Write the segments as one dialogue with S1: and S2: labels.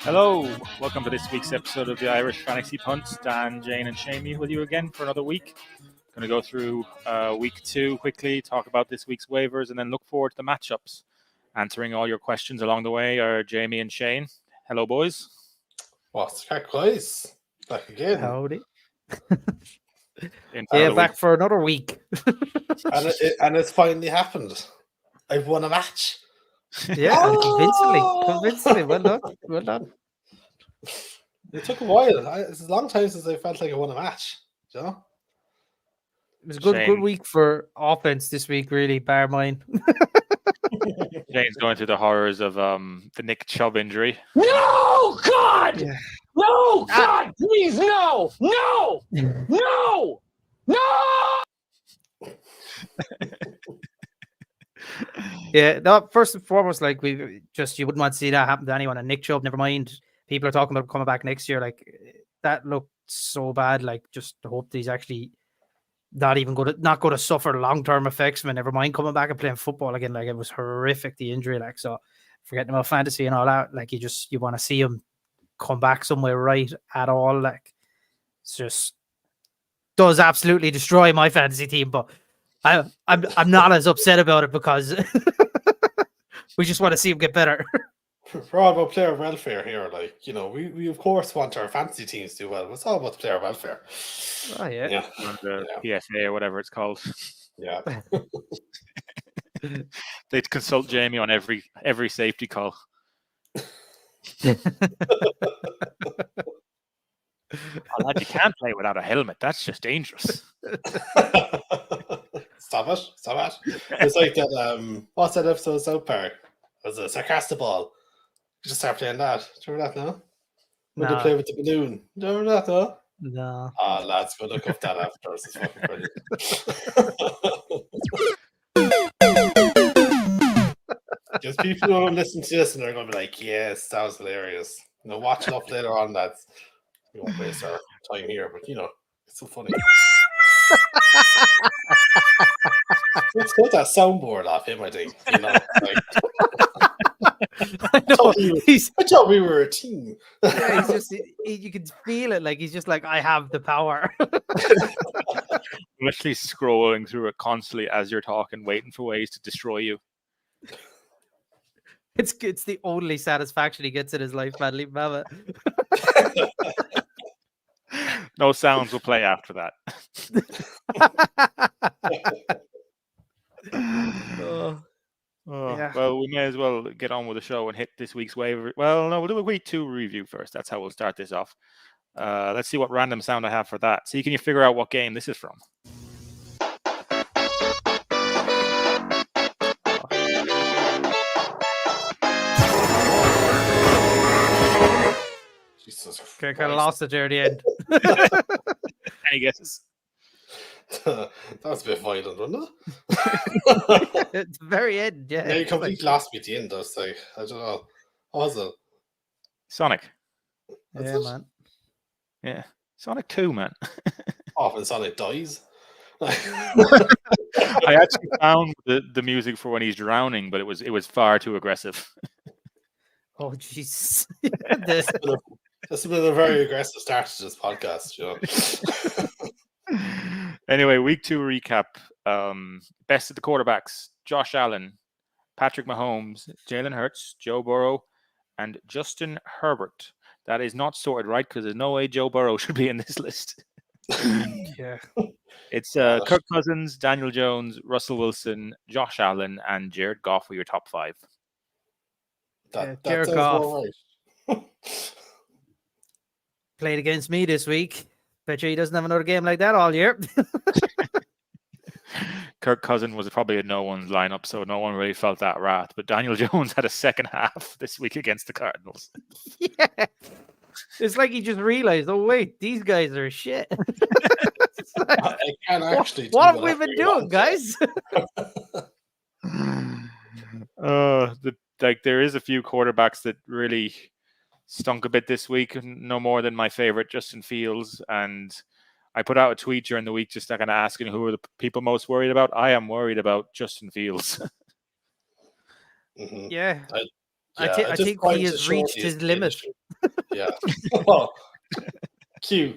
S1: Hello, welcome to this week's episode of the Irish Fantasy Punt. Dan, Jane, and Shamey with you again for another week. Going to go through week 2 quickly, talk about this week's waivers, and then look forward to the matchups. Answering all your questions along the way are Jamie and Shane. Hello, boys.
S2: What's that, guys? Back again.
S3: Howdy.
S1: Entire
S3: Back
S1: week.
S3: for another week.
S2: and it's finally happened. I've won a match.
S3: Yeah,
S2: Oh!
S3: convincingly. Well done.
S2: It took a while. It's a long time since I felt like I won a match. You know?
S3: It was a good
S1: Shane.
S3: week for offense this week, really, bar mine.
S1: Shane's going through the horrors of the Nick Chubb injury.
S4: No, God!
S3: Yeah.
S4: No, God, please, no! No! No! No!
S3: Yeah, no, first and foremost, like you wouldn't want to see that happen to anyone. And Nick Chubb, never mind. People are talking about coming back next year. Like that looked so bad. Like just hope that he's actually not going to suffer long-term effects from it. Never mind coming back and playing football again. Like it was horrific, the injury. Like, so forgetting about fantasy and all that, like you want to see him come back somewhere right at all. Like it's just does absolutely destroy my fantasy team, but I'm not as upset about it because we just want to see him get better.
S2: We're all about player welfare here. Like, you know, we of course want our fantasy teams to do well. It's all about player welfare.
S3: Oh yeah.
S1: On the PSA or whatever it's called.
S2: Yeah.
S1: They consult Jamie on every safety call. Oh, lad, you can't play without a helmet. That's just dangerous.
S2: Stop it. It's like that, what's that episode of South Park? It was a sarcastic ball. You just start playing that. Do you remember that now? When they play with the balloon. Do you remember that though?
S3: No.
S2: Oh, lads, go look up that afterwards. It's fucking brilliant. Because people who don't listen to this and they're going to be like, yes, that was hilarious. You know, watch it up later on, lads. We won't waste our time here, but you know, it's so funny. Let's get that soundboard off him, I think. You know, like,
S3: I know.
S2: I thought we were a team.
S3: Yeah, he's just you can feel it. Like he's just like, I have the power.
S1: Literally scrolling through it constantly as you're talking, waiting for ways to destroy you.
S3: It's the only satisfaction he gets in his life, man. Leave him have it.
S1: No sounds will play after that.
S3: Yeah.
S1: Well, we may as well get on with the show and hit this week's waiver. Well, no, we'll do a week 2 review first. That's how we'll start this off. Let's see what random sound I have for that. See, can you figure out what game this is from?
S2: Jesus
S3: Kind of lost it there at the end.
S1: Any guesses?
S2: That was a bit violent, wasn't it?
S3: It's the very end, yeah.
S2: Yeah, you completely lost me at the end. I was like, I don't know. What was it?
S1: Sonic.
S3: Yeah, man.
S1: Yeah. Sonic 2, man.
S2: Often Sonic dies.
S1: I actually found the music for when he's drowning, but it was far too aggressive.
S3: Oh, jeez.
S2: This has been a very aggressive start to this podcast, you know.
S1: Anyway, week 2 recap. Best of the quarterbacks: Josh Allen, Patrick Mahomes, Jalen Hurts, Joe Burrow, and Justin Herbert. That is not sorted right because there's no way Joe Burrow should be in this list.
S3: Yeah.
S1: It's Kirk Cousins, Daniel Jones, Russell Wilson, Josh Allen, and Jared Goff for your top 5.
S2: That
S3: Jared
S2: sounds
S3: Goff.
S2: all right.
S3: Played against me this week. Bet you he doesn't have another game like that all year.
S1: Kirk Cousins was probably in no one's lineup, so no one really felt that wrath. But Daniel Jones had a second half this week against the Cardinals.
S3: Yeah. It's like he just realized, oh, wait, these guys are shit. Like,
S2: I can't actually.
S3: what have we been doing, guys?
S1: There is a few quarterbacks that really stunk a bit this week. No more than my favorite, Justin Fields. And I put out a tweet during the week just kind of asking who are the people most worried about. I am worried about Justin Fields.
S2: Mm-hmm.
S3: Yeah. I
S2: at this
S3: think
S2: point,
S3: he
S2: it's
S3: has
S2: shortly
S3: reached
S2: a
S3: his
S2: skill
S3: limit.
S2: issue. Yeah. Well, Q.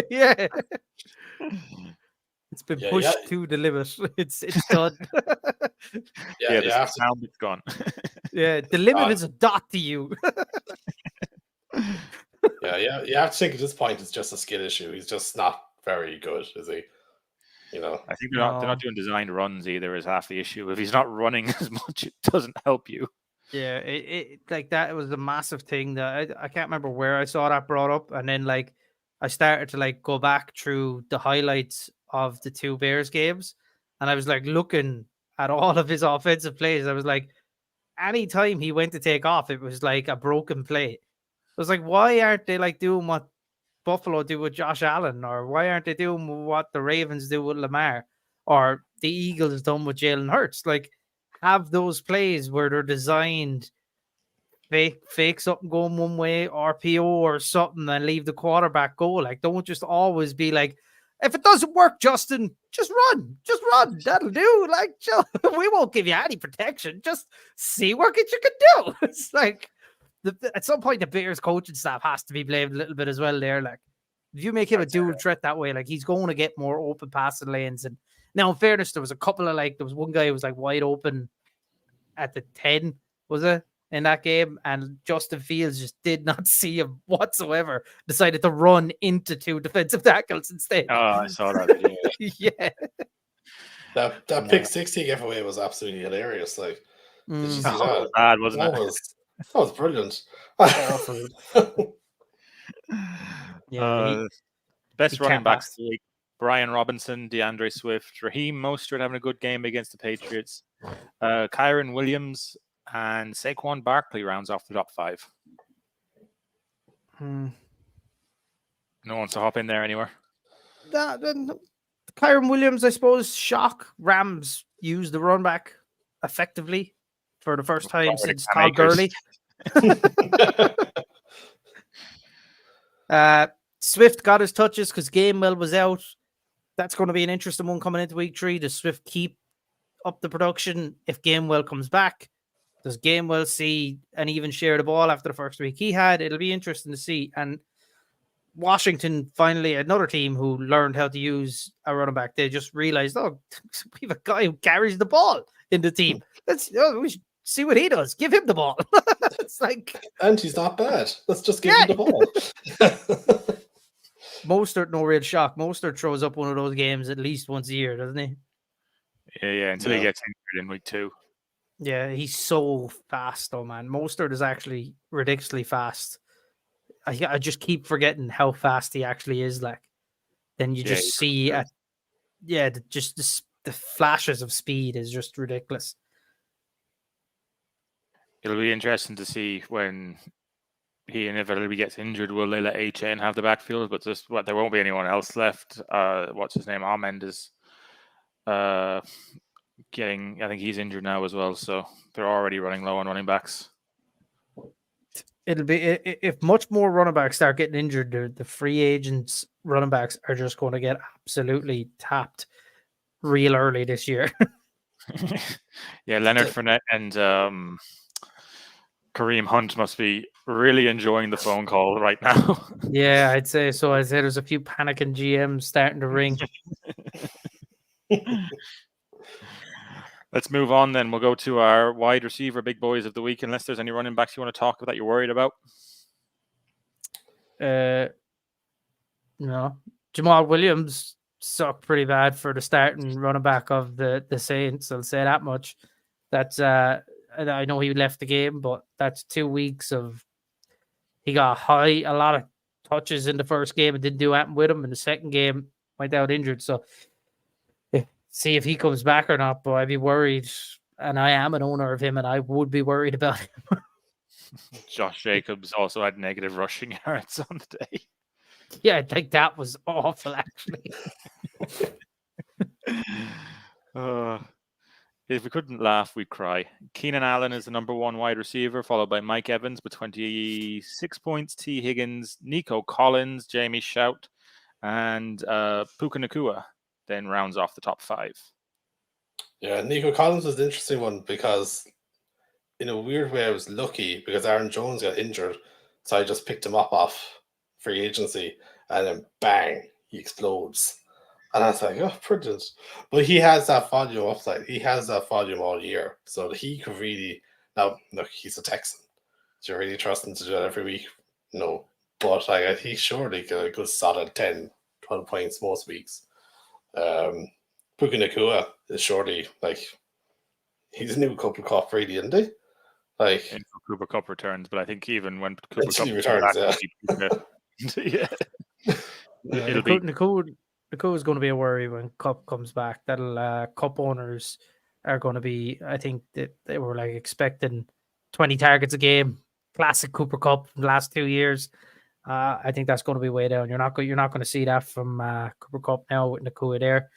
S3: Yeah, it's been
S2: Yeah,
S3: pushed to the limit. It's done.
S2: Yeah,
S1: Yeah,
S2: you
S1: the
S2: have to.
S1: sound is gone.
S3: Yeah, the limit
S2: God.
S3: is a dot to you.
S2: Yeah, you have to think at this point it's just a skill issue. He's just not very good, is he? You know.
S1: I think they're
S3: No.
S1: not doing designed runs either. Is half the issue. If he's not running as much, it doesn't help you.
S3: Yeah, it like that was a massive thing that I can't remember where I saw that brought up, and then like I started to like go back through the highlights of the two Bears games, and I was like looking at all of his offensive plays. I was like, anytime he went to take off, it was like a broken play. I was like, why aren't they like doing what Buffalo do with Josh Allen, or why aren't they doing what the Ravens do with Lamar, or the Eagles done with Jalen Hurts? Like, have those plays where they're designed fake something going one way, RPO or something, and leave the quarterback go. Like, don't just always be like, if it doesn't work, Justin, just run. That'll do. Like, we won't give you any protection. Just see what you can do. It's like, at some point, the Bears coaching staff has to be blamed a little bit as well there. Like, if you make him a dual threat that way, like, he's going to get more open passing lanes. And now, in fairness, there was a couple of there was one guy who was like wide open at the 10, was it, in that game? And Justin Fields just did not see him whatsoever. Decided to run into two defensive tackles instead.
S1: Oh, I saw that video.
S3: Yeah.
S2: That pick 6 he gave away was absolutely hilarious. Like, did you see
S1: That
S2: that?
S1: was bad, wasn't
S2: That
S1: it?
S2: was brilliant.
S3: Awful. Yeah.
S1: Best
S3: he
S1: running
S3: can't
S1: backs
S3: pass.
S1: of the week: Brian Robinson, DeAndre Swift, Raheem Mostert having a good game against the Patriots, Kyron Williams, and Saquon Barkley rounds off the top 5. No one's to hop in there anywhere.
S3: Kyron Williams, I suppose, shock. Rams used the run back effectively for the first time since
S1: Cam
S3: Todd
S1: Akers.
S3: Gurley. Swift got his touches because Gainwell was out. That's going to be an interesting one coming into week 3. Does Swift keep up the production if Gainwell comes back? Does Gainwell see an even share of the ball after the first week he had? It'll be interesting to see. And Washington, finally, another team who learned how to use a running back. They just realized, oh, we have a guy who carries the ball in the team. We should see what he does. Give him the ball. It's like,
S2: and he's not bad. Let's just give him the ball.
S3: Mostert, no real shock. Mostert throws up one of those games at least once a year, doesn't he?
S1: Yeah, until he gets injured in week 2.
S3: Yeah, he's so fast, though, man. Mostert is actually ridiculously fast. I just keep forgetting how fast he actually is. Like, then you just see, the flashes of speed is just ridiculous.
S1: It'll be interesting to see when he inevitably gets injured. Will they let A-Chain have the backfield? But there won't be anyone else left. What's his name? Ahmed is I think he's injured now as well. So they're already running low on running backs.
S3: It'll be, if much more running backs start getting injured, the free agents running backs are just going to get absolutely tapped real early this year.
S1: Yeah, Leonard Fournette and Kareem Hunt must be really enjoying the phone call right now.
S3: Yeah, I'd say so. I'd say there's a few panicking GMs starting to ring.
S1: Let's move on then. We'll go to our wide receiver big boys of the week, unless there's any running backs you want to talk about that you're worried about.
S3: No. Jamal Williams sucked pretty bad for the starting running back of the Saints. I'll say that much. That's I know he left the game, but that's 2 weeks of he got a lot of touches in the first game and didn't do anything with him. In the second game, went out injured. So see if he comes back or not, but I'd be worried. And I am an owner of him, and I would be worried about him.
S1: Josh Jacobs also had negative rushing yards on the day.
S3: Yeah, I think that was awful, actually.
S1: If we couldn't laugh, we'd cry. Keenan Allen is the number 1 wide receiver, followed by Mike Evans with 26 points, T. Higgins, Nico Collins, Jamie Shout, and Puka Nacua then rounds off the top 5.
S2: Yeah, Nico Collins was the interesting one because in a weird way, I was lucky because Aaron Jones got injured, so I just picked him up off free agency, and then bang, he explodes. And I was like, oh, brilliant. But he has that volume upside. He has that volume all year. So he could really. Now, look, he's a Texan. Do you really trust him to do that every week? No. But like, he surely get a good solid 10, 12 points most weeks. Puka Nacua is surely like. He's a new Cooper Cup, really, isn't he? Like,
S1: In Cooper Cup returns, but I think even when Cooper
S2: until
S1: Cup
S2: he returns,
S1: yeah. It'll be
S3: Nicole is going to be a worry when Cup comes back. That'll Cup owners are going to be. I think that they were like expecting 20 targets a game, classic Cooper Cup from the last 2 years. I think that's going to be way down. You're not going to see that from Cooper Cup now with Nakua there.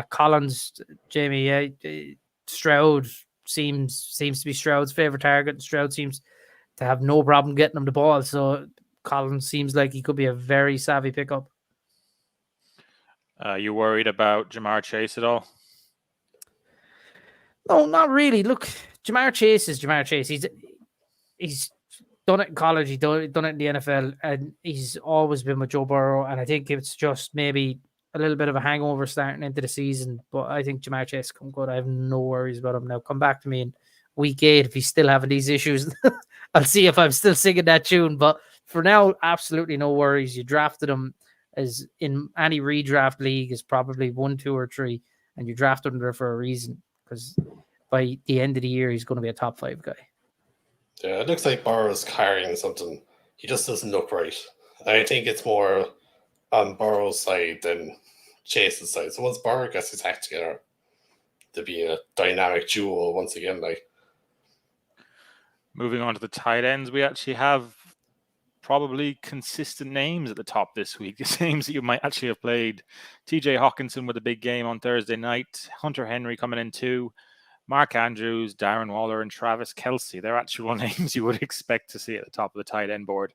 S3: Collins, Jamie, Stroud seems to be Stroud's favorite target. And Stroud seems to have no problem getting him the ball. So Collins seems like he could be a very savvy pickup.
S1: You worried about Jamar Chase at all?
S3: No, not really. Look, Jamar Chase is Jamar Chase. He's done it in college. He's done it in the NFL, and he's always been with Joe Burrow. And I think it's just maybe a little bit of a hangover starting into the season. But I think Jamar Chase come good. I have no worries about him. Now, come back to me in week 8 if he's still having these issues. I'll see if I'm still singing that tune. But for now, absolutely no worries. You drafted him as in any redraft league is probably 1, 2, or 3, and you drafted him there for a reason because by the end of the year he's going to be a top 5 guy.
S2: Yeah, it looks like Burrow's carrying something. He just doesn't look right. I think it's more on Burrow's side than Chase's side. So once Burrow gets his act together, to be a dynamic duo once again. Like,
S1: moving on to the tight ends, we actually have probably consistent names at the top this week. The names that you might actually have played. TJ Hawkinson with a big game on Thursday night. Hunter Henry coming in too. Mark Andrews, Darren Waller, and Travis Kelce. They're actual names you would expect to see at the top of the tight end board.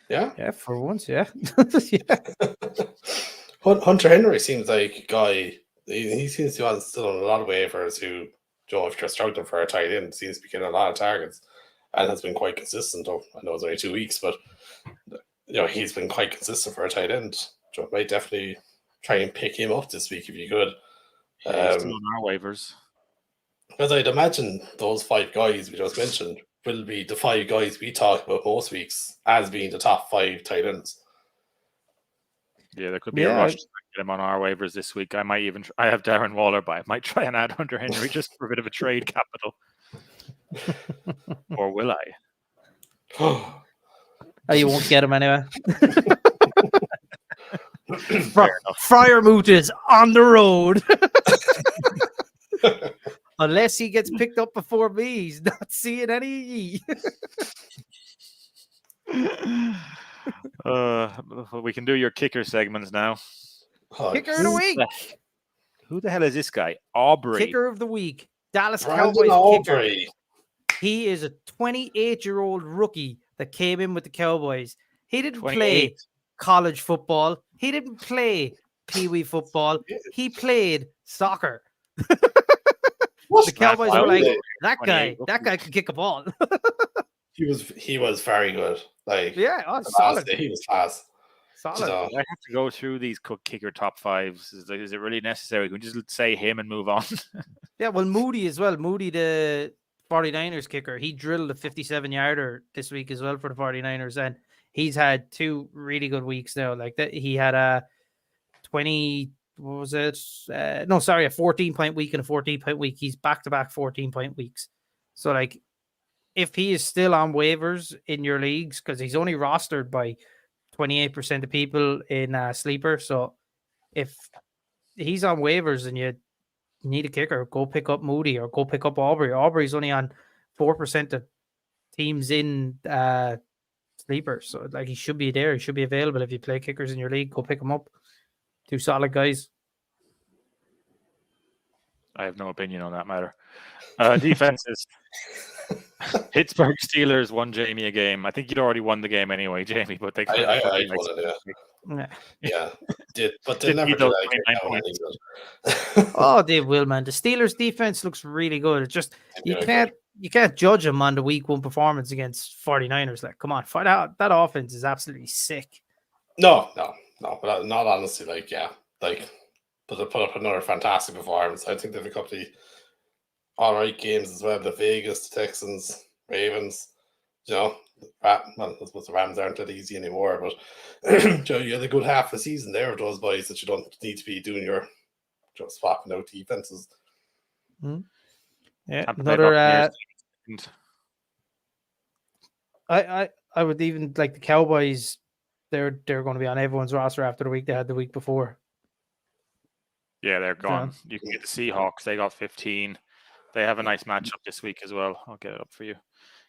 S2: yeah,
S3: for once, yeah.
S2: Hunter Henry seems like a guy. He seems to be still on a lot of waivers. Who, if you're struggling for a tight end, seems to be getting a lot of targets and has been quite consistent. Oh, I know it's only 2 weeks, but he's been quite consistent for a tight end. Joe might definitely try and pick him up this week if you could.
S1: He's still on our waivers.
S2: Because I'd imagine those 5 guys we just mentioned will be the 5 guys we talk about most weeks as being the top 5 tight ends.
S1: Yeah, there could be a rush to get him on our waivers this week. I have Darren Waller, but I might try and add Hunter Henry just for a bit of a trade capital. Or will I?
S3: Oh, you won't get him anyway. Fryermuth is on the road. Unless he gets picked up before me, he's not seeing any.
S1: We can do your kicker segments now.
S3: Kicker of the week.
S1: Who the hell is this guy? Aubrey.
S3: Kicker of the week. Dallas
S2: Brandon
S3: Cowboys
S2: Aubrey.
S3: kicker. He is a 28-year-old rookie that came in with the Cowboys. He didn't
S1: 28.
S3: play college football. He didn't play Pee-wee football. He played soccer. The Cowboys were like, that guy can kick a ball.
S2: He was very good. Like,
S3: yeah, solid.
S2: He was fast.
S3: Solid.
S2: So,
S1: I have to go through these kicker top 5s. Is it really necessary? Can we just say him and move on?
S3: Yeah, well, Moody as well. Moody, the 49ers kicker, he drilled a 57-yarder this week as well for the 49ers, and he's had 2 really good weeks now. Like that, he had a 20. What was it? A 14-point week and a 14-point week. He's back-to-back 14-point weeks. So, like, if he is still on waivers in your leagues, because he's only rostered by 28% of people in Sleeper. So, if he's on waivers and you need a kicker, go pick up Moody or go pick up Aubrey. Aubrey's only on 4% of teams in Sleeper. So, like, he should be there. He should be available. If you play kickers in your league, go pick him up. 2 solid guys.
S1: I have no opinion on that matter. Defenses. Pittsburgh Steelers won Jamie a game. I think you'd already won the game anyway, Jamie, but they
S2: I won it,
S3: Yeah.
S2: yeah. But they'll
S1: Didn't
S2: never
S1: need
S2: do
S1: those
S2: that again
S1: 29
S2: now,
S1: points.
S2: anyway.
S3: Oh, they will, man. The Steelers' defense looks really good. It's just you can't judge them on the week 1 performance against 49ers. Like, come on, fight out. That offense is absolutely sick.
S2: No, but not honestly. Like, yeah, like, but they put up another fantastic performance. I think they've a couple of all right games as well. The Vegas, the Texans, Ravens. You know, well, I suppose the Rams aren't that easy anymore. But you had a good half a season there of those boys that you don't need to be doing your just swapping out defenses.
S3: Yeah,
S1: Tampa Bay
S3: another.
S1: Buccaneers.
S3: I would even like the Cowboys. They're going to be on everyone's roster after the week they had the week before.
S1: Yeah, they're gone. You can get the Seahawks. They got 15. They have a nice matchup this week as well. I'll get it up for you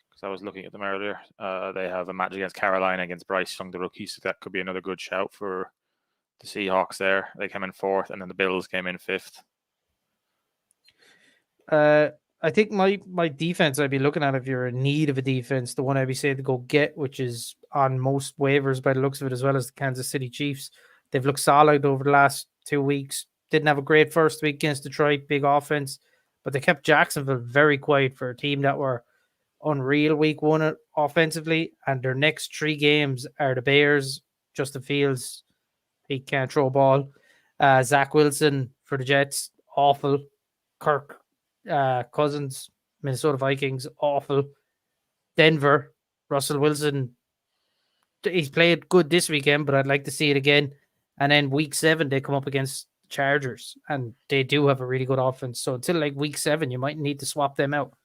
S1: because I was looking at them earlier. They have a match against Carolina against Bryce Young, the rookie. So that could be another good shout for the Seahawks there. They came in 4th, and then the Bills came in 5th.
S3: I think my defense I'd be looking at if you're in need of a defense, the one I'd be saying to go get, which is on most waivers by the looks of it, as well as the Kansas City Chiefs. They've looked solid over the last 2 weeks. Didn't have a great first week against Detroit, big offense, but they kept Jacksonville very quiet for a team that were unreal week 1 offensively. And their next 3 games are the Bears, Justin Fields, he can't throw a ball. Zach Wilson for the Jets, awful. Kirk Cousins, Minnesota Vikings, awful. Denver, Russell Wilson, he's played good this weekend, but I'd like to see it again. And then week 7, they come up against Chargers, and they do have a really good offense. So until like week 7, you might need to swap them out.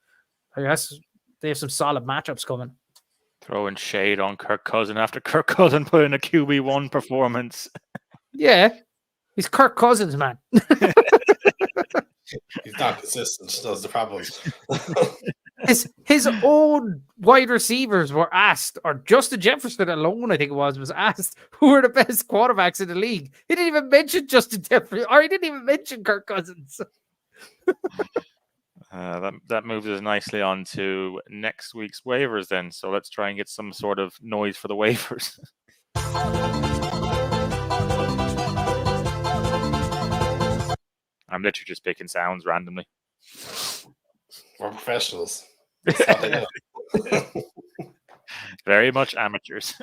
S3: I guess they have some solid matchups coming.
S1: Throwing shade on Kirk Cousins after Kirk Cousins put in a QB1 performance.
S3: Yeah, he's Kirk Cousins, man.
S2: He's not consistent. That's the problem.
S3: His own wide receivers were asked, or Justin Jefferson alone, I think it was asked, who are the best quarterbacks in the league. He didn't even mention Justin Jefferson, or he didn't even mention Kirk Cousins.
S1: That moves us nicely on to next week's waivers then. So let's try and get some sort of noise for the waivers. I'm literally just picking sounds randomly.
S2: We're professionals.
S1: Very much amateurs.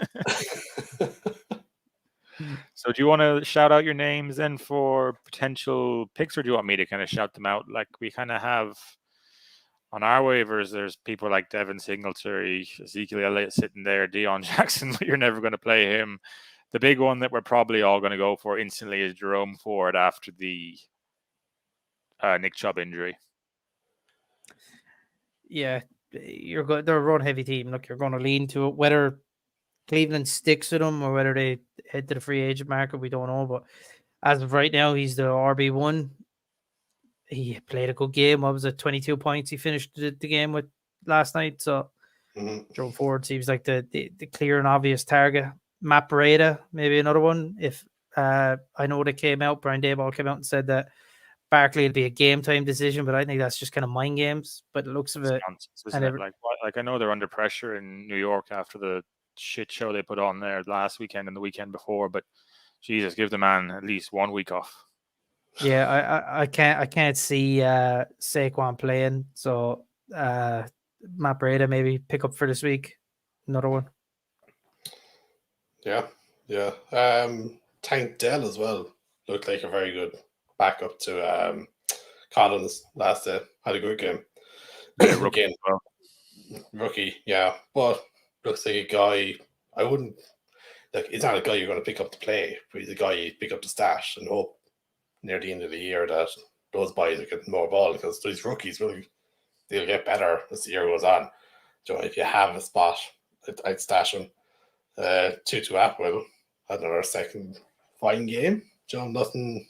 S1: So do you want to shout out your names then for potential picks, or do you want me to kind of shout them out? Like we kind of have on our waivers, there's people like Devin Singletary, Ezekiel Elliott sitting there, Deion Jackson, but you're never going to play him. The big one that we're probably all going to go for instantly is Jerome Ford after the Nick Chubb injury.
S3: Yeah, they're a run heavy team. Look, you're going to lean to it. Whether Cleveland sticks with him or whether they head to the free agent market, we don't know. But as of right now, he's the RB1. He played a good game. What was it, 22 points he finished the game with last night? So Jerome Ford seems like the clear and obvious target. Matt Breida, maybe another one. If I know they came out, Brian Daboll came out and said that Barkley will be a game time decision, but I think that's just kind of mind games. But it looks of it,
S1: like I know they're under pressure in New York after the shit show they put on there last weekend and the weekend before. But Jesus, give the man at least 1 week off.
S3: Yeah, I can't see Saquon playing. So Matt Breida maybe pick up for this week. Another one.
S2: Yeah. Tank Dell as well looked like a very good backup to Collins last day. Had a good game.
S1: Rookie,
S2: rookie, yeah. But looks like a guy I wouldn't like. It's not a guy you're going to pick up to play, but he's a guy you pick up to stash and hope near the end of the year that those boys are getting more ball, because these rookies they'll get better as the year goes on. So if you have a spot, I'd stash him. Tutu Atwell had another second fine game. Nothing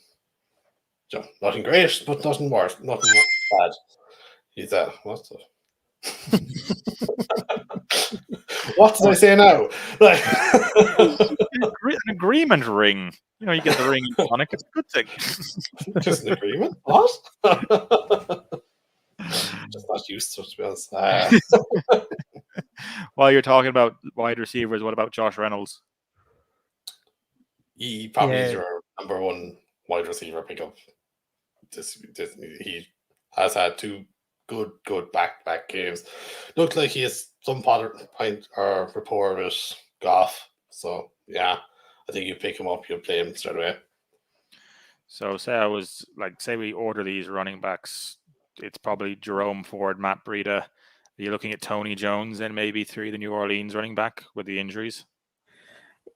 S2: great, but nothing worse, nothing bad. He's what the what did I say now? Like
S1: an agreement ring. You know, you get the ring in Sonic. It's a good thing.
S2: Just an agreement. What? Just not used to it, to be honest.
S1: While you're talking about wide receivers, what about Josh Reynolds?
S2: He probably is
S3: Yeah.
S2: your number one wide receiver pickup. He has had two good back-to-back games. Looked like he has some point or rapport with Goff. So yeah, I think you pick him up, you play him straight away.
S1: So say we order these running backs, it's probably Jerome Ford, Matt Breida. Are you looking at Tony Jones and maybe three the New Orleans running back with the injuries?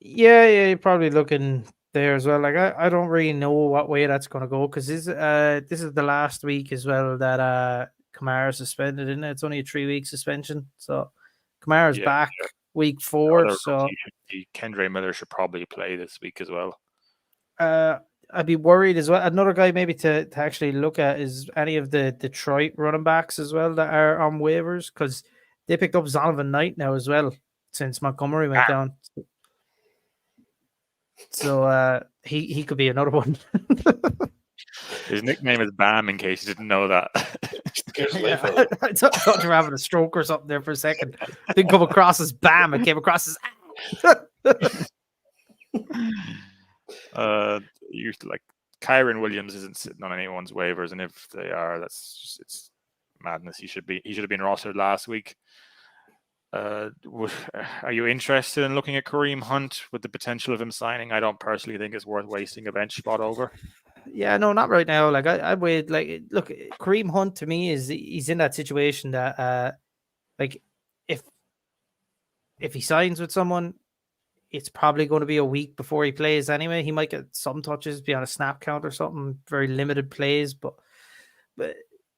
S3: Yeah, you're probably looking there as well. Like I don't really know what way that's going to go because this is the last week as well that Kamara suspended, isn't it? It's only a 3-week suspension, so Kamara's back week 4. So
S1: Kendre Miller should probably play this week as well.
S3: I'd be worried as well. Another guy maybe to actually look at is any of the Detroit running backs as well that are on waivers because they picked up Zonovan Knight now as well since Montgomery went down. So he could be another one.
S1: His nickname is Bam, in case you didn't know that.
S3: I thought you were having a stroke or something there for a second. Didn't come across as Bam. It came across as.
S1: Like Kyron Williams isn't sitting on anyone's waivers, and if they are, it's madness. He should have been rostered last week. Are you interested in looking at Kareem Hunt with the potential of him signing? I don't personally think it's worth wasting a bench spot over.
S3: Yeah, no, not right now. Like I'd wait. Like, look, Kareem Hunt to me he's in that situation that like if he signs with someone, it's probably going to be a week before he plays anyway. He might get some touches, be on a snap count or something, very limited plays, but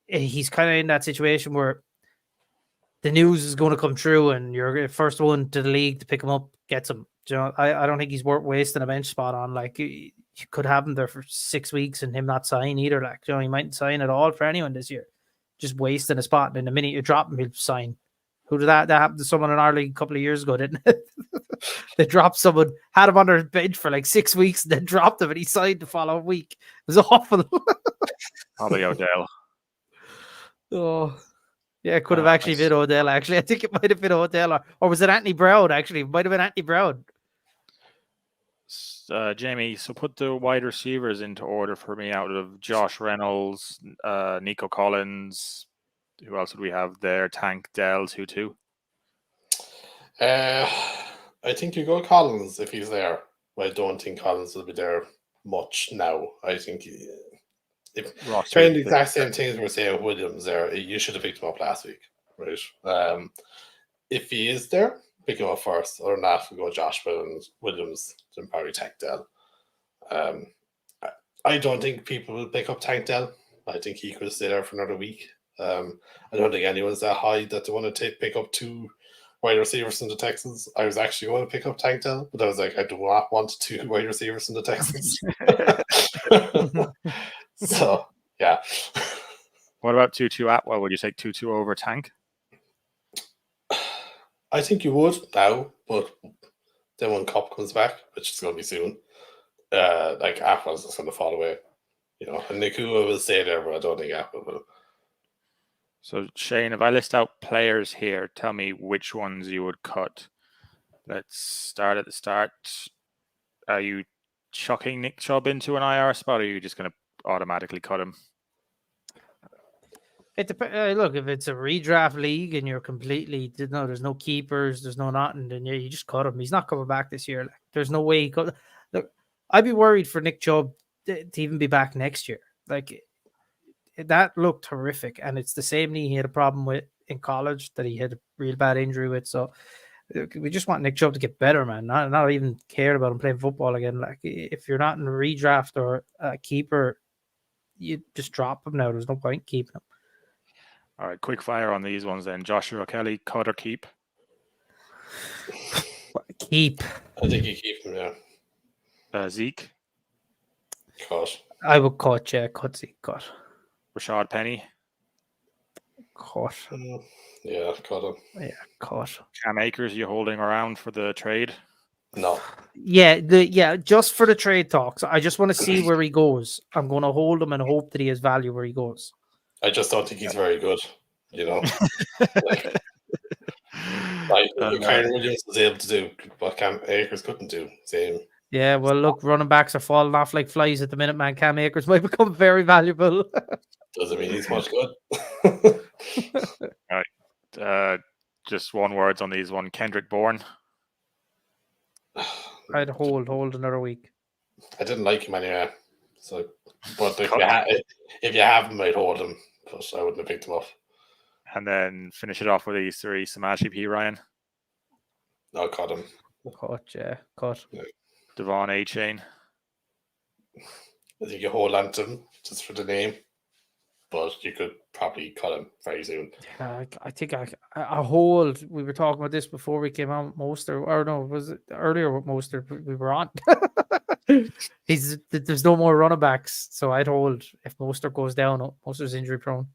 S3: he's kind of in that situation where the news is going to come true and you're the first one to the league to pick him up, gets him. Do you know, I don't think he's worth wasting a bench spot on. Like, you could have him there for 6 weeks and him not sign either. Like, you know, he mightn't sign at all for anyone this year. Just wasting a spot. And then the minute you drop him, he'll sign. Who did that? That happened to someone in our league a couple of years ago, didn't it? They dropped someone, had him on their bench for like 6 weeks, and then dropped him, and he signed the following week. It was awful.
S1: Probably Odell.
S3: Oh, yeah, it could have actually been Odell. Actually, I think it might have been Odell, or was it Anthony Brown? Actually, it might have been Anthony Brown.
S1: Jamie, so put the wide receivers into order for me out of Josh Reynolds, Nico Collins. Who else would we have there? Tank Dells, who too?
S2: I think you go Collins if he's there. I don't think Collins will be there much now. I think if trying the exact same things we're saying with Williams there, you should have picked him up last week, right? If he is there, pick him up first. Or not, we go Josh Williams, then probably Tank Dell. I don't think people will pick up Tank Dell. I think he could stay there for another week. I don't think anyone's that high that they want to pick up 2 wide receivers from the Texans. I was actually going to pick up Tank Dell, but I was like, I do not want 2 wide receivers from the Texans. So, yeah.
S1: What about Tutu Atwell? Would you take Tutu over Tank?
S2: I think you would now, but then when Cup comes back, which is going to be soon, like Atwell's just going to fall away. You know, and Nakua will stay there, but I don't think Atwell will.
S1: So, Shane, if I list out players here, tell me which ones you would cut. Let's start at the start. Are you chucking Nick Chubb into an IR spot, or are you just going to automatically cut him?
S3: It depends. Look, if it's a redraft league and you're completely there's no keepers, there's no nothing, then you just cut him. He's not coming back this year. Like, there's no way he could. Look, I'd be worried for Nick Chubb to even be back next year. Like, that looked horrific, and it's the same knee he had a problem with in college that he had a real bad injury with. So we just want Nick Chubb to get better, man. Not even care about him playing football again. Like, if you're not in a redraft or a keeper, you just drop him now. There's no point keeping him.
S1: All right, quick fire on these ones then. Joshua Kelly, cut or keep?
S3: Keep.
S2: I think you keep him, yeah.
S1: Zeke?
S2: Cut.
S3: I would cut, yeah. Cut Zeke, cut.
S1: Rashad Penny?
S3: Cut.
S2: Yeah, cut him.
S3: Yeah, cut.
S1: Cam Akers, you holding around for the trade?
S2: No.
S3: Yeah, just for the trade talks. I just want to see where he goes. I'm going to hold him and hope that he has value where he goes.
S2: I just don't think he's very good. Like Kyron Williams was able to do what Cam Akers couldn't do. Same.
S3: Yeah, well, look, running backs are falling off like flies at the minute, man. Cam Akers might become very valuable.
S2: Doesn't mean he's much good.
S1: Just one words on these one. Kendrick Bourne.
S3: I'd hold another week.
S2: I didn't like him anyway. So, but if you have him, I'd hold him. But I wouldn't have picked him up.
S1: And then finish it off with these three. Samaji P. Ryan.
S2: No, cut him.
S3: Cut.
S1: Devon A. Chain.
S2: I think you hold on to him just for the name, but you could probably cut him very soon.
S3: Yeah, I think I hold. We were talking about this before we came on. Mostert, or no, was it earlier with Mostert? We were on. There's no more running backs, so I'd hold if Mostert goes down. Mostert's injury prone.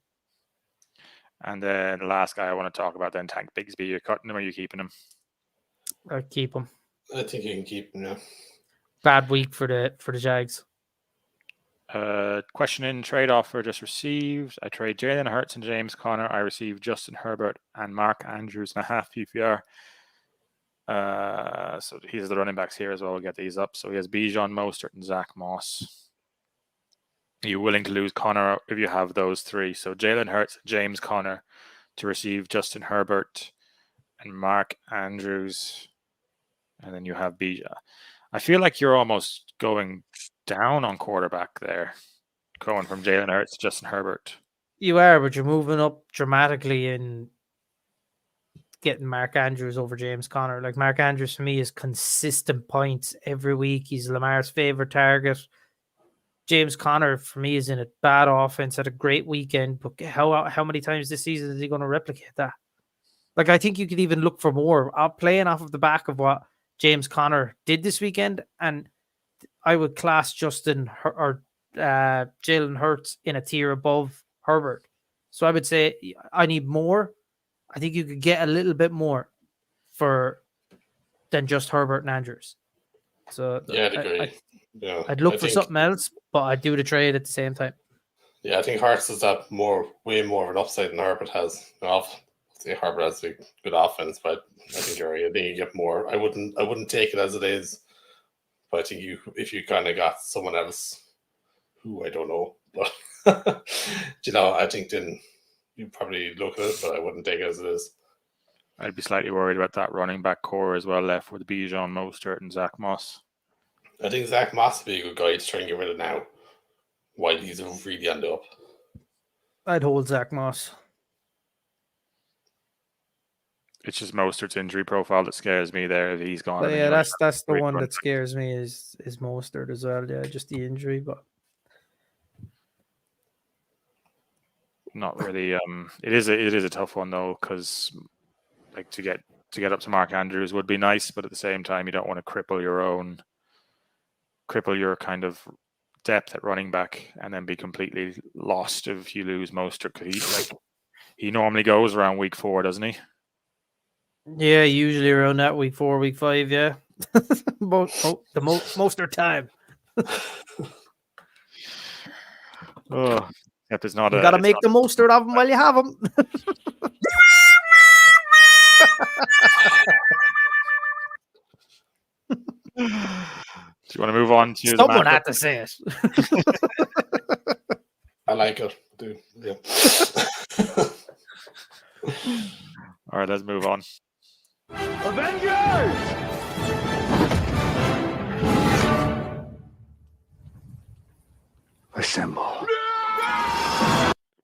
S1: And then the last guy I want to talk about then, Tank Bigsby. You're cutting him or are you keeping him?
S3: I'd keep him.
S2: I think you can keep him. Yeah.
S3: Bad week for the Jags.
S1: Question in trade offer just received. I trade Jalen Hurts and James Conner. I received Justin Herbert and Mark Andrews and a half PPR. So he's the running backs here as well. We'll get these up. So he has Bijan Mostert and Zach Moss. Are you willing to lose Conner if you have those three? So Jalen Hurts, James Conner to receive Justin Herbert and Mark Andrews. And then you have Bijan. I feel like you're almost going down on quarterback there, going from Jalen Hurts to Justin Herbert.
S3: You are, but you're moving up dramatically in getting Mark Andrews over James Conner. Like Mark Andrews for me is consistent points every week. He's Lamar's favorite target. James Conner for me is in a bad offense, had a great weekend, but how many times this season is he going to replicate that? Like I think you could even look for more. Playing off of the back of what James Conner did this weekend, and I would class Justin or Jalen Hurts in a tier above Herbert. So I would say I need more. I think you could get a little bit more than just Herbert and Andrews. So
S2: yeah, I'd agree.
S3: I'd look for something else, but I'd do the trade at the same time.
S2: Yeah, I think Hurts has that way more of an upside than Herbert has. Herbert has a good offense, but I think you're right. I think you get more. I wouldn't take it as it is, but I think if you kind of got someone else who I don't know, but I think then you probably look at it, but I wouldn't take it as it is.
S1: I'd be slightly worried about that running back core as well, left with Bijan Mostert and Zach Moss.
S2: I think Zach Moss would be a good guy to try and get rid of now, while he's really on the up.
S3: I'd hold Zach Moss.
S1: It's just Mostert's injury profile that scares me there. If he's gone.
S3: Yeah, that's the one that scares me is Mostert as well. Yeah, just the injury, but
S1: not really. It is a tough one though, because like to get up to Mark Andrews would be nice, but at the same time you don't want to cripple your kind of depth at running back and then be completely lost if you lose Mostert. Because he normally goes around week 4, doesn't he?
S3: Yeah, usually around that week 4, week 5, yeah. Mostert time.
S1: If it's not
S3: you got to make the Mostert of them while you have them.
S1: Do you want to move on to
S3: someone had to say it?
S2: I like it, dude. Yeah.
S1: All right, let's move on.
S4: Avengers! Assemble.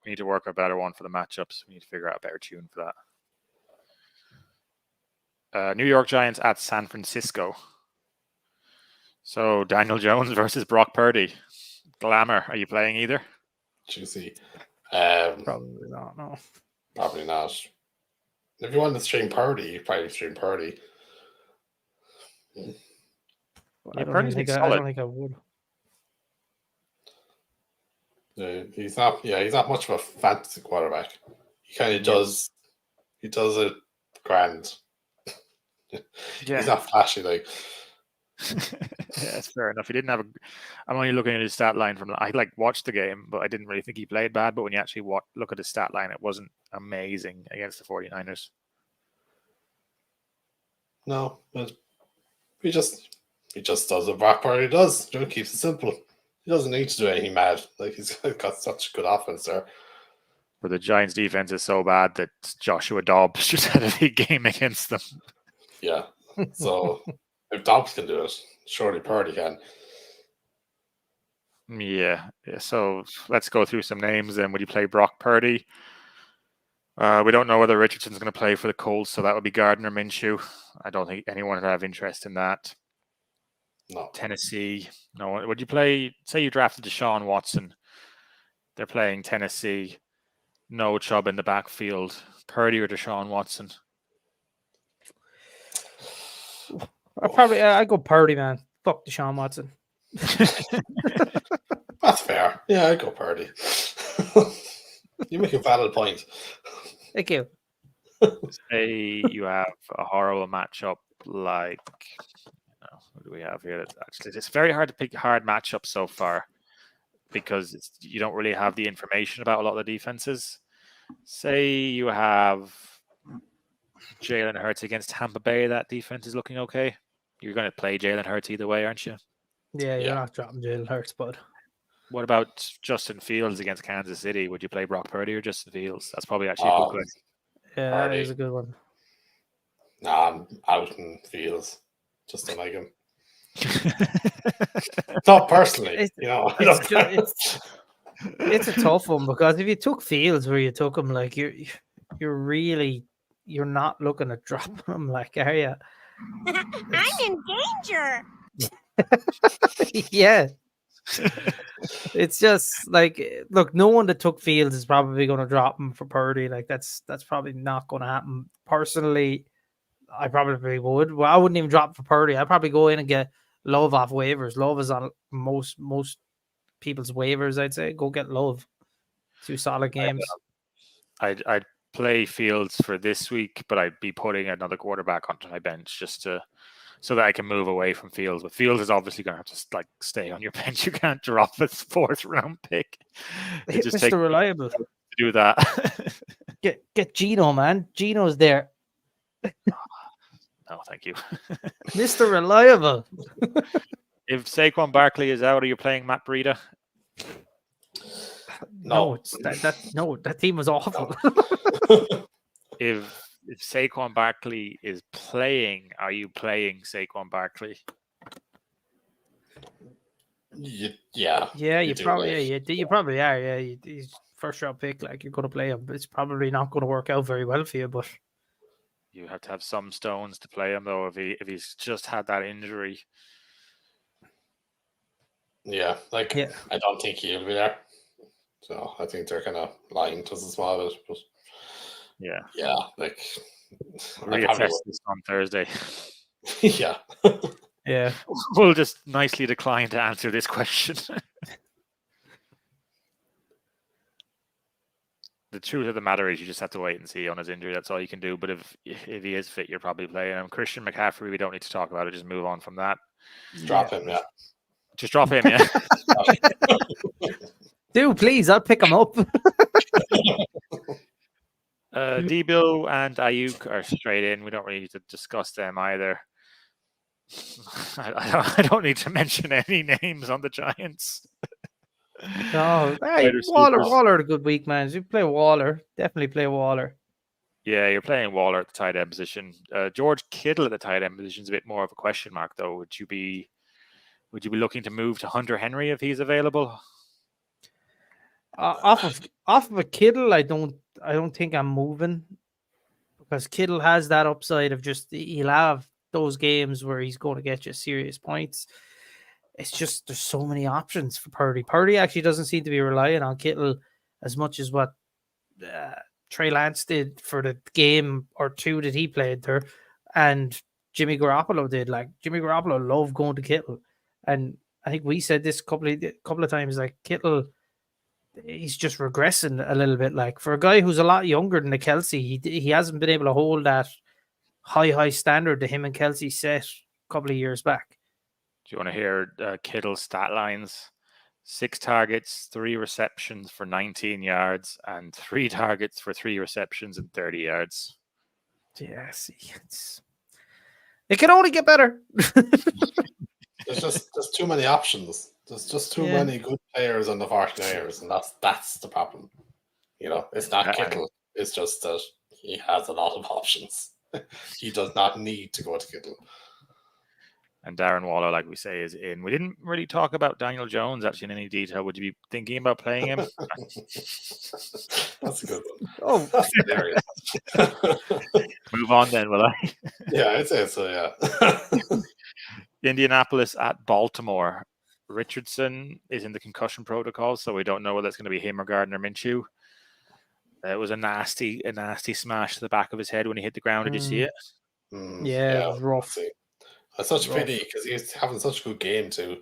S1: We need to work a better one for the matchups. We need to figure out a better tune for that. New York Giants at San Francisco. So Daniel Jones versus Brock Purdy. Glamour. Are you playing either?
S2: Juicy.
S3: Probably not. No.
S2: Probably not. If you want to stream Purdy, you probably stream Purdy.
S3: I don't think I would.
S2: He's not much of a fantasy quarterback. He kind of does. He does it grand.
S1: Yeah.
S2: He's not flashy like.
S1: Yeah, that's fair enough. He didn't have a. I'm only looking at his stat line from. I watched the game, but I didn't really think he played bad. But when you actually look at his stat line, it wasn't amazing against the 49ers.
S2: No, but he just does what Brock Purdy does. Joe keeps it simple. He doesn't need to do anything mad. Like, he's got such good offense there.
S1: But the Giants' defense is so bad that Joshua Dobbs just had a big game against them.
S2: Yeah. So if Dobbs can do it, surely Purdy can.
S1: Yeah. So let's go through some names. Then would you play Brock Purdy? We don't know whether Richardson's going to play for the Colts, so that would be Gardner Minshew. I don't think anyone would have interest in that.
S2: No.
S1: Tennessee. No. Would you play? Say you drafted Deshaun Watson. They're playing Tennessee. No Chubb in the backfield. Purdy or Deshaun Watson?
S3: I go Purdy, man. Fuck Deshaun Watson.
S2: That's fair. Yeah, I go Purdy. You make a valid point.
S3: Thank you.
S1: Say you have a horrible matchup like, what do we have here? It's very hard to pick hard matchups so far because you don't really have the information about a lot of the defenses. Say you have Jalen Hurts against Tampa Bay. That defense is looking okay. You're going to play Jalen Hurts either way, aren't you?
S3: Yeah, you're not dropping Jalen Hurts, bud.
S1: What about Justin Fields against Kansas City? Would you play Brock Purdy or Justin Fields? That's probably actually a good question.
S3: Yeah, that is a good one.
S2: Nah, I'm out in Fields. Just don't like him. Not personally,
S3: It's a tough one because if you took Fields where you took him, like you're not looking at dropping him, like, are you?
S5: I'm in danger.
S3: Yeah. It's just like, look, no one that took Fields is probably going to drop him for Purdy. Like, that's probably not going to happen. Personally, I probably would. Well, I wouldn't even drop for Purdy. I'd probably go in and get Love off waivers. Love is on most people's waivers, I'd say. Go get Love. 2 solid games.
S1: I'd play Fields for this week, but I'd be putting another quarterback onto my bench just so that I can move away from Fields. But Fields is obviously going to have to stay on your bench. You can't drop a 4th round pick.
S3: It just Mr. Reliable
S1: to do that.
S3: Get Gino, man. Gino's there.
S1: No, thank you.
S3: Mr. Reliable.
S1: If Saquon Barkley is out, are you playing Matt Breida?
S2: No,
S3: that team was awful.
S1: If Saquon Barkley is playing, are you playing Saquon Barkley?
S2: Yeah.
S3: Yeah, you probably are. Yeah, he's 1st round pick. Like, you're going to play him. It's probably not going to work out very well for you, but
S1: you have to have some stones to play him, though. If he's just had that injury.
S2: Yeah, I don't think he'll be there. So I think they're kind of lying to us a small bit. But yeah, like,
S1: reassess this on Thursday.
S2: Yeah.
S3: Yeah.
S1: We'll just nicely decline to answer this question. The truth of the matter is you just have to wait and see on his injury. That's all you can do. But if he is fit, you're probably playing him. Christian McCaffrey, we don't need to talk about it. Just move on from that.
S2: Just drop him, yeah.
S1: Just drop him, yeah.
S3: Do, please. I'll pick him up.
S1: Debo and Ayuk are straight in. We don't really need to discuss them either. I don't need to mention any names on the Giants.
S3: No, hey, Waller had a good week, man. You play Waller, definitely play Waller.
S1: Yeah, you're playing Waller at the tight end position. George Kittle at the tight end position is a bit more of a question mark, though. Would you be looking to move to Hunter Henry if he's available?
S3: Off of a Kittle, I don't think I'm moving because Kittle has that upside of just he'll have those games where he's going to get you serious points. It's just there's so many options for Purdy. Purdy actually doesn't seem to be relying on Kittle as much as what Trey Lance did for the game or 2 that he played there, and Jimmy Garoppolo did. Like, Jimmy Garoppolo loved going to Kittle, and I think we said this a couple of times. Like, Kittle, he's just regressing a little bit. Like, for a guy who's a lot younger than the Kelsey, he hasn't been able to hold that high standard that him and Kelsey set a couple of years back.
S1: you want to hear Kittle's stat lines? 6 targets, 3 receptions for 19 yards, and 3 targets for 3 receptions and 30 yards.
S3: Yeah, see, it can only get better.
S2: There's too many options. There's just too many good players on the 49ers, and that's the problem. It's not Kittle. It's just that he has a lot of options. He does not need to go to Kittle.
S1: And Darren Waller, like we say, is in. We didn't really talk about Daniel Jones actually in any detail. Would you be thinking about playing him?
S2: That's a good one.
S3: Oh,
S2: That's hilarious.
S1: Move on then, will I?
S2: Yeah, I'd say so, yeah.
S1: Indianapolis at Baltimore. Richardson is in the concussion protocol, so we don't know whether it's going to be him or Gardner Minshew. It was a nasty smash to the back of his head when he hit the ground. Did you see it?
S3: Yeah, it was rough.
S2: That's such a pity because he was having such a good game too.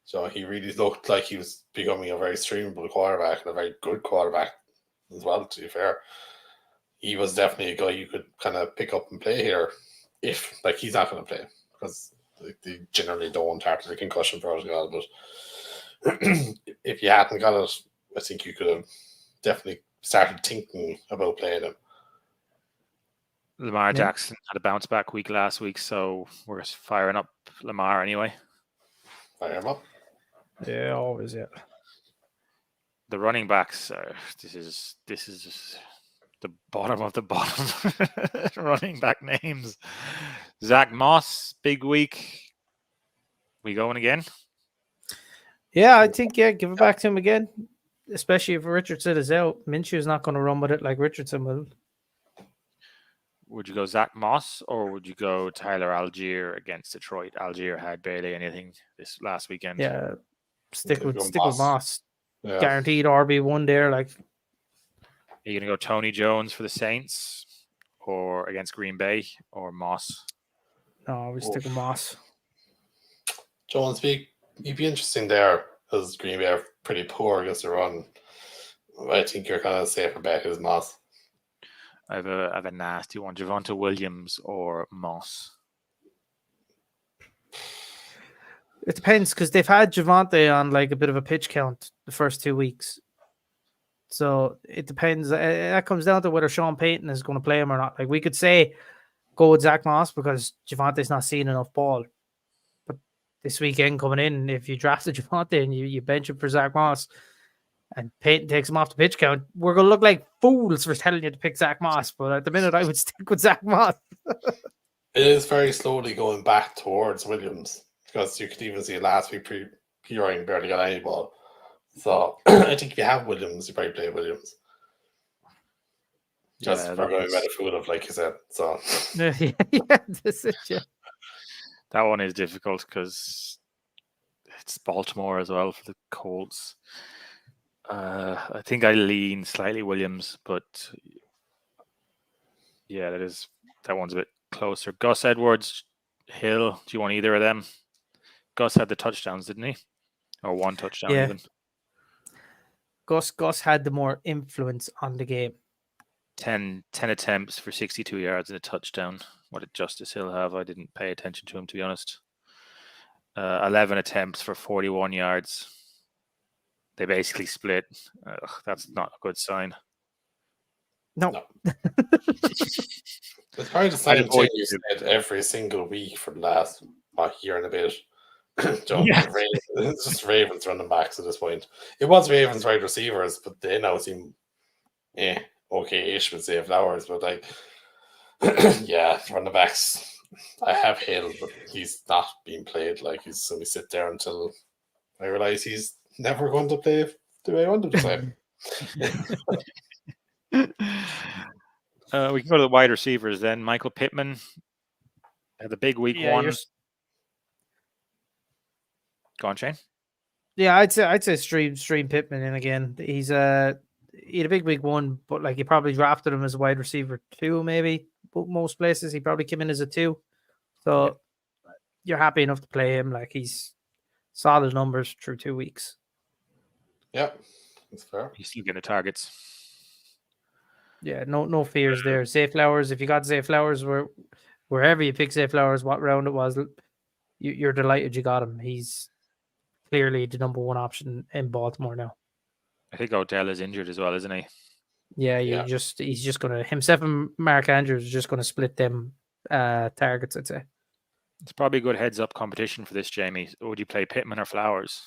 S2: So he really looked like he was becoming a very streamable quarterback and a very good quarterback as well, to be fair. He was definitely a guy you could kind of pick up and play here if, he's not going to play because they generally don't after the concussion protocol. But if you hadn't got it, I think you could have definitely started thinking about playing him.
S1: Lamar Jackson had a bounce back week last week, so we're firing up Lamar anyway.
S2: Fire him up.
S3: Yeah, always, yeah.
S1: The running backs, this is the bottom of the bottom running back names. Zach Moss, big week. We going again?
S3: Yeah, I think, give it back to him again, especially if Richardson is out. Minshew's not going to run with it like Richardson will.
S1: Would you go Zach Moss or would you go Tyler Algier against Detroit? Algier had barely anything this last weekend.
S3: Yeah, stick with
S2: Moss.
S3: Moss.
S2: Yeah.
S3: Guaranteed RB1 there. Are
S1: you going to go Tony Jones for the Saints or against Green Bay or Moss?
S3: No, we stick with Moss.
S2: Jones, he'd be interesting there because Green Bay are pretty poor against the run. I think you're kind of safer bet is Moss.
S1: I have a nasty one. Javonte Williams or Moss?
S3: It depends because they've had Javonte on a bit of a pitch count the first 2 weeks. So it depends. That comes down to whether Sean Payton is going to play him or not. We could say go with Zach Moss because Javonte's not seeing enough ball. But this weekend coming in, if you drafted Javonte and you bench him for Zach Moss, and Payton takes him off the pitch count, we're going to look like fools for telling you to pick Zach Moss. But at the minute, I would stick with Zach Moss.
S2: It is very slowly going back towards Williams because you could even see last week Perine barely got any ball. So I think if you have Williams, you probably play Williams. Just for going by the food of, like you said. So
S3: yeah, that's it, yeah.
S1: That one is difficult because it's Baltimore as well for the Colts. I think I lean slightly Williams, but yeah, that one's a bit closer. Gus Edwards, Hill. Do you want either of them? Gus had the touchdowns, didn't he? Or one touchdown even.
S3: Gus had the more influence on the game.
S1: 10 attempts for 62 yards and a touchdown. What did Justice Hill have? I didn't pay attention to him, to be honest. 11 attempts for 41 yards. They basically split. That's not a good sign.
S3: No.
S2: It's probably the same thing you said every single week for the last year and a bit. It's just Ravens running backs at this point. It was Ravens wide receivers, but they now seem okay-ish with Zay Flowers. But running backs. I have Hill, but he's not being played. So we sit there until I realize he's never going to play the way I want him to play.
S1: We can go to the wide receivers then. Michael Pittman had the big week one. Go on, Shane.
S3: Yeah, I'd say stream Pittman in again. He had a big week one, but you probably drafted him as a wide receiver 2, maybe. But most places he probably came in as a 2. So you're happy enough to play him. He's solid numbers through 2 weeks.
S2: Yeah, that's fair.
S1: He's still getting the targets.
S3: Yeah, no fears there. Zay Flowers, if you got Zay Flowers, wherever you pick Zay Flowers, what round it was, you're delighted you got him. He's clearly the number one option in Baltimore now.
S1: I think Odell is injured as well, isn't he?
S3: Yeah,
S2: Yeah.
S3: he's just gonna himself and Mark Andrews are just gonna split them targets, I'd say.
S1: It's probably a good heads-up competition for this, Jamie. Would you play Pittman or Flowers?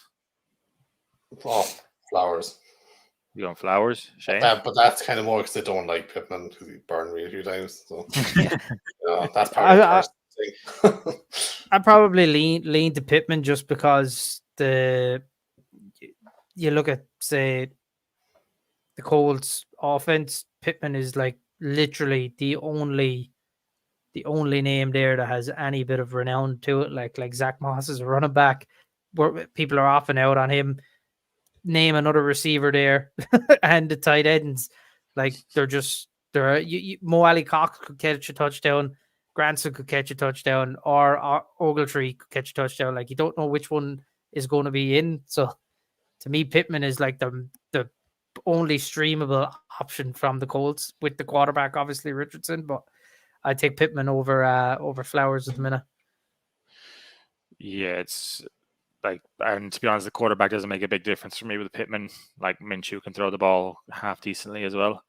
S2: Oh, Flowers.
S1: You going Flowers, Shane?
S2: But that's kind of more because I don't like Pittman because he burned me a few times. So that's part of the thing.
S3: I probably lean to Pittman just because you look at, say, the Colts offense. Pittman is like literally the only name there that has any bit of renown to it. Like Zach Moss is a running back, where people are often out on him. Name another receiver there, and the tight ends, like Mo Ali Cox could catch a touchdown, Granson could catch a touchdown, or Ogletree could catch a touchdown. Like, you don't know which one is going to be in. So to me, Pittman is like the only streamable option from the Colts, with the quarterback obviously Richardson, but I take Pittman over Flowers at the minute.
S1: Yeah, it's like, and to be honest, the quarterback doesn't make a big difference for me with Pittman. Like, Minshew can throw the ball half decently as well.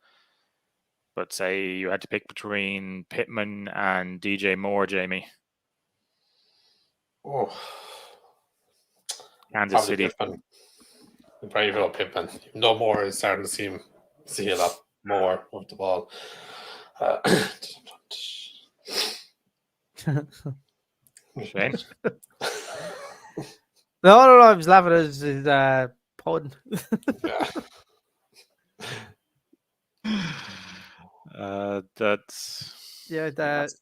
S1: But say you had to pick between Pittman and DJ Moore, Jamie.
S2: Oh,
S1: Kansas
S2: probably
S1: City.
S2: Pittman. Probably feel Pittman. No more is starting to see a lot more of the ball.
S1: Shane?
S3: No, I was laughing at his pun.
S1: That's
S3: Yeah,
S1: that's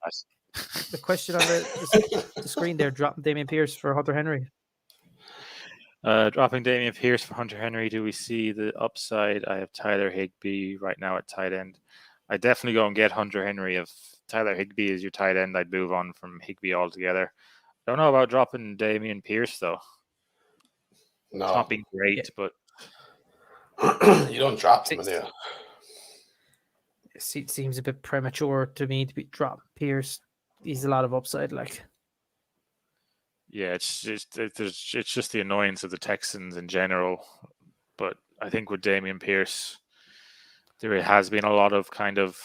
S3: the question on the screen there, dropping Damian Pierce for Hunter Henry.
S1: dropping Damian Pierce for Hunter Henry. Do we see the upside? I have Tyler Higbee right now at tight end. I definitely go and get Hunter Henry. If Tyler Higbee is your tight end, I'd move on from Higbee altogether. Don't know about dropping Damian Pierce though.
S2: No,
S1: It's not being great, but
S2: you don't drop him in there.
S3: It seems a bit premature to me to be dropping Pierce. He's a lot of upside, like.
S1: yeah, it's just the annoyance of the Texans in general. But I think with Damian Pierce, there has been a lot of kind of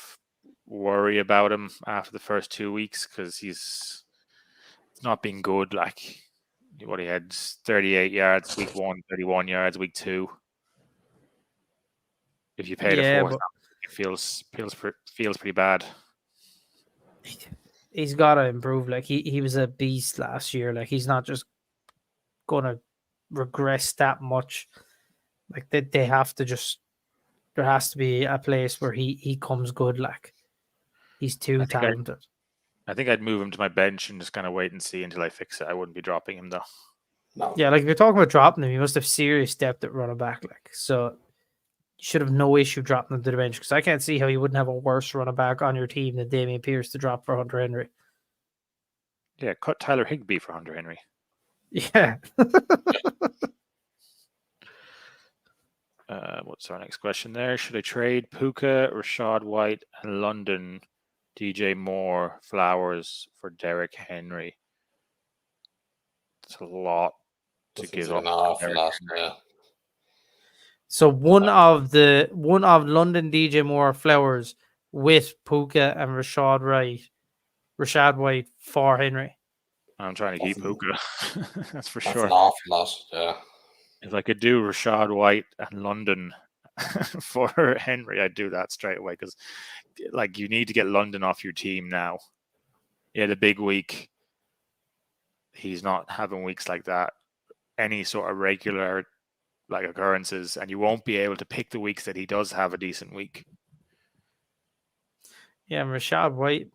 S1: worry about him after the first 2 weeks because he's not been good. Like, what he had 38 yards week 1, 31 yards week 2. If you pay the fourth, it feels pretty bad.
S3: He's got to improve. Like, he was a beast last year. Like, he's not just gonna regress that much. Like, they have to just. There has to be a place where he comes good. Like, he's too talented.
S1: I think I'd move him to my bench and just kind of wait and see until I fix it. I wouldn't be dropping him though.
S2: No.
S3: Yeah, like, if you're talking about dropping him, you must have serious depth at running back. Like, so you should have no issue dropping him to the bench, because I can't see how you wouldn't have a worse running back on your team than Damian Pierce to drop for Hunter Henry.
S1: Yeah, cut Tyler Higbee for Hunter Henry.
S3: Yeah.
S1: What's our next question there? Should I trade Puka, Rashad White, and London, DJ Moore, Flowers for Derrick Henry? It's a lot to give up.
S2: An awful lot, yeah.
S3: So one of London, DJ Moore, Flowers with Puka and Rashad White for Henry.
S1: I'm trying to keep Puka. That's for
S2: That's
S1: sure.
S2: an awful lot, yeah.
S1: If I could do Rashad White and London for Henry, I'd do that straight away, because like, you need to get London off your team now. He had a big week. He's not having weeks like that, any sort of regular like occurrences, and you won't be able to pick the weeks that he does have a decent week.
S3: Yeah, and Rashad White,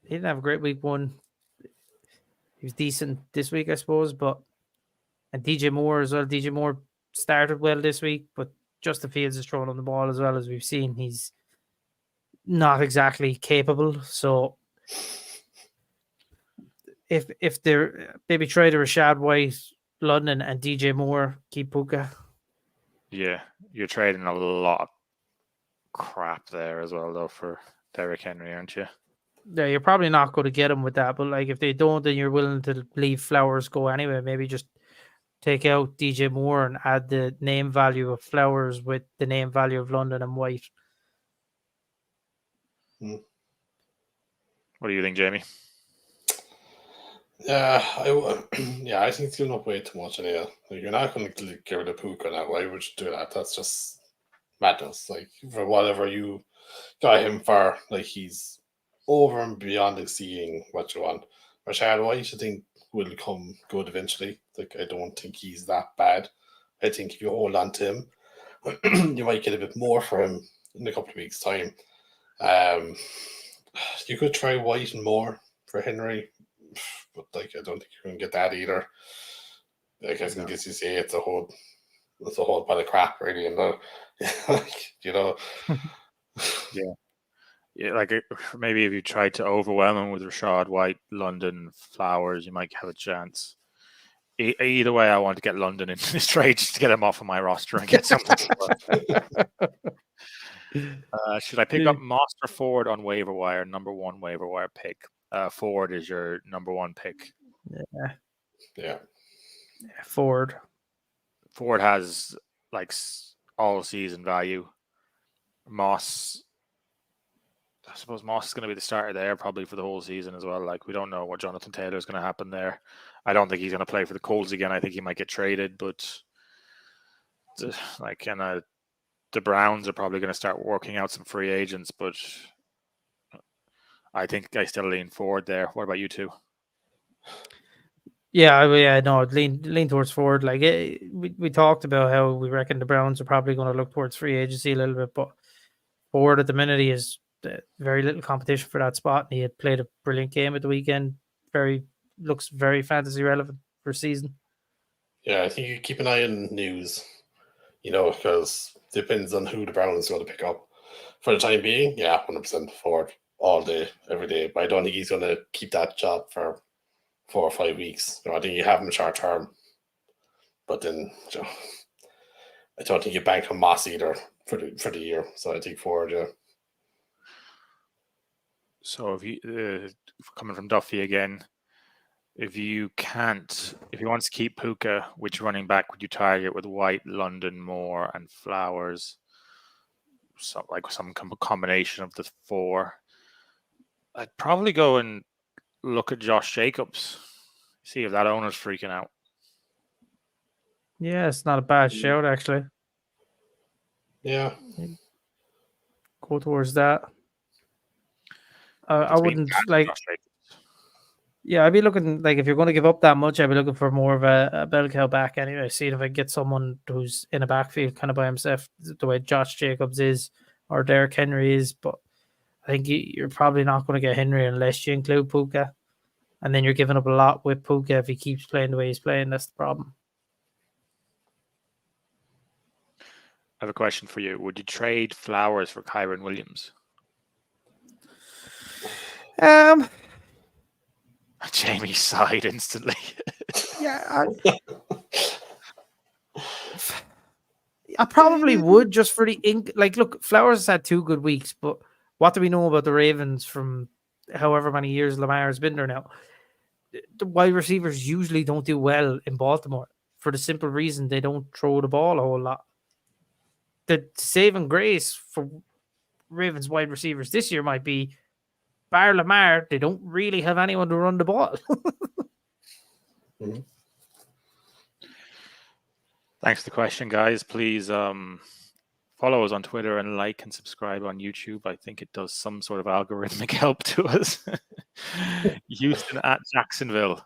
S3: he didn't have a great week 1. He was decent this week, I suppose, and DJ Moore as well. DJ Moore started well this week, but Justin Fields is throwing on the ball as well, as we've seen. He's not exactly capable. So if they're maybe try the Rashad White, London, and DJ Moore, keep Puka.
S1: Yeah, you're trading a lot of crap there as well, though, for Derrick Henry, aren't you?
S3: Yeah, you're probably not going to get him with that, but like if they don't, then you're willing to leave Flowers go anyway. Maybe just take out DJ Moore and add the name value of Flowers with the name value of London and White.
S1: What do you think, Jamie?
S2: Yeah, I think it's giving up way too much anyway. Like, you're not going to get rid of Puka now. Why would you do that? That's just madness. Like, for whatever you got him for, like, he's over and beyond exceeding what you want. Rashad White, I think, will come good eventually. Like, I don't think he's that bad. I think if you hold on to him, you might get a bit more for him in a couple of weeks' time. You could try White and Moore for Henry, but like I don't think you're going to get that either. Like I think as you say, it's a whole pile of crap, really, and like
S1: Yeah, like maybe if you tried to overwhelm him with Rashad White, London, Flowers, you might have a chance. Either way, I want to get London in this trade just to get him off of my roster and get something. Should I pick up Moss or Ford on waiver wire? Number 1 waiver wire pick. Ford is your number 1 pick.
S2: Yeah.
S3: Ford
S1: has like all season value. Moss, I suppose Moss is going to be the starter there probably for the whole season as well. Like we don't know what Jonathan Taylor is going to happen there. I don't think he's going to play for the Colts again. I think he might get traded, but the Browns are probably going to start working out some free agents, but I think I still lean Ford there. What about you two?
S3: No, lean towards Ford. Like we talked about how we reckon the Browns are probably going to look towards free agency a little bit, but Ford at the minute he has very little competition for that spot. And he had played a brilliant game at the weekend. Looks very fantasy relevant for season.
S2: Yeah, I think you keep an eye on news, because it depends on who the Browns are going to pick up. For the time being, 100% Ford all day, every day. But I don't think he's going to keep that job for 4 or 5 weeks. I think you have him short term. But then, I don't think you bank on Moss either for the year. So I think Ford, yeah.
S1: So if you coming from Duffy again, if you want to keep Puka, which running back would you target with White, London, Moore, and Flowers? Some combination of the 4. I'd probably go and look at Josh Jacobs, see if that owner's freaking out.
S3: Yeah, it's not a bad shout actually.
S2: Yeah.
S3: Go towards that. I wouldn't like. Yeah, I'd be looking like if you're going to give up that much, I'd be looking for more of a bell cow back anyway. See if I can get someone who's in a backfield kind of by himself, the way Josh Jacobs is or Derrick Henry is. But I think you're probably not going to get Henry unless you include Puka, and then you're giving up a lot with Puka if he keeps playing the way he's playing. That's the problem.
S1: I have a question for you. Would you trade Flowers for Kyron Williams? Jamie sighed instantly.
S3: I probably would just for the ink. Like, look, Flowers has had 2 good weeks, but what do we know about the Ravens from however many years Lamar has been there now? The wide receivers usually don't do well in Baltimore for the simple reason they don't throw the ball a whole lot. The saving grace for Ravens wide receivers this year might be bar Lamar, they don't really have anyone to run the ball.
S2: Mm-hmm.
S1: Thanks for the question, guys. Please follow us on Twitter and like and subscribe on YouTube. I think it does some sort of algorithmic help to us. Houston at Jacksonville.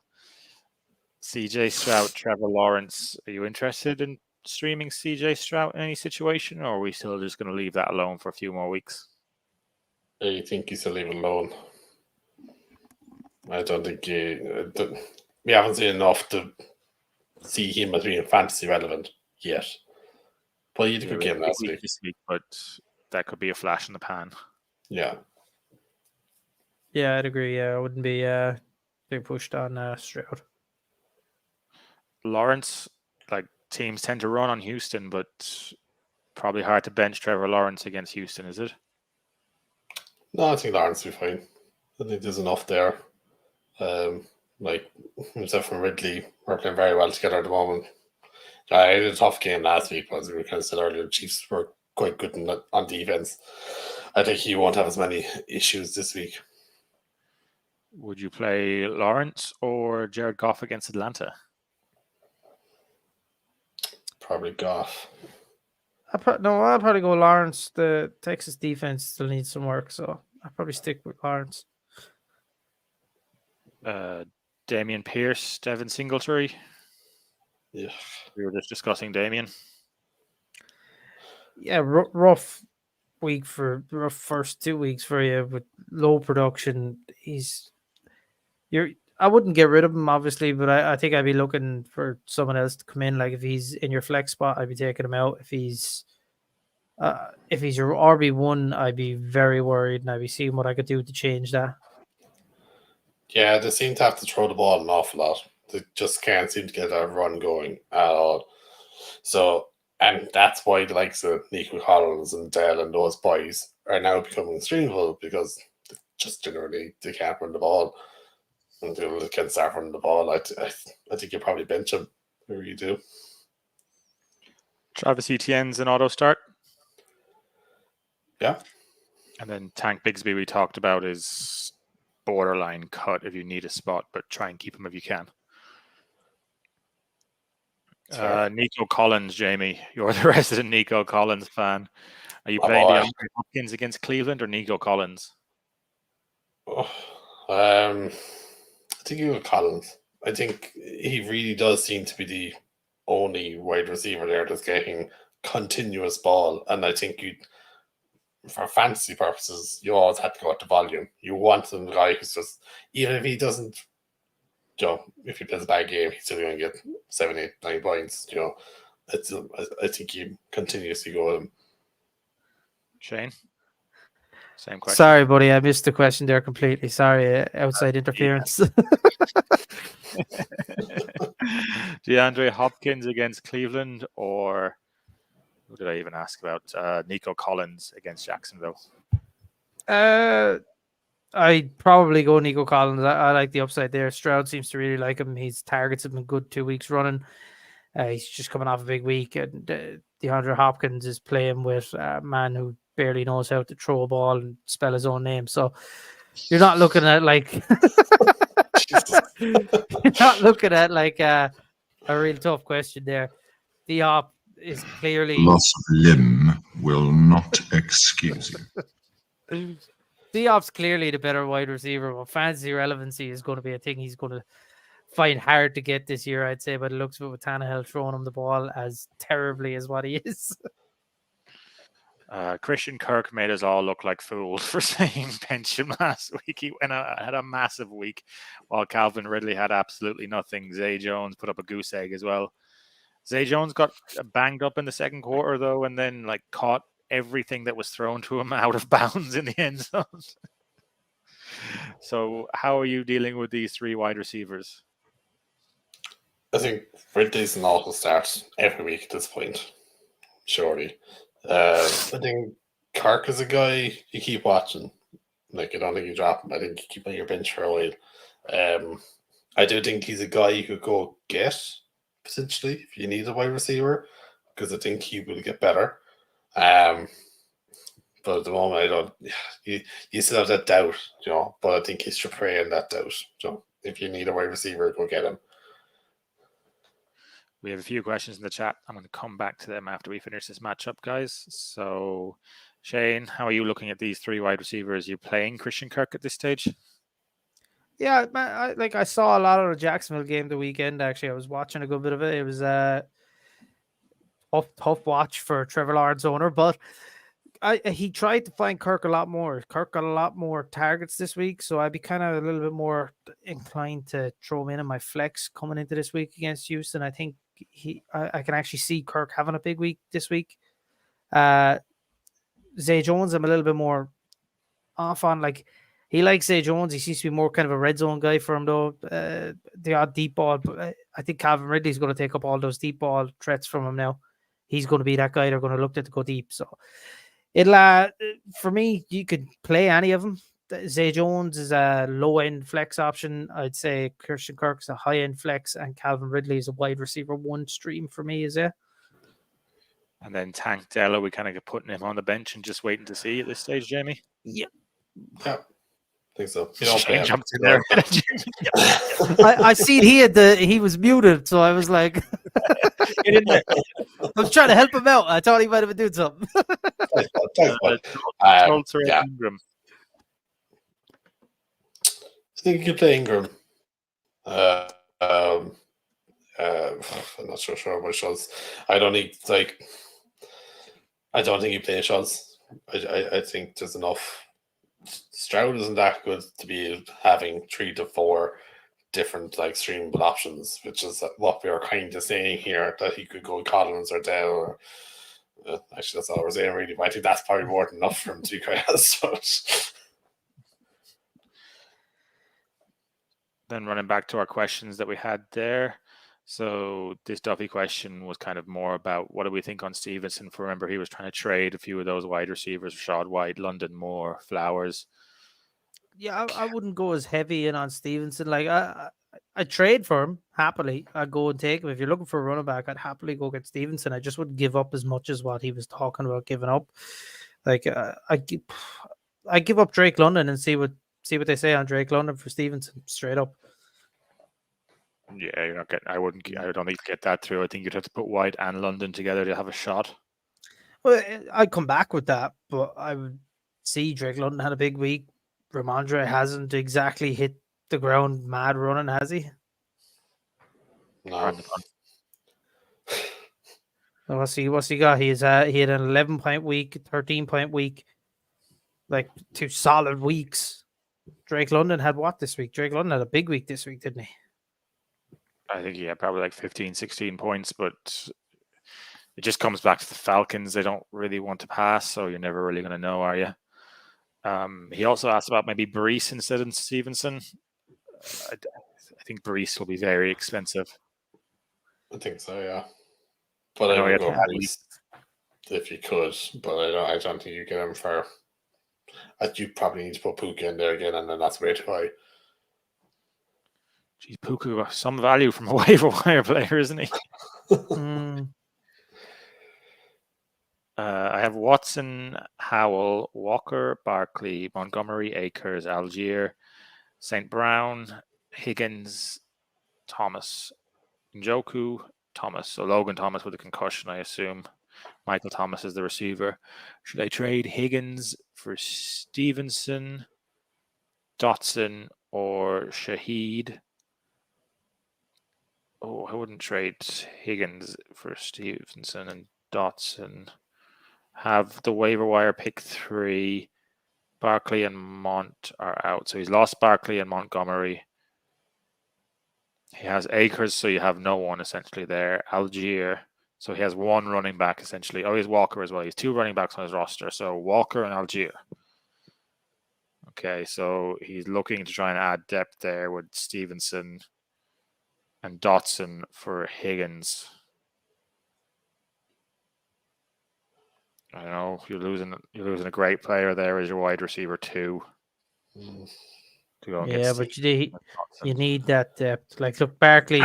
S1: CJ Stroud, Trevor Lawrence. Are you interested in streaming CJ Stroud in any situation, or are we still just going to leave that alone for a few more weeks?
S2: I think you should leave it alone. I don't think we haven't seen enough to see him as being fantasy relevant yet. But he had a good game last week.
S1: This week, but that could be a flash in the pan.
S2: Yeah.
S3: Yeah, I'd agree. I wouldn't be being pushed on Stroud.
S1: Lawrence, like teams tend to run on Houston, but probably hard to bench Trevor Lawrence against Houston, is it?
S2: No, I think Lawrence will be fine. I think there's enough there. Like himself and Ridley are playing very well together at the moment. I had a tough game last week, but as we kind of said earlier, the Chiefs were quite good on defense. I think he won't have as many issues this week.
S1: Would you play Lawrence or Jared Goff against Atlanta?
S2: Probably Goff.
S3: I'll probably go Lawrence. The Texas defense still needs some work, so I'll probably stick with Lawrence.
S1: Damian Pierce, Devin Singletary.
S2: Yeah.
S1: We were just discussing Damian.
S3: Yeah, rough first 2 weeks for you with low production. I wouldn't get rid of him, obviously, but I think I'd be looking for someone else to come in. Like if he's in your flex spot, I'd be taking him out. If he's your RB1, I'd be very worried, and I'd be seeing what I could do to change that.
S2: Yeah, they seem to have to throw the ball an awful lot. They just can't seem to get a run going at all. So, and that's why the likes of Nico Collins and Dell and those boys are now becoming streamable, because just generally they can't run the ball. And they can start running the ball. I think you probably bench him. Who you do?
S1: Travis Etienne's an auto start.
S2: Yeah.
S1: And then Tank Bigsby we talked about is borderline cut if you need a spot, but try and keep him if you can. Nico Collins, Jamie. You're the resident Nico Collins fan. Are you playing DeAndre Hopkins against Cleveland or Nico Collins?
S2: I think you go Collins. I think he really does seem to be the only wide receiver there that's getting continuous ball. And I think for fantasy purposes, you always have to go at the volume. You want some guy who's just, even if he doesn't, if he plays a bad game, he's still going to get 7, 8, 9 points. I think you continuously go with him.
S1: Shane? Same question.
S3: Sorry, buddy, I missed the question there completely. Sorry, outside interference.
S1: DeAndre Hopkins against Cleveland, or who did I even ask about? Nico Collins against Jacksonville.
S3: I'd probably go Nico Collins. I like the upside there. Stroud seems to really like him. His targets have been good 2 weeks running. He's just coming off a big week, and DeAndre Hopkins is playing with a man who barely knows how to throw a ball and spell his own name. So you're not looking at a real tough question there. D-Hop is clearly
S6: loss of limb will not excuse you.
S3: D-Hop's clearly the better wide receiver, but fantasy relevancy is going to be a thing he's going to find hard to get this year, I'd say, but it looks with Tannehill throwing him the ball as terribly as what he is.
S1: Christian Kirk made us all look like fools for saying bench him last week. He had a massive week, while Calvin Ridley had absolutely nothing. Zay Jones put up a goose egg as well. Zay Jones got banged up in the second quarter, though, and then caught everything that was thrown to him out of bounds in the end zone. So how are you dealing with these three wide receivers?
S2: I think Ridley's an auto start every week at this point, surely. I think Kirk is a guy you keep watching. I don't think you drop him. I think you keep on your bench for a while. I do think he's a guy you could go get, potentially, if you need a wide receiver, because I think he will get better. But at the moment, I don't. You still have that doubt, but I think he should pray in that doubt. If you need a wide receiver, go get him.
S1: We have a few questions in the chat. I'm going to come back to them after we finish this matchup, guys. So, Shane, how are you looking at these three wide receivers? Are you playing Christian Kirk at this stage?
S3: Yeah, man, I saw a lot of the Jacksonville game the weekend. Actually, I was watching a good bit of it. It was a tough watch for Trevor Lawrence owner, but he tried to find Kirk a lot more. Kirk got a lot more targets this week, so I'd be kind of a little bit more inclined to throw him in my flex coming into this week against Houston. I think I can actually see Kirk having a big week this week. Zay Jones, I'm a little bit more off on. He likes Zay Jones. He seems to be more kind of a red zone guy for him, though. The odd deep ball, but I think Calvin Ridley's going to take up all those deep ball threats from him now. He's going to be that guy they're going to look at to go deep. So it'll for me, you could play any of them, Zay Jones is a low end flex option. I'd say Christian Kirk's a high end flex, and Calvin Ridley is a wide receiver one stream for me. Is it?
S1: And then Tank Della, we kind of get putting him on the bench and just waiting to see at this stage, Jamie.
S2: Yeah, I think so. You don't
S1: Shane
S2: pay him.
S1: jumped in there.
S3: I seen he was muted, so I was like,
S1: Get in there.
S3: I was trying to help him out. I thought he might have been doing something.
S1: Schultz or
S2: yeah.
S1: Ingram.
S2: I think you could play Ingram. I'm not so sure about Schultz. I don't think you play Schultz. I think there's enough. Stroud isn't that good to be having 3 to 4 different like streamable options, which is what we are kind of saying here, that he could go Collins or Dell. Or, actually, that's all we're saying really. But I think that's probably more than enough for him to be quite honest.
S1: Then running back to our questions that we had there. So this Duffy question was kind of more about what do we think on Stevenson? For remember, he was trying to trade a few of those wide receivers: Rashad White, London Moore, Flowers.
S3: Yeah, I wouldn't go as heavy in on Stevenson. Like I trade for him happily. I'd go and take him. If you're looking for a running back, I'd happily go get Stevenson. I just wouldn't give up as much as what he was talking about giving up. Like I give up Drake London and see what they say on Drake London for Stevenson straight up.
S1: Yeah, you're not getting. I don't think you'd get that through. I think you'd have to put White and London together to have a shot.
S3: Well, I'd come back with that, but I would see Drake London had a big week. Ramondre hasn't exactly hit the ground mad running, has he?
S2: No.
S3: What's he got? He had an 11-point week, 13-point week, like 2 solid weeks. Drake London had what this week? Drake London had a big week this week, didn't he?
S1: I think he had probably like 15, 16 points, but it just comes back to the Falcons. They don't really want to pass, so you're never really going to know, are you? He also asked about maybe Brees instead of Stevenson. I think Brees will be very expensive.
S2: I think so, yeah. But I would go Brees if you could, but I don't think you get him for. You probably need to put Puka in there again, and then that's way too high.
S1: Geez, Puka got some value from a waiver wire player, isn't he? I have Watson, Howell, Walker, Barkley, Montgomery, Akers, Algier, St. Brown, Higgins, Thomas, Njoku, Thomas. So Logan Thomas with a concussion, I assume. Michael Thomas is the receiver. Should I trade Higgins for Stevenson, Dotson, or Shaheed? Oh, I wouldn't trade Higgins for Stevenson and Dotson. Have the waiver wire pick 3. Barkley and Mont are out. So he's lost Barkley and Montgomery. He has Akers, so you have no one essentially there. Algier. So he has 1 running back essentially. Oh, he has Walker as well. He has 2 running backs on his roster. So Walker and Algier. Okay, so he's looking to try and add depth there with Stevenson and Dotson for Higgins. I don't know, you're losing a great player there as your wide receiver 2. To go and get
S3: but you need that depth. Like, look, Barkley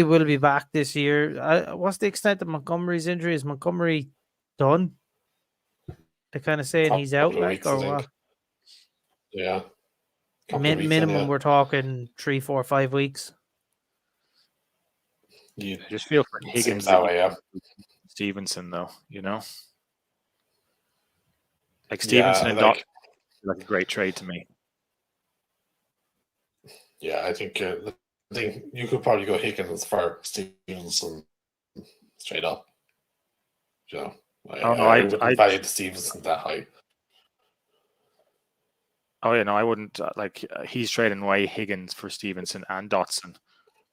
S3: will be back this year. What's the extent of Montgomery's injury? Is Montgomery done? They're kind of saying he's out, like, or what?
S2: Yeah.
S3: Minimum, we're talking 3, 4, 5 weeks.
S2: You
S1: I just feel for Higgins
S2: that way, yeah.
S1: Stevenson, though, you know, like Stevenson and Doc, like a great trade to me.
S2: Yeah, I think you could probably go Higgins for Stevenson straight up. You know, I wouldn't value Stevenson that high.
S1: Oh yeah, no, I wouldn't. He's trading away Higgins for Stevenson and Dotson.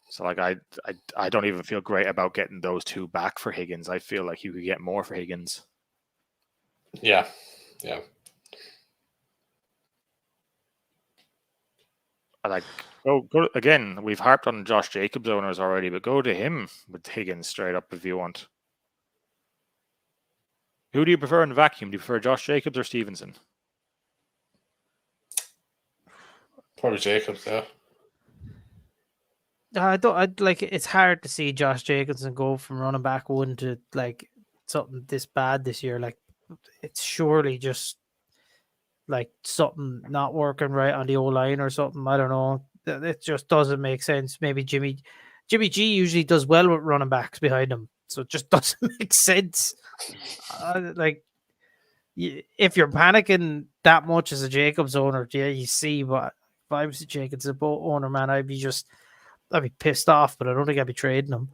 S1: So like I don't even feel great about getting those 2 back for Higgins. I feel like you could get more for Higgins.
S2: Yeah.
S1: Go again. We've harped on Josh Jacobs owners already, but go to him with Higgins straight up if you want. Who do you prefer in the vacuum? Do you prefer Josh Jacobs or Stevenson?
S2: Probably Jacobs, yeah.
S3: I'd like it's hard to see Josh Jacobson go from running back one to like something this bad this year. Like it's surely just like something not working right on the O line or something. I don't know. It just doesn't make sense. Maybe Jimmy G usually does well with running backs behind him, so it just doesn't make sense. If you're panicking that much as a Jacobs owner, yeah, you see. But if I was a Jacobs owner, man, I'd be pissed off. But I don't think I'd be trading him.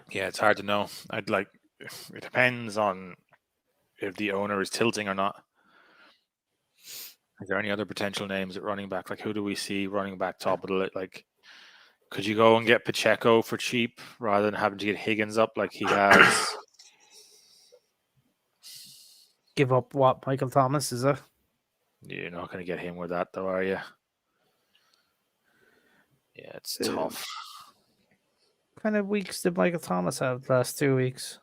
S1: Yeah, it's hard to know. It depends on if the owner is tilting or not. Is there any other potential names at running back? Like, who do we see running back top of the list? Like, could you go and get Pacheco for cheap rather than having to get Higgins up like he has?
S3: Give up what Michael Thomas is it?
S1: You're not going to get him with that, though, are you? Yeah, it's tough.
S3: What kind of weeks did Michael Thomas have the last 2 weeks?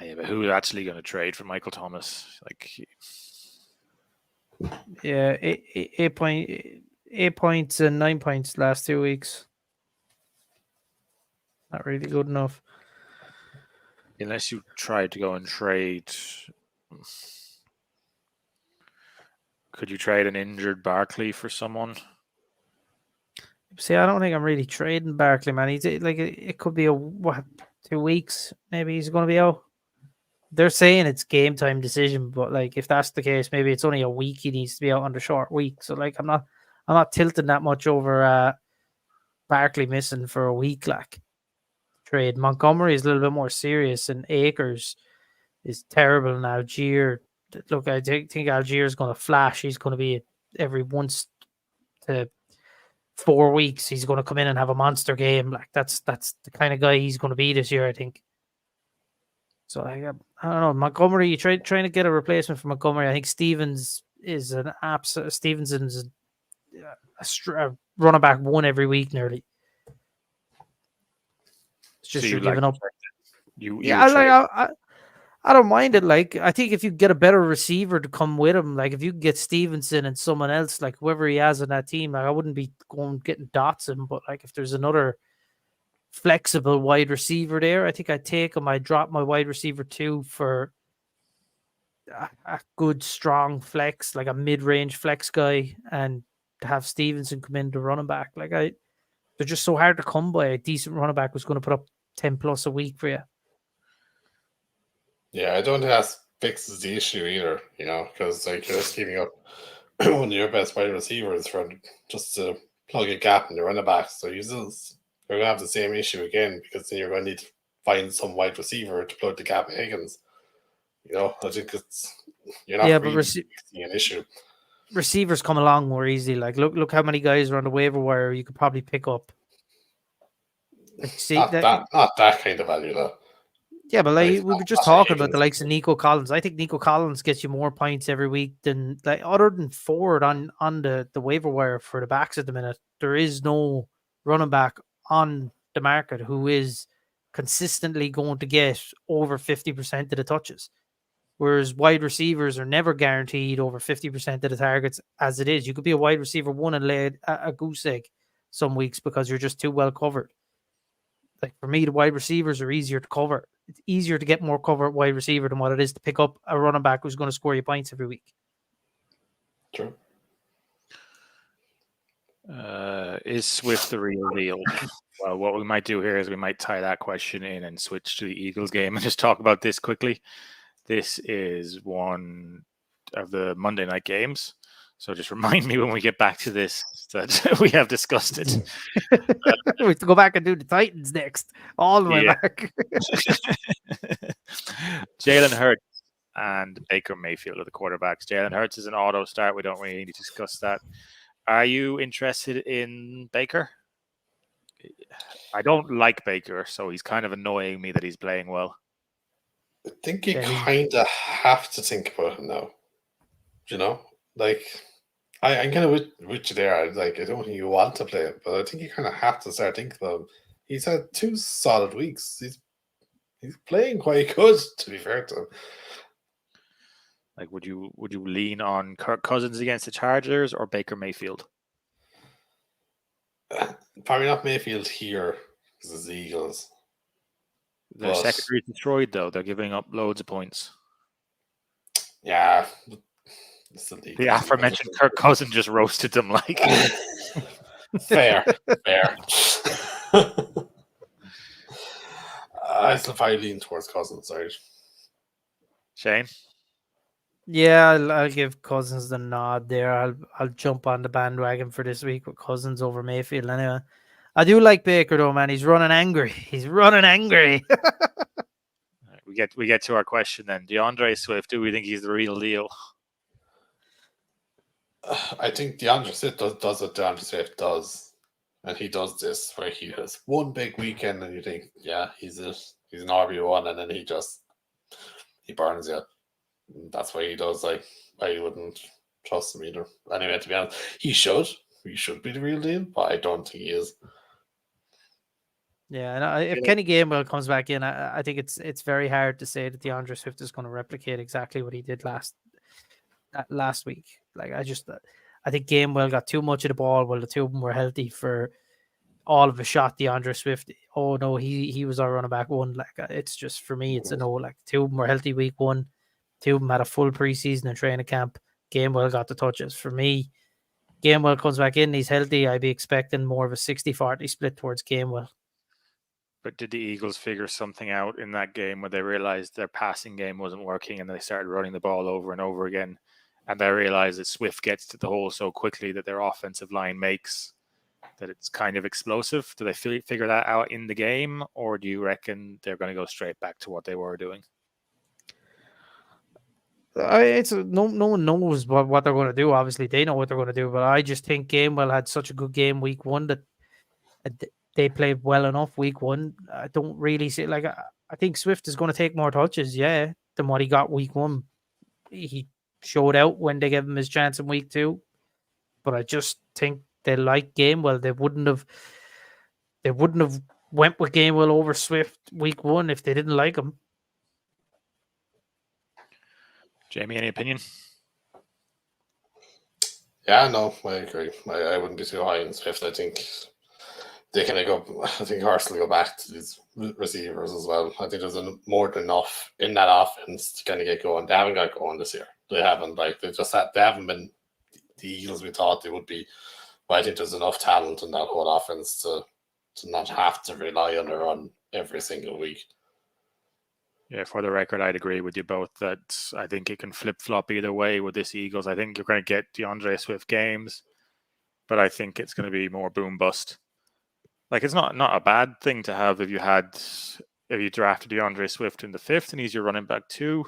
S1: Yeah, but who's actually going to trade for Michael Thomas? Like,
S3: yeah, 8 points and 9 points last 2 weeks. Not really good enough.
S1: Unless you try to go and trade. Could you trade an injured Barkley for someone?
S3: See, I don't think I'm really trading Barkley, man. He's like it could be 2 weeks. Maybe he's going to be out. They're saying it's game time decision, but like if that's the case, maybe it's only a week he needs to be out on the short week. So like I'm not tilting that much over Barkley missing for a week. Like trade Montgomery is a little bit more serious, and Akers is terrible. And Algier, look, I think Algier is going to flash. He's going to be every once to 4 weeks. He's going to come in and have a monster game. Like that's the kind of guy he's going to be this year, I think. So I don't know, Montgomery. You trying to get a replacement for Montgomery. I think Stevens is an absolute. Stevenson's a running back one every week nearly. It's just
S1: So
S3: you're giving up. I don't mind it. Like I think if you get a better receiver to come with him, like if you get Stevenson and someone else, like whoever he has on that team, like I wouldn't be going getting Dotson, but like if there's another flexible wide receiver there, I think I'd take him. I'd drop my wide receiver 2 for a good strong flex, like a mid-range flex guy, and to have Stevenson come in to running back. Like they're just so hard to come by. A decent running back was going to put up 10 plus a week for you.
S2: Yeah, I don't think that fixes the issue either, because like you're just giving up one of your best wide receivers for just to plug a gap in the running back. So you're going to have the same issue again, because then you're going to need to find some wide receiver to plug the gap in Higgins. I think you're not really seeing an issue.
S3: Receivers come along more easily. Like look how many guys are on the waiver wire you could probably pick up. Like, see,
S2: not that kind of value though.
S3: Yeah, but like we were just talking about the likes of Nico Collins. I think Nico Collins gets you more points every week than like other than Ford on the waiver wire for the backs at the minute. There is no running back on the market who is consistently going to get over 50% of the touches. Whereas wide receivers are never guaranteed over 50% of the targets as it is. You could be a wide receiver 1 and lay a goose egg some weeks because you're just too well covered. Like for me, the wide receivers are easier to cover. It's easier to get more cover at wide receiver than what it is to pick up a running back who's going to score you points every week.
S2: True.
S1: Is Swift the real deal? Well, what we might do here is we might tie that question in and switch to the Eagles game and just talk about this quickly. This is one of the Monday night games. So just remind me when we get back to this that we have discussed it.
S3: We have to go back and do the Titans next. All the way back.
S1: Jalen Hurts and Baker Mayfield are the quarterbacks. Jalen Hurts is an auto start. We don't really need to discuss that. Are you interested in Baker? I don't like Baker, so he's kind of annoying me that he's playing well.
S2: I think you kind of have to think about him now. Like I'm kind of with you there. Like I don't think you want to play him, but I think you kind of have to start thinking about him. He's had 2 solid weeks. He's playing quite good, to be fair to him.
S1: Like, would you lean on Kirk Cousins against the Chargers or Baker Mayfield?
S2: Probably not Mayfield here because it's the Eagles.
S1: Their
S2: But-
S1: secondary destroyed though. They're giving up loads of points.
S2: Yeah. It's the
S1: The
S2: Eagles.
S1: aforementioned Kirk Cousins just roasted them like.
S2: Fair. I still probably lean towards Cousins, right?
S1: Shane?
S3: Yeah, I'll give Cousins the nod there. I'll jump on the bandwagon for this week with Cousins over Mayfield. Anyway, I do like Baker though, man. He's running angry. He's running angry.
S1: We get to our question then. DeAndre Swift, do we think he's the real deal?
S2: I think DeAndre Swift does what DeAndre Swift does. And he does this where he has one big weekend and you think, yeah, he's an RB1, and then he burns you. That's why he does. Like, I wouldn't trust him either. Anyway, to be honest, he should be the real deal, but I don't think he is.
S3: Yeah, and if Kenny Gainwell comes back in, I think it's very hard to say that DeAndre Swift is going to replicate exactly what he did last week. Like, I think Gainwell got too much of the ball while the two of them were healthy for all of a shot. DeAndre Swift, oh no, he was our running back one. Like, it's just, for me, it's a no. Like, two of them were healthy week one. Two of them had a full preseason and training camp. Gainwell got the touches. For me, Gainwell comes back in, he's healthy. I'd be expecting more of a 60-40 split towards Gainwell.
S1: But did the Eagles figure something out in that game where they realized their passing game wasn't working and they started running the ball over and over again? And they realized that Swift gets to the hole so quickly that their offensive line makes that it's kind of explosive. Do they figure that out in the game, or do you reckon they're going to go straight back to what they were doing?
S3: No one knows what they're going to do. Obviously, they know what they're going to do, but I just think Gainwell had such a good game week one that they played well enough week one. I don't really see, like, I think Swift is going to take more touches, yeah, than what he got week one. He showed out when they gave him his chance in week two, but I just think they like Gainwell. They wouldn't have went with Gainwell over Swift week one if they didn't like him.
S1: Jamie, any opinion?
S2: Yeah, no, I agree. I wouldn't be too high in Swift. I think they can go. I think Arsenal will go back to these receivers as well. I think there's more than enough in that offense to kind of get going. They haven't got going this year. They haven't. Like, they haven't been the Eagles we thought they would be. But I think there's enough talent in that whole offense to not have to rely on the run every single week.
S1: Yeah, for the record, I'd agree with you both that I think it can flip-flop either way with this Eagles. I think you're going to get DeAndre Swift games, but I think it's going to be more boom-bust. Like, it's not a bad thing to have if you drafted DeAndre Swift in the 5th and he's your running back 2.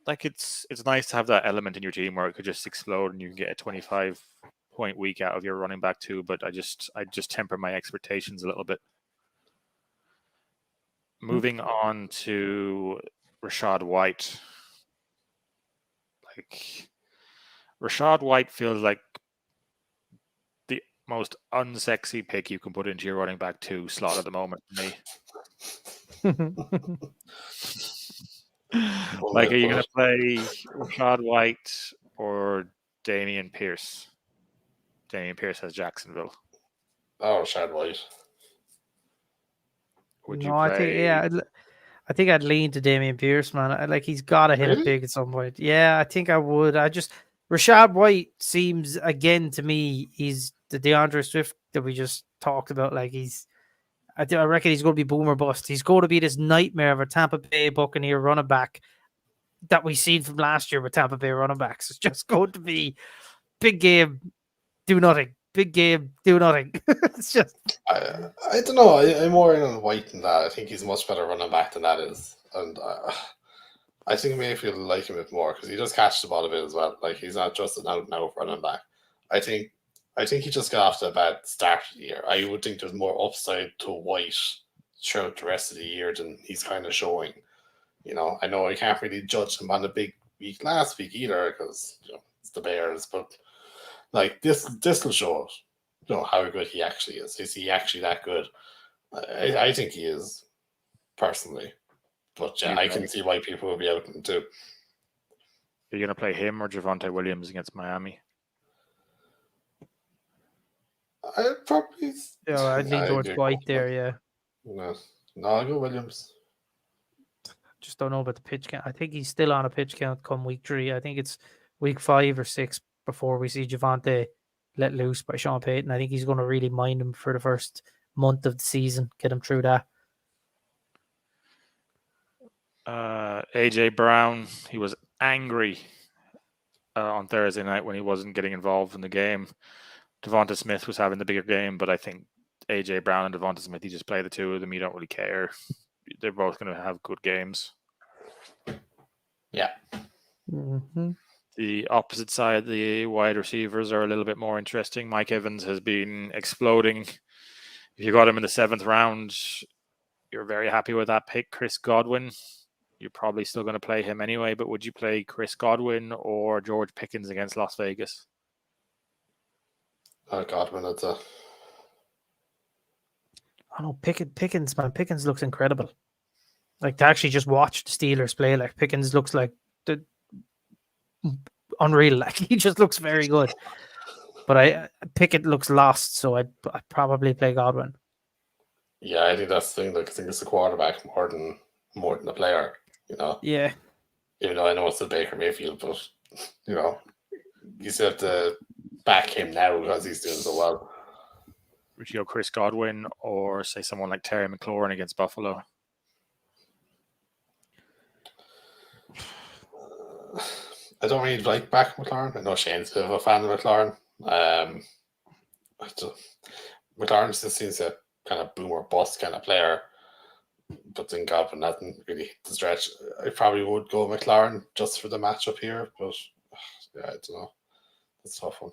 S1: Like, it's nice to have that element in your team where it could just explode and you can get a 25-point week out of your running back 2, but I just temper my expectations a little bit. Moving on to Rachaad White. Like, Rachaad White feels like the most unsexy pick you can put into your running back 2 slot at the moment to me. Like, are you going to play Rachaad White or Dameon Pierce? Dameon Pierce has Jacksonville.
S2: Oh, Rachaad White.
S3: I think I'd lean to Dameon Pierce, man. Like, he's got to hit it big at some point. Yeah, I think I would. Rachaad White seems, again, to me, he's the DeAndre Swift that we just talked about. Like, I reckon he's going to be boom or bust. He's going to be this nightmare of a Tampa Bay Buccaneer running back that we seen from last year with Tampa Bay running backs. It's just going to be big game, do nothing. Big game, do nothing. It's just...
S2: I don't know. I'm more in on White than that. I think he's a much better running back than that is. And I think Mayfield will like him a bit more because he does catch the ball a bit as well. Like, he's not just an out-and-out running back. I think he just got off to a bad start of the year. I would think there's more upside to White throughout the rest of the year than he's kind of showing. You know, I know I can't really judge him on the big week last week either because, you know, it's the Bears, but like, this will show us, you know, how good he actually is. Is he actually that good? I think he is, personally. But yeah, I can see why people will be out him too.
S1: Are you going to play him or Javonte Williams against Miami?
S2: I'd probably.
S3: Yeah, I'd lean
S2: I'd
S3: towards
S2: go
S3: White
S2: with
S3: there. Yeah,
S2: No, I'll go Williams.
S3: just don't know about the pitch count. I think he's still on a pitch count come week 3. I think it's week 5 or 6 before we see Javante let loose by Sean Payton. I think he's going to really mind him for the first month of the season, get him through that.
S1: AJ Brown, he was angry on Thursday night when he wasn't getting involved in the game. Devonta Smith was having the bigger game, but I think AJ Brown and Devonta Smith, you just play the two of them. You don't really care. They're both going to have good games.
S2: Yeah.
S3: Mm-hmm.
S1: The opposite side, the wide receivers are a little bit more interesting. Mike Evans has been exploding. If you got him in the 7th round, you're very happy with that pick. Chris Godwin, you're probably still going to play him anyway, but would you play Chris Godwin or George Pickens against Las Vegas?
S2: Godwin, I'd say.
S3: I don't know, Pickens, man. Pickens looks incredible. Like, to actually just watch the Steelers play, like, Pickens looks like the unreal. Like, he just looks very good. But Pickett looks lost, so I'd probably play Godwin.
S2: Yeah, I think that's the thing. Like, I think it's the quarterback more than the player. You know.
S3: Yeah.
S2: Even though I know it's the Baker Mayfield, but you know, you still have to back him now because he's doing so well.
S1: Would you go Chris Godwin or say someone like Terry McLaurin against Buffalo?
S2: I don't really like back McLaurin. I know Shane's a bit of a fan of McLaurin. McLaurin just seems a kind of boom or bust kind of player. But then Godwin hasn't really hit the stretch. I probably would go McLaurin just for the matchup here, but yeah, I don't know. It's a tough one.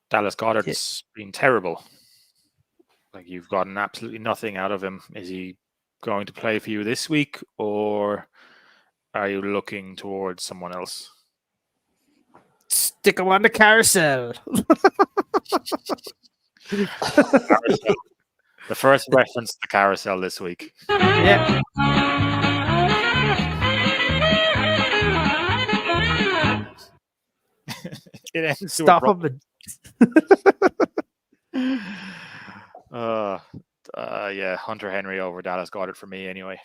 S1: Dallas Goedert's been terrible. Like, you've gotten absolutely nothing out of him. Is he going to play for you this week, or are you looking towards someone else?
S3: Stick him on the carousel.
S1: Carousel. The first reference to the carousel this week.
S3: Yeah.
S1: It ends
S3: Stop him.
S1: Yeah, Hunter Henry over Dallas Goedert for me anyway.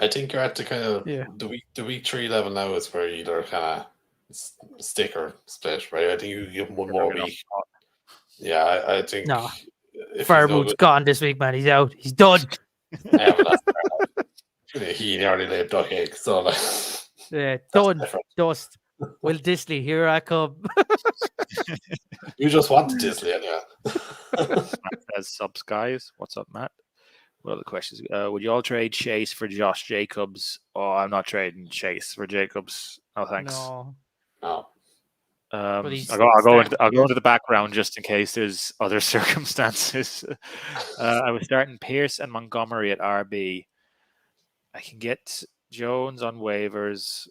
S2: I think you're at the kind of the week 3 level now is where you either kind of stick or split, right? I think you give him one more week. Yeah, I think
S3: no. Firewood's gone this week, man. He's out. He's done.
S2: Yeah, he nearly laid duck egg, so like,
S3: yeah, done. Dust. Will Disley, here I come.
S2: You just want Disley, anyway.
S1: Matt says, subs, guys. What's up, Matt? What are the questions? Would you all trade Chase for Josh Jacobs? Oh, I'm not trading Chase for Jacobs. No, thanks.
S2: No.
S1: I'll go into the background just in case there's other circumstances. I was starting Pierce and Montgomery at RB. I can get Jones on waivers.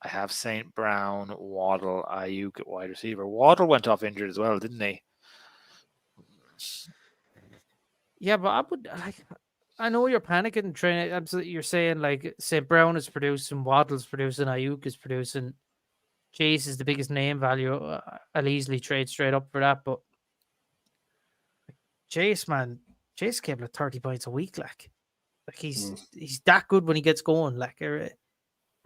S1: I have St. Brown, Waddle, Ayuk at wide receiver. Waddle went off injured as well, didn't he?
S3: Yeah, but I would I know you're panicking, trying. Absolutely, you're saying like St. Brown is producing, Waddle's producing, Ayuk is producing. Chase is the biggest name value. I'll easily trade straight up for that. But Chase, man, Chase gave like 30 points a week. Like he's that good when he gets going. Like, are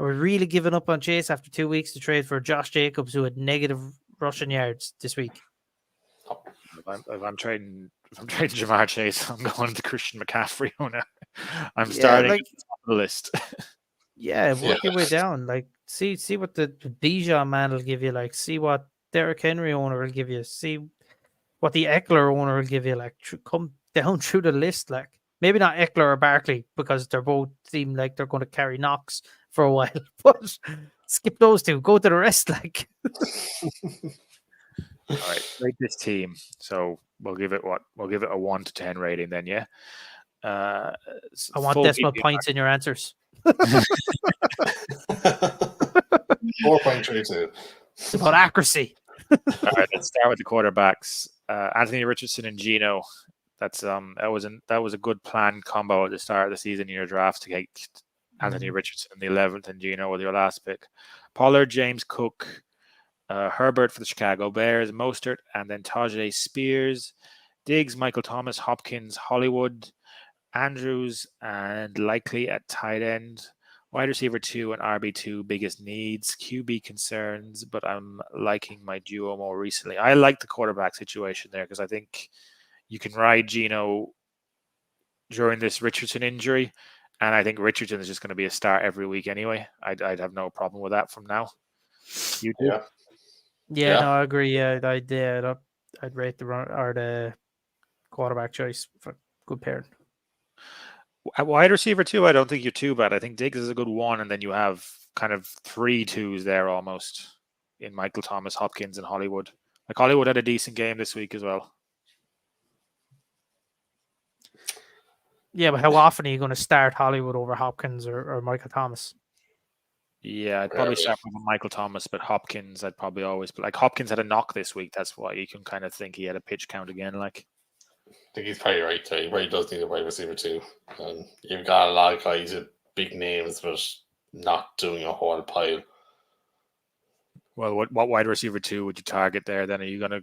S3: we really giving up on Chase after 2 weeks to trade for Josh Jacobs, who had negative rushing yards this week?
S1: If I'm trading Jamar Chase, I'm going to Christian McCaffrey owner. I'm starting at the top of the list.
S3: Yeah, work your way down. Like, see what the Bijan man will give you. Like, see what Derrick Henry owner will give you. See what the Eckler owner will give you. Like, come down through the list. Like, maybe not Eckler or Barkley because they're both seem like they're going to carry knocks for a while. But skip those two. Go to the rest. Like,
S1: all right, rate this team. So we'll give it a 1 to 10 rating then. Yeah.
S3: I want decimal points in your answers.
S2: 4.32.
S3: It's about accuracy.
S1: All right, let's start with the quarterbacks. Anthony Richardson and Geno. That was a good planned combo at the start of the season in your draft to Anthony Richardson in the 11th, and Gino with your last pick. Pollard, James Cook, Herbert for the Chicago Bears, Mostert, and then Tajay Spears, Diggs, Michael Thomas, Hopkins, Hollywood, Andrews, and likely at tight end. Wide receiver 2 and RB2 biggest needs. QB concerns, but I'm liking my duo more recently. I like the quarterback situation there because I think you can ride Gino during this Richardson injury, and I think Richardson is just going to be a start every week anyway. I'd have no problem with that from now. You do?
S3: Yeah, no, I agree. Yeah, I'd rate the quarterback choice for good pairing.
S1: At wide receiver 2, I don't think you're too bad. I think Diggs is a good one, and then you have kind of 3 twos there almost in Michael Thomas, Hopkins, and Hollywood. Like Hollywood had a decent game this week as well.
S3: Yeah, but how often are you going to start Hollywood over Hopkins or Michael Thomas?
S1: Yeah, I'd probably start with Michael Thomas, but Hopkins I'd probably always... But like Hopkins had a knock this week. That's why you can kind of think he had a pitch count again. Like,
S2: I think he's probably right. He really does need a wide receiver too. And you've got a lot of guys with big names, but not doing a whole pile.
S1: well, what wide receiver 2 would you target there? Then are you going to...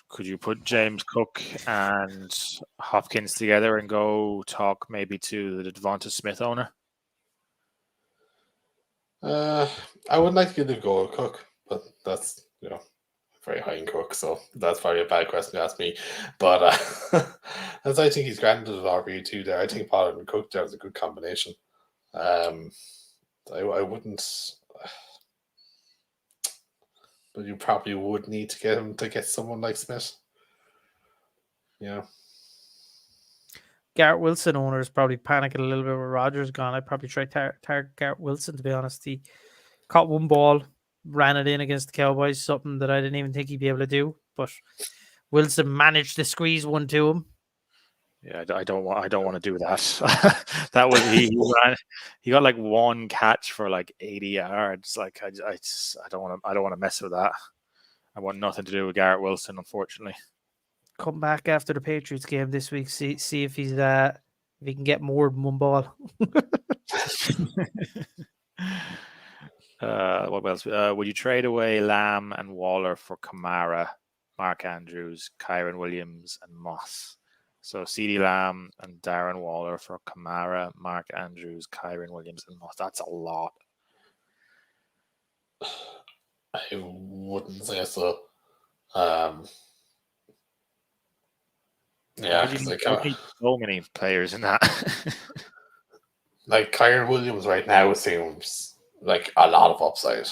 S1: Could you put James Cook and Hopkins together and go talk maybe to the Devonta Smith owner?
S2: I would like to give the go to Cook, but that's very high in Cook, so that's probably a bad question to ask me. But as I think he's granted an RB2 there, I think Pollard and Cook there is a good combination. I wouldn't, but you probably would need to get him to get someone like Smith. Yeah.
S3: Garrett Wilson owner is probably panicking a little bit with Rodgers gone. I'd probably try target Garrett Wilson, to be honest. He caught one ball, ran it in against the Cowboys, something that I didn't even think he'd be able to do. But Wilson managed to squeeze one to him.
S1: Yeah, I don't want to do that. That was he got like one catch for like 80 yards. Like I don't want to mess with that. I want nothing to do with Garrett Wilson, unfortunately.
S3: Come back after the Patriots game this week. See if he's if he can get more than one ball.
S1: What else? Would you trade away Lamb and Waller for Kamara, Mark Andrews, Kyron Williams, and Moss? So CeeDee Lamb and Darren Waller for Kamara, Mark Andrews, Kyron Williams, and Moss. That's a lot.
S2: I wouldn't say so. Yeah,
S1: so many players in that.
S2: Like Kyron Williams right now seems like a lot of upside.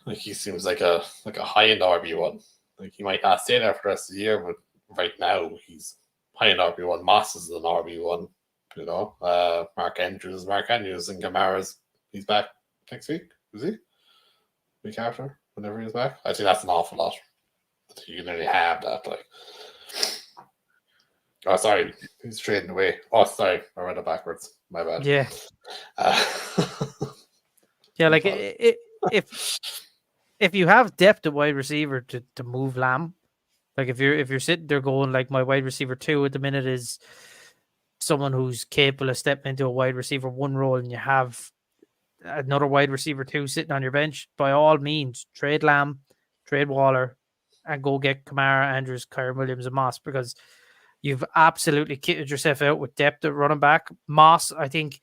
S2: Like he seems like a high end RB1. Like he might not stay there for the rest of the year, but right now he's high end RB1. Moss is an RB1. Mark Andrews and Kamara's. He's back next week. Is he? Week after, whenever he's back. I think that's an awful lot. You can only have that. Like, oh, sorry, he's trading away. Oh, sorry, I read it backwards. My bad.
S3: Yeah. Yeah, like if you have depth at wide receiver to move Lamb, like if you're sitting there going like my wide receiver 2 at the minute is someone who's capable of stepping into a wide receiver 1 role, and you have another wide receiver 2 sitting on your bench, by all means trade Lamb, trade Waller, and go get Kamara, Andrews, Kyron Williams, and Moss, because you've absolutely kitted yourself out with depth at running back. Moss, I think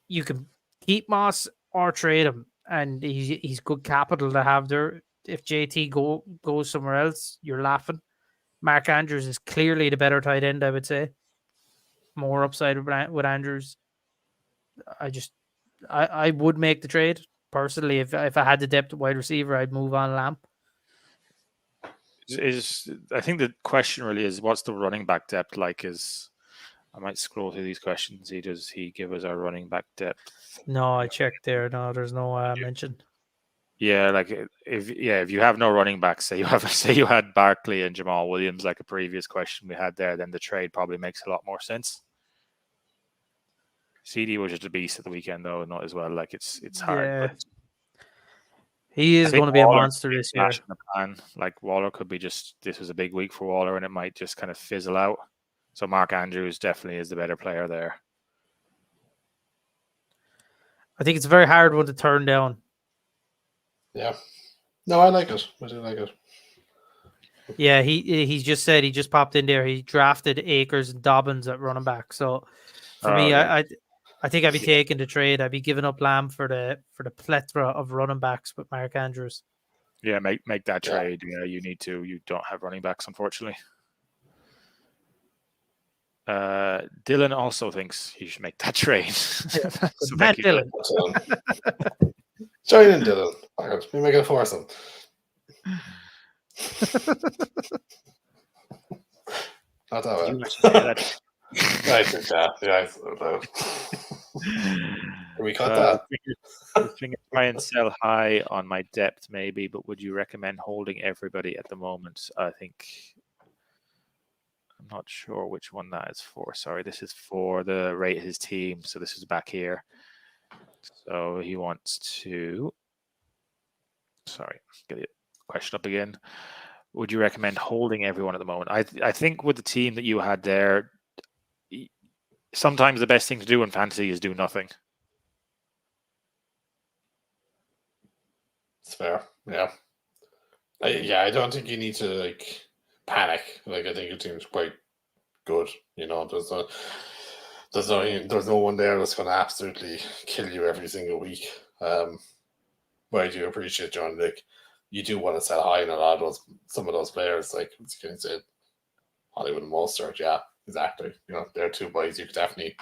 S3: you can keep Moss or trade him, and he's good capital to have there. If JT goes somewhere else, you're laughing. Mark Andrews is clearly the better tight end, I would say. More upside with Andrews. I would make the trade personally. If I had the depth at wide receiver, I'd move on Lamb.
S1: I think the question really is, what's the running back depth like? I might scroll through these questions. Does he give us our running back depth?
S3: No, I checked there. No, there's no mention.
S1: Yeah, like if you have no running backs, say you had Barkley and Jamal Williams, like a previous question we had there, then the trade probably makes a lot more sense. CD was just a beast at the weekend, though, not as well. Like it's hard.
S3: Yeah.
S1: But
S3: he is going to be a monster this year.
S1: Like Waller could be this was a big week for Waller, and it might just kind of fizzle out. So Mark Andrews definitely is the better player there.
S3: I think it's a very hard one to turn down.
S2: Yeah. No, I like it. I do like it.
S3: Yeah, he just said he just popped in there. He drafted Akers and Dobbins at running back. So for me,
S1: yeah.
S3: I think I'd be taking the trade. I'd be giving up Lamb for the plethora of running backs with Mark Andrews.
S1: Yeah, make that
S2: Yeah.
S1: trade. Yeah, you need to. You don't have running backs, unfortunately. Dylan also thinks he should make that trade. So
S3: Matt
S1: thank you,
S3: Dillon.
S2: Join in, Dylan. We make it foursome. Not that
S1: You
S2: way.
S1: actually say that.
S2: I think that. Yeah, we cut that.
S1: I think I try and sell high on my depth, maybe, but would you recommend holding everybody at the moment? I think I'm not sure which one that is for. Sorry, this is for the rate his team. So this is back here. So he wants to. Sorry, get it question up again. Would you recommend holding everyone at the moment? I think with the team that you had there, sometimes the best thing to do in fantasy is do nothing.
S2: It's fair. Yeah. I don't think you need to like panic. Like I think your team's quite good. You know, there's no one there that's going to absolutely kill you every single week. But I do appreciate, John, like you do want to sell high in a lot of some of those players, like as you can say, Hollywood and Mostert. Yeah, exactly. You know, they're two boys you could definitely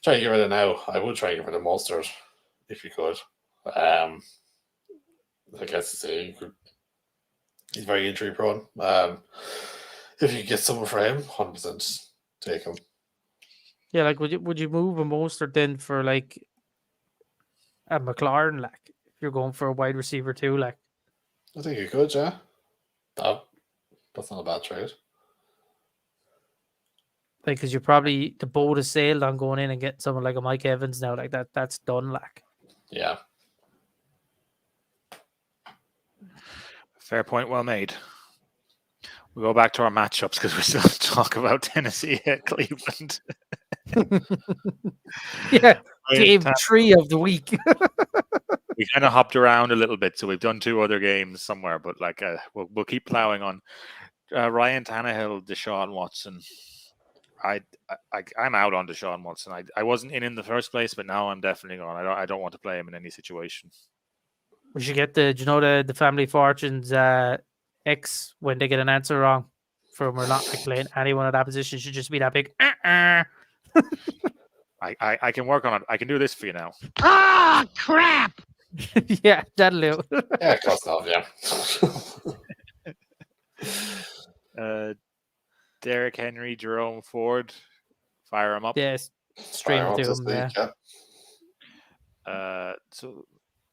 S2: try to get rid of now. I would try to get rid of Mostert if you could. I guess to say you could. He's very injury prone. If you could get someone for him, 100% take him.
S3: Yeah, like would you move a Mostert then for like a McLaurin, like if you're going for a wide receiver too, like
S2: I think you could, yeah. That's not a bad trade.
S3: like because you're probably the boat has sailed on going in and getting someone like a Mike Evans now, like that's done, like.
S2: Yeah.
S1: Fair point, well made. We go back to our matchups because we still talk about Tennessee at Cleveland.
S3: Yeah, game
S1: Time.
S3: 3 of the week.
S1: We kind of hopped around a little bit, so we've done 2 other games somewhere, but like we'll keep plowing on. Ryan Tannehill, Deshaun Watson. I'm out on Deshaun Watson. I wasn't in the first place, but now I'm definitely on. I don't want to play him in any situation.
S3: We should get the Family Fortunes X when they get an answer wrong from we're not like playing anyone at that position should just be that big.
S1: I can work on it. I can do this for you now.
S4: Ah, crap!
S3: Yeah, that'll do.
S2: Yeah, close enough, yeah.
S1: Derrick Henry, Jerome Ford, fire him up.
S3: Yes, stream
S2: Fire
S3: to
S2: up this
S3: him.
S2: week,
S3: Yeah.
S1: So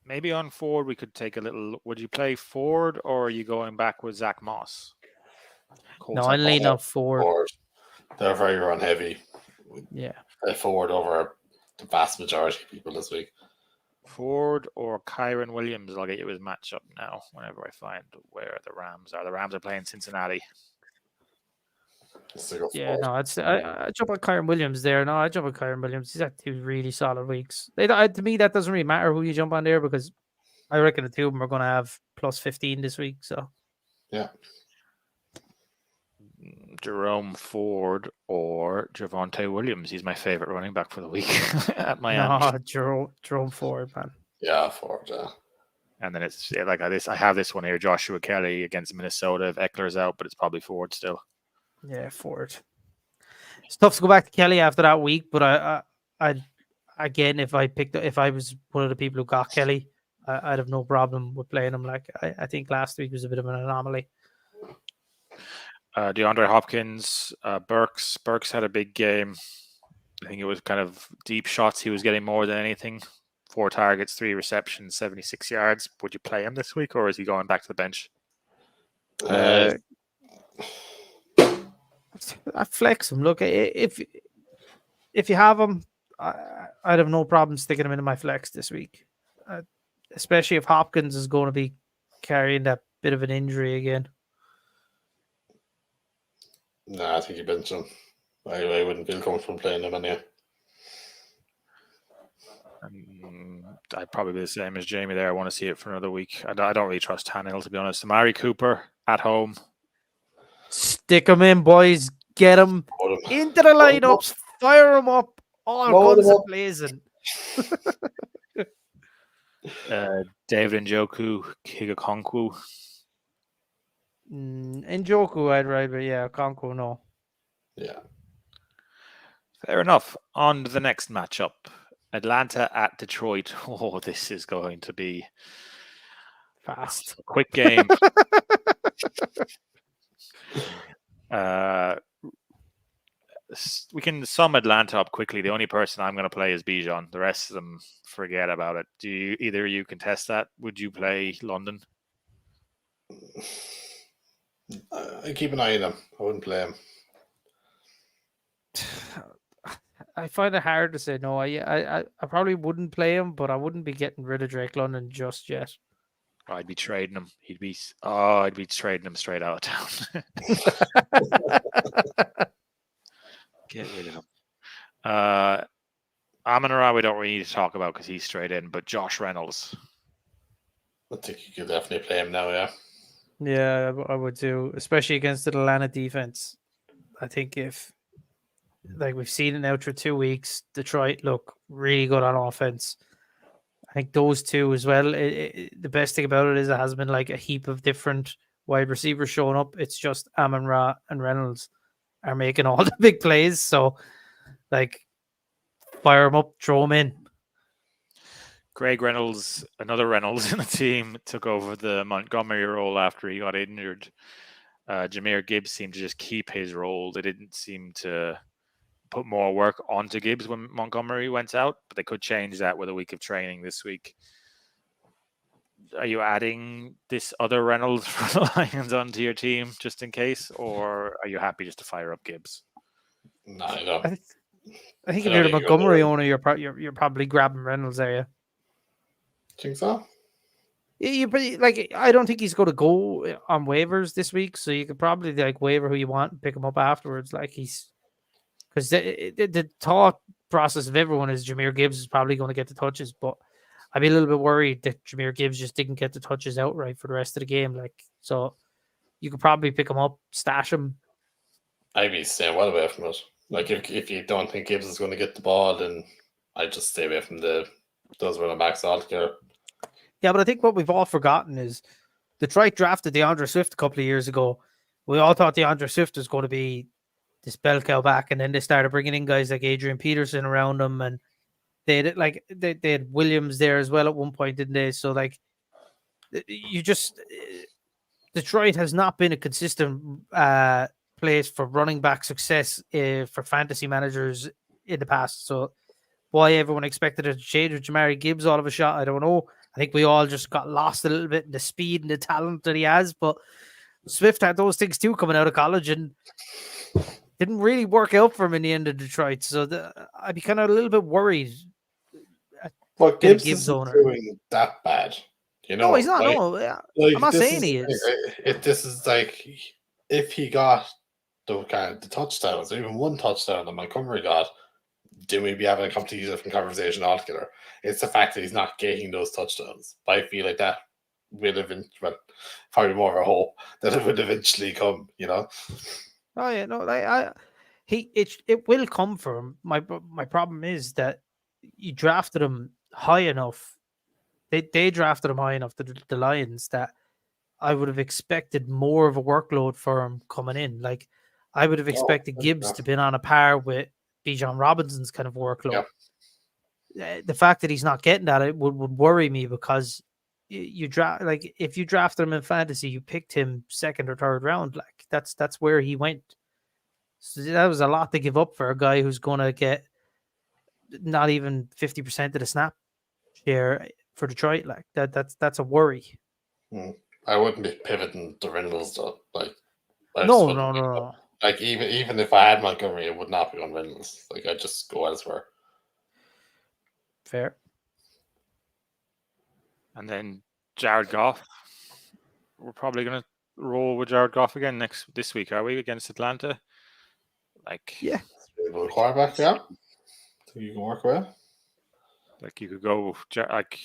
S1: maybe on Ford we could take a little. Would you play Ford or are you going back with Zach Moss?
S3: No, I'm leaning on Ford.
S2: Forward. They're very run heavy.
S3: Yeah.
S2: Play Forward over the vast majority of people this week.
S1: Ford or Kyron Williams. I'll get you his matchup now whenever I find where the Rams are. The Rams are playing Cincinnati.
S3: Yeah, no, I jump on Kyron Williams there. No, I jump on Kyron Williams. He's had 2 really solid weeks. To me, that doesn't really matter who you jump on there because I reckon the 2 of them are going to have plus 15 this week. So
S2: yeah,
S1: Jerome Ford or Javonte Williams. He's my favorite running back for the week at Miami.
S3: no, Jerome Ford, man.
S2: Yeah, Ford. Yeah.
S1: And then it's like this. I have this one here: Joshua Kelly against Minnesota. If Eckler's out, but it's probably Ford still.
S3: Yeah, Ford. It's tough to go back to Kelly after that week, but I again, if I was one of the people who got Kelly, I'd have no problem with playing him. Like I think last week was a bit of an anomaly.
S1: DeAndre Hopkins, Burks had a big game. I think it was kind of deep shots he was getting more than anything. 4 targets, 3 receptions, 76 yards. Would you play him this week, or is he going back to the bench?
S3: I flex him. Look, if you have him, I'd have no problem sticking him into my flex this week, especially if Hopkins is going to be carrying that bit of an injury again.
S2: Nah, I think you bench him. I wouldn't feel comfortable playing him anyway.
S1: I'd probably be the same as Jamie there. I want to see it for another week. I don't really trust Tannehill, to be honest. Amari Cooper at home.
S3: Stick him in, boys. Get him
S2: Load him.
S3: into the lineups. Fire him up. All
S2: Load
S3: guns
S2: him
S3: a
S2: up.
S3: blazing.
S1: David Njoku, Kigakonkwo.
S3: Njoku, I'd ride, but yeah, Conco, no.
S2: Yeah.
S1: Fair enough. On to the next matchup. Atlanta at Detroit. Oh, this is going to be
S3: Fast.
S1: a quick game. We can sum Atlanta up quickly. The only person I'm going to play is Bijan. The rest of them, forget about it. Do you, either of you contest that? Would you play London?
S2: I keep an eye on him. I wouldn't play him.
S3: I find it hard to say no. I probably wouldn't play him, but I wouldn't be getting rid of Drake London just yet.
S1: I'd be trading him. I'd be trading him straight out of town. Get rid of him. Amon-Ra, we don't really need to talk about because he's straight in, but Josh Reynolds.
S2: I think you could definitely play him now, yeah.
S3: Yeah, I would too, especially against the Atlanta defense. I think if, like we've seen it now for 2 weeks, Detroit look really good on offense. I think those two as well. The best thing about it is it has been like a heap of different wide receivers showing up. It's just Amon-Ra and Reynolds are making all the big plays. So, like, fire them up, throw them in.
S1: Greg Reynolds, another Reynolds in the team, took over the Montgomery role after he got injured. Jahmyr Gibbs seemed to just keep his role. They didn't seem to put more work onto Gibbs when Montgomery went out, but they could change that with a week of training this week. Are you adding this other Reynolds for the Lions onto your team just in case, or are you happy just to fire up Gibbs?
S2: No, I don't.
S3: I think
S2: I
S3: if
S2: don't
S3: you're the
S2: think you're
S3: Montgomery
S2: gonna-
S3: owner, you're probably grabbing Reynolds, are you?
S2: Think so?
S3: Like, I don't think he's going to go on waivers this week, so you could probably like waiver who you want and pick him up afterwards. Like because the thought process of everyone is Jahmyr Gibbs is probably going to get the touches, but I'd be a little bit worried that Jahmyr Gibbs just didn't get the touches outright for the rest of the game. Like, so you could probably pick him up, stash him.
S2: I'd be staying well away from it. Like if you don't think Gibbs is going to get the ball, then I'd just stay away from those running backs altogether.
S3: Yeah, but I think what we've all forgotten is Detroit drafted DeAndre Swift a couple of years ago. We all thought DeAndre Swift was going to be this bell cow back, and then they started bringing in guys like Adrian Peterson around them, and they had Williams there as well at one point, didn't they? So like, Detroit has not been a consistent place for running back success for fantasy managers in the past. So why everyone expected it to change with Jahmyr Gibbs all of a shot, I don't know. I think we all just got lost a little bit in the speed and the talent that he has, but Swift had those things too coming out of college and didn't really work out for him in the end of Detroit. So I'd be kind of a little bit worried.
S2: But
S3: Bit of
S2: Gibbs
S3: Gibbs
S2: isn't
S3: owner.
S2: doing that bad. You know,
S3: No, he's not.
S2: like-
S3: No, yeah.
S2: like,
S3: I'm not
S2: this
S3: saying he is.
S2: This is like if he got the touchdowns, even one touchdown that Montgomery got, then we'd be having a completely different conversation altogether. It's the fact that he's not getting those touchdowns. But I feel like that will probably more of a hope that it would eventually come. You know,
S3: Oh yeah, no, it will come for him. My problem is that you drafted him high enough. They drafted him high enough, the Lions, that I would have expected more of a workload for him coming in. Like I would have expected Gibbs to be on a par with Bijan Robinson's kind of workload. The fact that he's not getting that, it would worry me, because you draft, like, if you drafted him in fantasy, you picked him second or third round. Like that's where he went. So that was a lot to give up for a guy who's going to get not even 50% of the snap share for Detroit. Like that's a worry.
S2: I wouldn't be pivoting to Reynolds though. Like I just
S3: No.
S2: wouldn't. Like even if I had Montgomery, it would not be on Reynolds. Like I'd just go elsewhere.
S3: Fair.
S1: And then Jared Goff. We're probably going to roll with Jared Goff again this week, are we, against Atlanta? Like,
S3: Yeah.
S2: Stable quarterback, yeah. Think you can work well.
S1: Like you could go like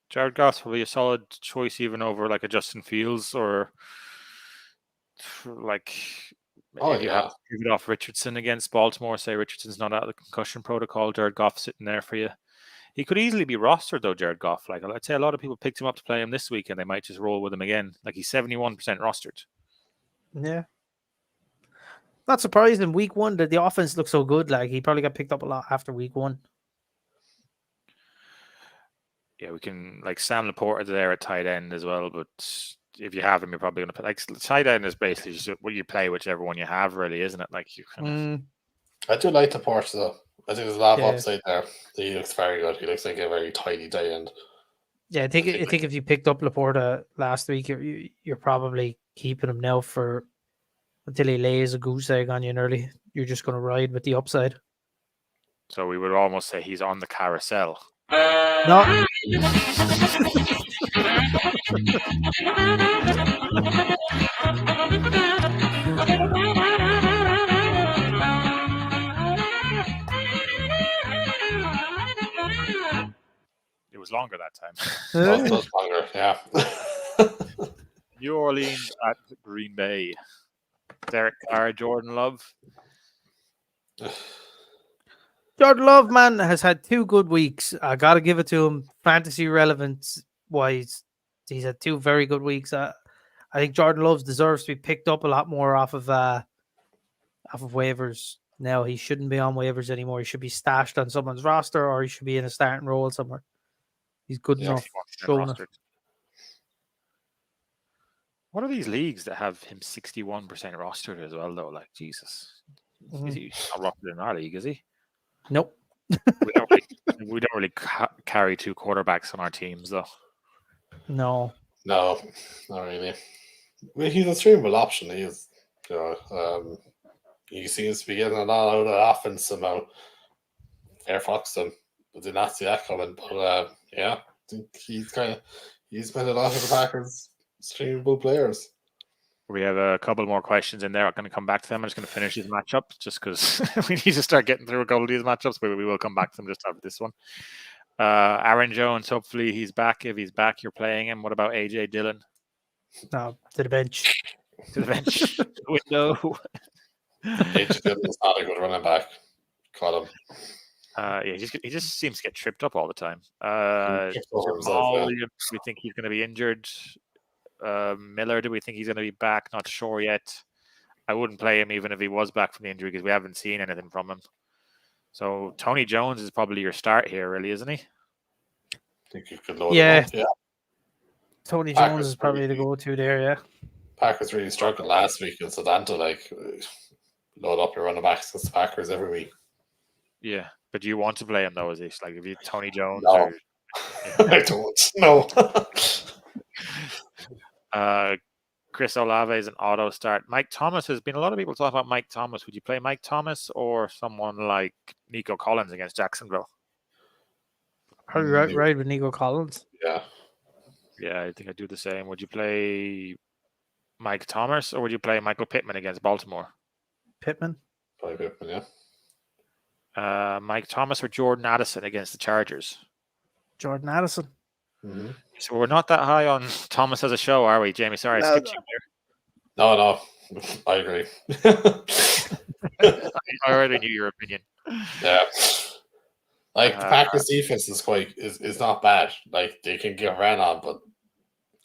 S1: Jared Goff's probably a solid choice even over like a Justin Fields or like
S2: Oh,
S1: if you
S2: yeah.
S1: have to give it off Richardson against Baltimore, say Richardson's not out of the concussion protocol, Jared Goff sitting there for you. He could easily be rostered though, Jared Goff. Like I'd say a lot of people picked him up to play him this week and they might just roll with him again. Like he's 71% rostered.
S3: Yeah. Not surprising. Week 1, the offense looked so good. Like he probably got picked up a lot after week 1.
S1: Yeah, we can like Sam Laporta there at tight end as well, but if you have him, you're probably going to play. Like tight end is basically just what you play, whichever one you have, really, isn't it? Like you kind of.
S2: I do like the Porsche though. I think there's a lot of
S3: Yeah.
S2: upside there. He looks very good. He looks like a very tidy tight end.
S3: Yeah, I think if you picked up Laporta last week, you're probably keeping him now for until he lays a goose egg on you early. You're just going to ride with the upside.
S1: So we would almost say he's on the carousel.
S3: No.
S1: It was longer that time.
S2: That was longer, yeah.
S1: New Orleans at Green Bay. Derek Carr, Jordan Love.
S3: Jordan Love, man, has had 2 good weeks. I got to give it to him. Fantasy relevance wise, he's had 2 very good weeks. I think Jordan Love deserves to be picked up a lot more off of waivers. Now he shouldn't be on waivers anymore. He should be stashed on someone's roster, or he should be in a starting role somewhere. He's good
S2: Yeah,
S3: enough.
S1: He wants to get
S3: Showing it.
S1: rostered. What are these leagues that have him 61% rostered as well, though? Like, Jesus.
S3: Mhm.
S1: Is he not rostered in our league, is he?
S3: Nope.
S1: We don't really carry 2 quarterbacks on our teams, though.
S3: No.
S2: No, not really. I mean, he's a streamable option. He is, he seems to be getting a lot out of the offense somehow. Air Foxton, but did not see that coming. But yeah, I think he's been a lot of the Packers streamable players.
S1: We have a couple more questions in there. I'm going to come back to them. I'm just going to finish these matchups just because we need to start getting through a couple of these matchups, but we will come back to them just after this one. Aaron Jones, hopefully he's back. If he's back, you're playing him. What about AJ Dillon?
S3: No, to the bench.
S1: To the bench window.
S2: AJ Dillon's not a good running back. Caught him.
S1: Yeah, he just seems to get tripped up all the time.
S2: Tripped over himself,
S1: Jamal,
S2: yeah.
S1: we think he's going to be injured. Miller, do we think he's going to be back? Not sure yet. I wouldn't play him even if he was back from the injury because we haven't seen anything from him. So Tony Jones is probably your start here, really, isn't he?
S2: I think you could load
S3: Yeah.
S2: him up. Yeah.
S3: Tony
S2: Packers
S3: Jones is probably the
S2: really-
S3: go-to there, yeah.
S2: Packers really struggled last week in Atlanta. Like, load up your running backs against the Packers every week.
S1: Yeah, but do you want to play him though? Is he like if you Tony Jones?
S2: No.
S1: Or,
S2: I don't. No.
S1: Chris Olave is an auto start. Mike Thomas has been a lot of people talking about Mike Thomas. Would you play Mike Thomas or someone like Nico Collins against Jacksonville?
S3: Probably right with Nico Collins.
S2: Yeah.
S1: Yeah, I think I'd do the same. Would you play Mike Thomas or would you play Michael Pittman against Baltimore?
S3: Pittman.
S2: Probably Pittman, yeah.
S1: Mike Thomas or Jordan Addison against the Chargers?
S3: Jordan Addison.
S2: Mm-hmm.
S1: So we're not that high on Thomas as a show, are we, Jamie? Sorry, I skipped you there.
S2: No. I agree.
S1: I already knew your opinion.
S2: Yeah. Like the Packers defense is not bad. Like they can get ran on, but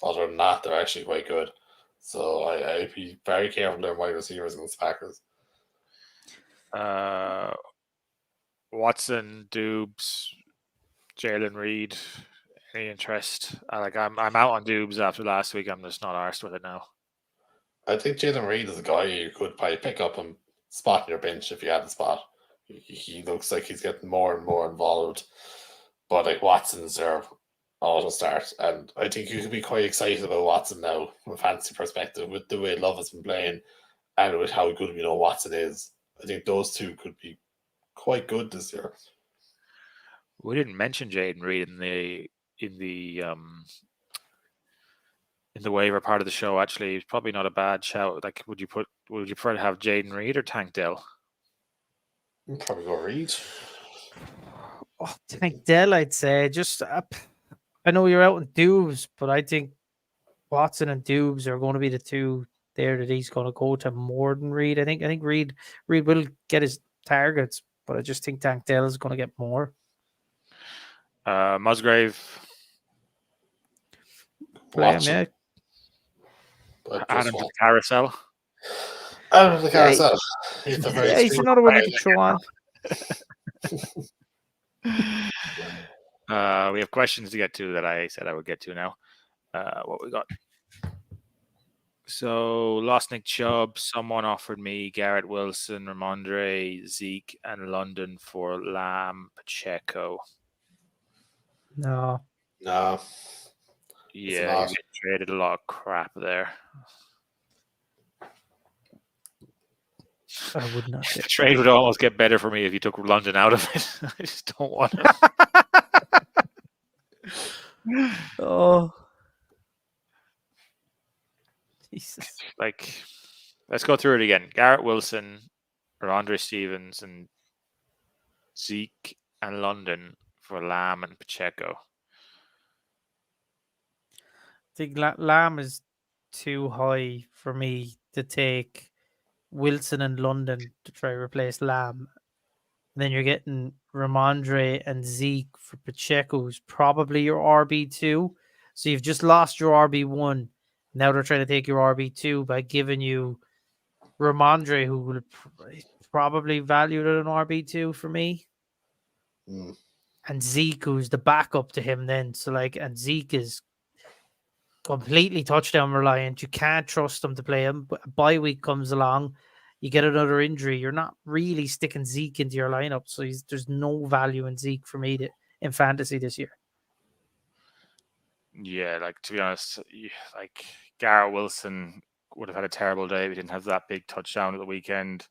S2: other than that, they're actually quite good. So I'd be very careful there wide receivers against the Packers.
S1: Watson, Dubes, Jalen Reed. Any interest? I'm out on Dubes after last week. I'm just not arsed with it now.
S2: I think Jalen Reed is a guy you could probably pick up and spot in your bench if you had a spot. He looks like he's getting more and more involved. But like Watson's their auto start. And I think you could be quite excited about Watson now from a fantasy perspective with the way Love has been playing and with how good we know Watson is. I think those two could be quite good this year.
S1: We didn't mention Jaden Reed in the waiver part of the show. Actually, it's probably not a bad shout. Like, would you prefer to have Jaden Reed or Tank Dell?
S2: Probably go Reed.
S3: Oh, Tank Dell, I'd say. Just I know you're out in Dubes, but I think Watson and Dubes are going to be the two there that he's going to go to more than Reed. I think Reed will get his targets, but I just think Tank Dell is going to get more.
S1: Musgrave,
S3: Play him,
S2: Watson.
S3: yeah.
S2: But
S1: add
S2: just
S1: him to the
S2: Watson.
S1: carousel.
S2: Out of the
S3: Yeah,
S2: carousel. He's a very
S3: Yeah, he's
S2: sweet
S3: another one you
S2: guy.
S3: can throw on.
S1: We have questions to get to that I said I would get to now. What we got? So, lost Nick Chubb. Someone offered me Garrett Wilson, Ramondre, Zeke, and London for Lamb Pacheco.
S3: No,
S2: No.
S1: Yeah,
S2: lot.
S1: you're getting traded a lot of crap there.
S3: I would not.
S1: The trade would almost get better for me if you took London out of it. I just don't want it.
S3: Oh, Jesus.
S1: Like, let's go through it again. Garrett Wilson, Ramondre Stevens, and Zeke and London for Lamb and Pacheco.
S3: I think Lamb is too high for me to take Wilson and London to try to replace Lamb. Then you're getting Ramondre and Zeke for Pacheco, who's probably your RB2. So you've just lost your RB1. Now they're trying to take your RB2 by giving you Ramondre, who will probably valued at an RB2 for me.
S2: Mm.
S3: And Zeke, who's the backup to him then. So and Zeke is completely touchdown reliant. You can't trust him to play him. But a bye week comes along, you get another injury. You're not really sticking Zeke into your lineup. So there's no value in Zeke for me in fantasy this year.
S1: Yeah, to be honest, Garrett Wilson would have had a terrible day if he didn't have that big touchdown at the weekend.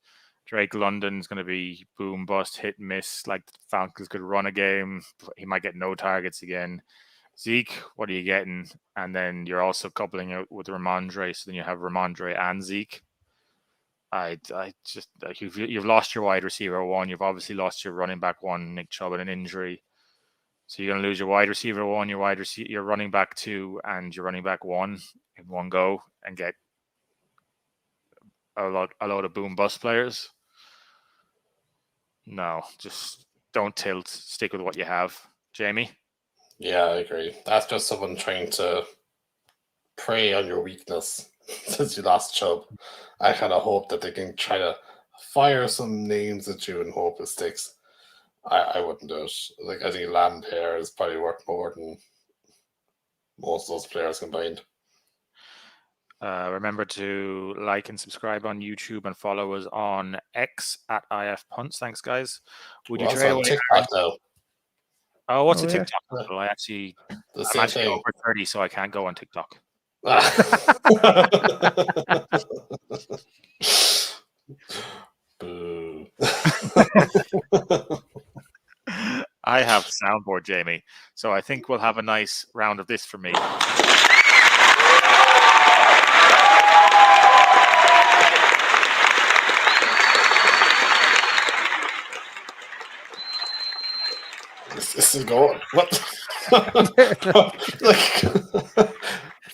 S1: Drake London's going to be boom, bust, hit, miss. The Falcons could run a game. He might get no targets again. Zeke, what are you getting? And then you're also coupling it with Ramondre. So then you have Ramondre and Zeke. I just you've lost your wide receiver one. You've obviously lost your running back one, Nick Chubb, and an injury. So you're going to lose your wide receiver one, your running back two, and your running back one in one go, and get a lot of boom bust players. No, just don't tilt. Stick with what you have, Jamie.
S2: Yeah, I agree. That's just someone trying to prey on your weakness since you lost Chubb. I kind of hope that they can try to fire some names at you and hope it sticks. I wouldn't do it. I think Lamb here is probably worth more than most of those players combined.
S1: Remember to like and subscribe on YouTube and follow us on X at IF Punts. Thanks, guys. Would you trade
S2: on
S1: away?
S2: TikTok now?
S1: Oh, what's a
S3: yeah.
S1: TikTok handle? I'm actually
S2: thing.
S1: over 30, so I can't go on TikTok.
S2: Boo.
S1: I have soundboard, Jamie. So I think we'll have a nice round of this for me.
S2: This is going. What? I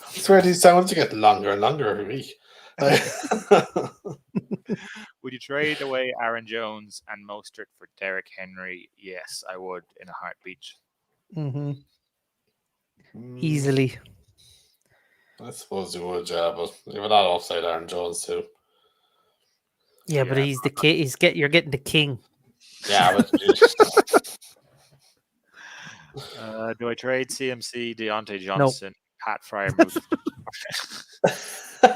S2: swear these sounds get longer and longer every week.
S1: Would you trade away Aaron Jones and Mostert for Derrick Henry? Yes, I would in a heartbeat.
S3: Mm-hmm. Easily.
S2: I suppose you would, yeah, but you have a lot of upside Aaron Jones too.
S3: Yeah, but he's the king. You're getting the king.
S2: Yeah, but
S1: do I trade CMC, Deontay Johnson, Pat Fryer?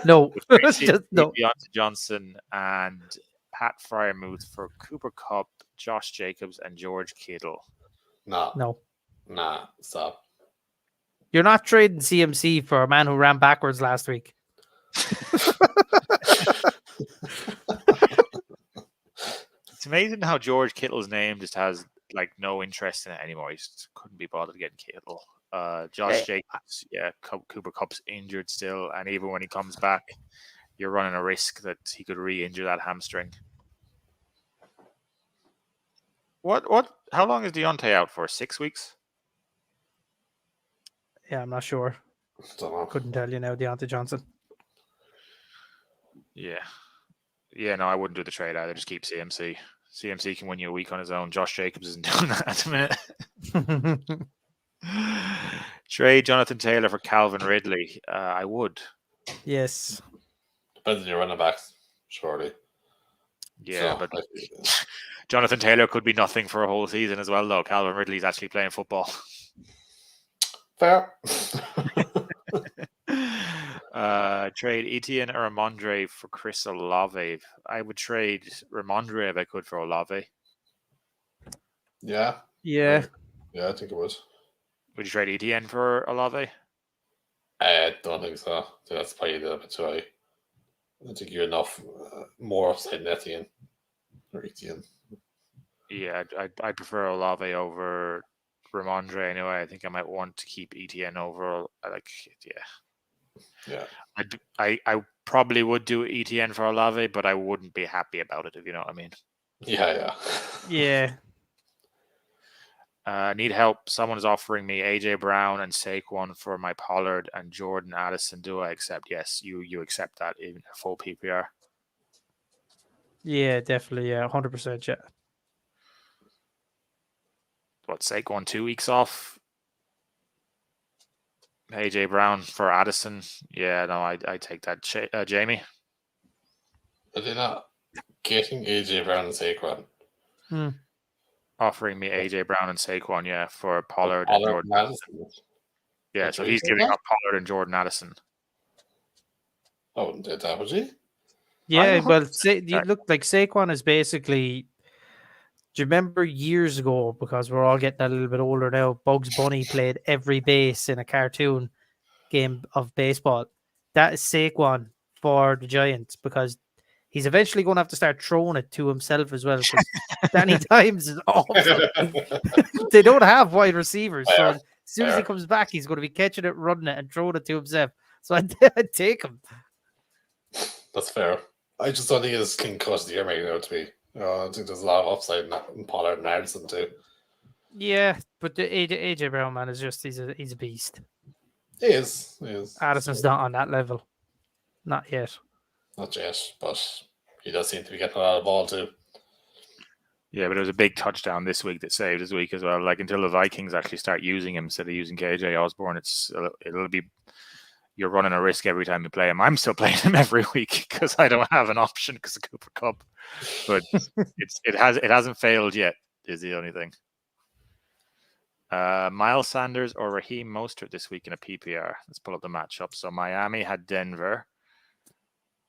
S3: No,
S1: Just
S3: no.
S1: Deontay Johnson and Pat Fryermuth for Cooper Kupp, Josh Jacobs, and George Kittle.
S2: No, stop.
S3: You're not trading CMC for a man who ran backwards last week.
S1: It's amazing how George Kittle's name just has no interest in it anymore. He just couldn't be bothered getting Kittle. Josh Jacobs, Cooper Kupp's injured still, and even when he comes back, you're running a risk that he could re-injure that hamstring. What? How long is Deontay out for? 6 weeks?
S3: Yeah, I'm not sure.
S2: Don't know.
S3: Couldn't tell you now, Deontay Johnson.
S1: Yeah. Yeah, no, I wouldn't do the trade either. Just keep CMC. CMC can win you a week on his own. Josh Jacobs isn't doing that at the minute. Trade Jonathan Taylor for Calvin Ridley. I would.
S3: Yes.
S2: Depends on your running backs, surely.
S1: Yeah,
S2: So,
S1: but
S2: like,
S1: Jonathan Taylor could be nothing for a whole season as well, though. Calvin Ridley's actually playing football.
S2: fair.
S1: Trade Etienne or Ramondre for Chris Olave. I would trade Ramondre if I could for Olave.
S2: Yeah.
S3: Yeah.
S2: Yeah, I think it was.
S1: Would you trade Etienne for Olave?
S2: I don't think so. I think that's probably a little bit too high. I think you're enough more upside than Etienne. Or Etienne.
S1: Yeah, I prefer Olave over Ramondre anyway. I think I might want to keep Etienne over.
S2: Yeah.
S1: I probably would do Etienne for Olave, but I wouldn't be happy about it, if you know what I mean.
S2: Yeah.
S3: Yeah.
S1: Need help. Someone is offering me AJ Brown and Saquon for my Pollard and Jordan Addison. Do I accept? Yes, you accept that in full PPR.
S3: Yeah, definitely. Yeah, 100%. Yeah.
S1: What, Saquon 2 weeks off? AJ Brown for Addison. Yeah, no, I take that. Jamie?
S2: Are they not getting AJ Brown and Saquon?
S1: Offering me AJ Brown and Saquon, yeah, for Pollard and Jordan Addison. Yeah,
S2: That's
S1: so
S2: what
S1: he's
S2: you
S1: giving
S2: said?
S1: up Pollard and Jordan Addison.
S2: I wouldn't do that, would you?
S3: Yeah,
S1: I'm
S3: well, you look like Saquon is basically. Do you remember years ago? Because we're all getting a little bit older now. Bugs Bunny played every base in a cartoon game of baseball. That is Saquon for the Giants because he's eventually going to have to start throwing it to himself as well. Because Danny Dimes is awful. They don't have wide receivers, so as soon as he comes back, he's going to be catching it, running it, and throwing it to himself. So I'd take him.
S2: That's fair. I just don't think it's clean cut of the year making out to be. I think there's a lot of upside in Pollard and Addison too.
S3: Yeah, but the AJ Brown man is just he's a beast.
S2: He is.
S3: Addison's not on that level, not yet.
S2: Not yet, but he does seem to be getting a lot of ball too.
S1: Yeah, but it was a big touchdown this week that saved his week as well. Like until the Vikings actually start using him instead of using KJ Osborne, it'll be you're running a risk every time you play him. I'm still playing him every week because I don't have an option because of Cooper Kupp. But it hasn't failed yet. Is the only thing. Miles Sanders or Raheem Mostert this week in a PPR. Let's pull up the matchup. So Miami had Denver.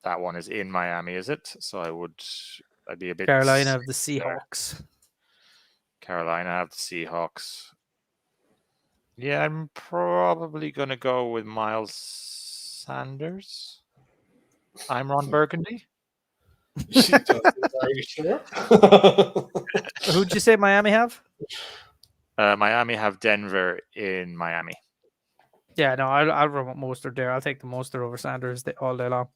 S1: That one is in Miami, is it? So I'd be a bit.
S3: Carolina have the Seahawks.
S1: Carolina have the Seahawks. Yeah, I'm probably going to go with Miles Sanders. I'm Ron Burgundy.
S2: Are you sure?
S3: Who'd you say Miami have?
S1: Miami have Denver in Miami.
S3: Yeah, no, I'll run with Mostert there. I'll take the Mostert over Sanders all day long.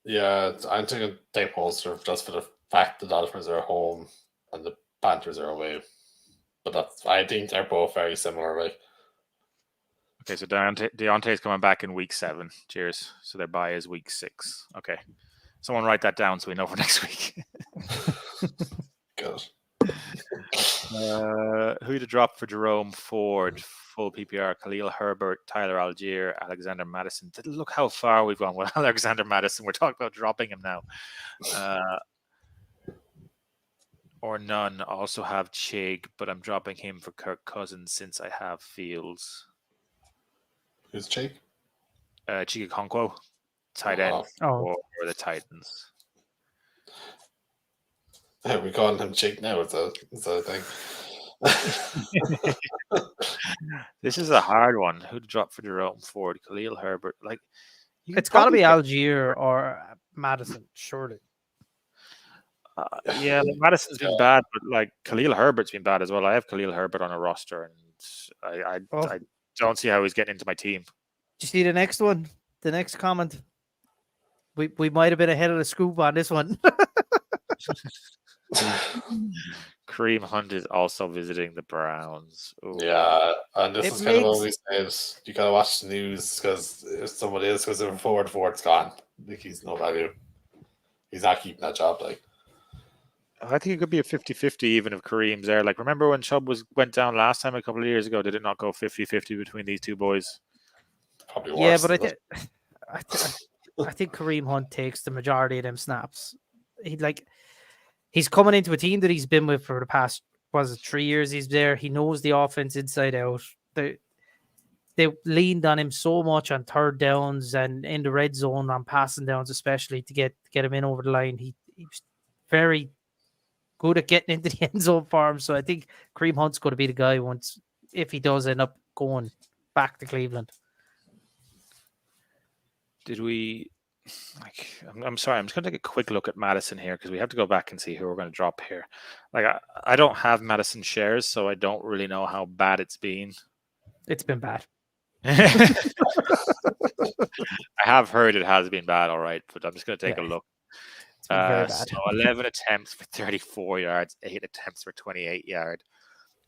S2: Yeah, I'm thinking take Mostert just for the fact the Dolphins are home and the Panthers are away. But I think they're both very similar. Like,
S1: okay, so Deontay's coming back in week 7. Cheers. So their bye is week 6. Okay. Someone write that down so we know for next week.
S2: good.
S1: Who to drop for Jerome Ford? Full PPR. Khalil Herbert, Tyler Algier, Alexander Madison. Look how far we've gone with Alexander Madison. We're talking about dropping him now. Or none. Also have Chig, but I'm dropping him for Kirk Cousins since I have Fields.
S2: Who's Chig?
S1: Chig Okonkwo, tight end for the Titans.
S2: We're calling him Chig now. It's a thing.
S1: This is a hard one. Who to drop for Jerome Ford? Khalil Herbert. Like,
S3: it's got to be Algier or Madison, surely.
S1: Yeah, like Madison's been bad, but like Khalil Herbert's been bad as well. I have Khalil Herbert on a roster, and I don't see how he's getting into my team.
S3: Do you see the next one? The next comment. We might have been ahead of the scoop on this one.
S1: Kareem Hunt is also visiting the Browns. Ooh.
S2: Yeah, and this
S3: It
S2: is kind of
S3: makes-
S2: what we said. You gotta watch the news because if somebody else goes in Ford's gone. Like he's no value. He's not keeping that job. Like
S1: I think it could be a 50-50 even if Kareem's there. Like, remember when Chubb went down last time a couple of years ago? Did it not go 50-50 between these two boys?
S2: probably
S3: Yeah,
S2: worse.
S3: but I think Kareem Hunt takes the majority of them snaps. He's coming into a team that he's been with for the past 3 years. He's there. He knows the offense inside out. They leaned on him so much on third downs and in the red zone on passing downs, especially to get him in over the line. He was very good at getting into the end zone for him. So I think Kareem Hunt's going to be the guy if he does end up going back to Cleveland.
S1: Did we? I'm sorry. I'm just going to take a quick look at Madison here because we have to go back and see who we're going to drop here. Like, I don't have Madison shares, so I don't really know how bad it's been.
S3: It's been bad.
S1: I have heard it has been bad, all right, but I'm just going to take a look.
S3: It's been very bad.
S1: So 11 attempts for 34 yards, 8 attempts for 28 yards,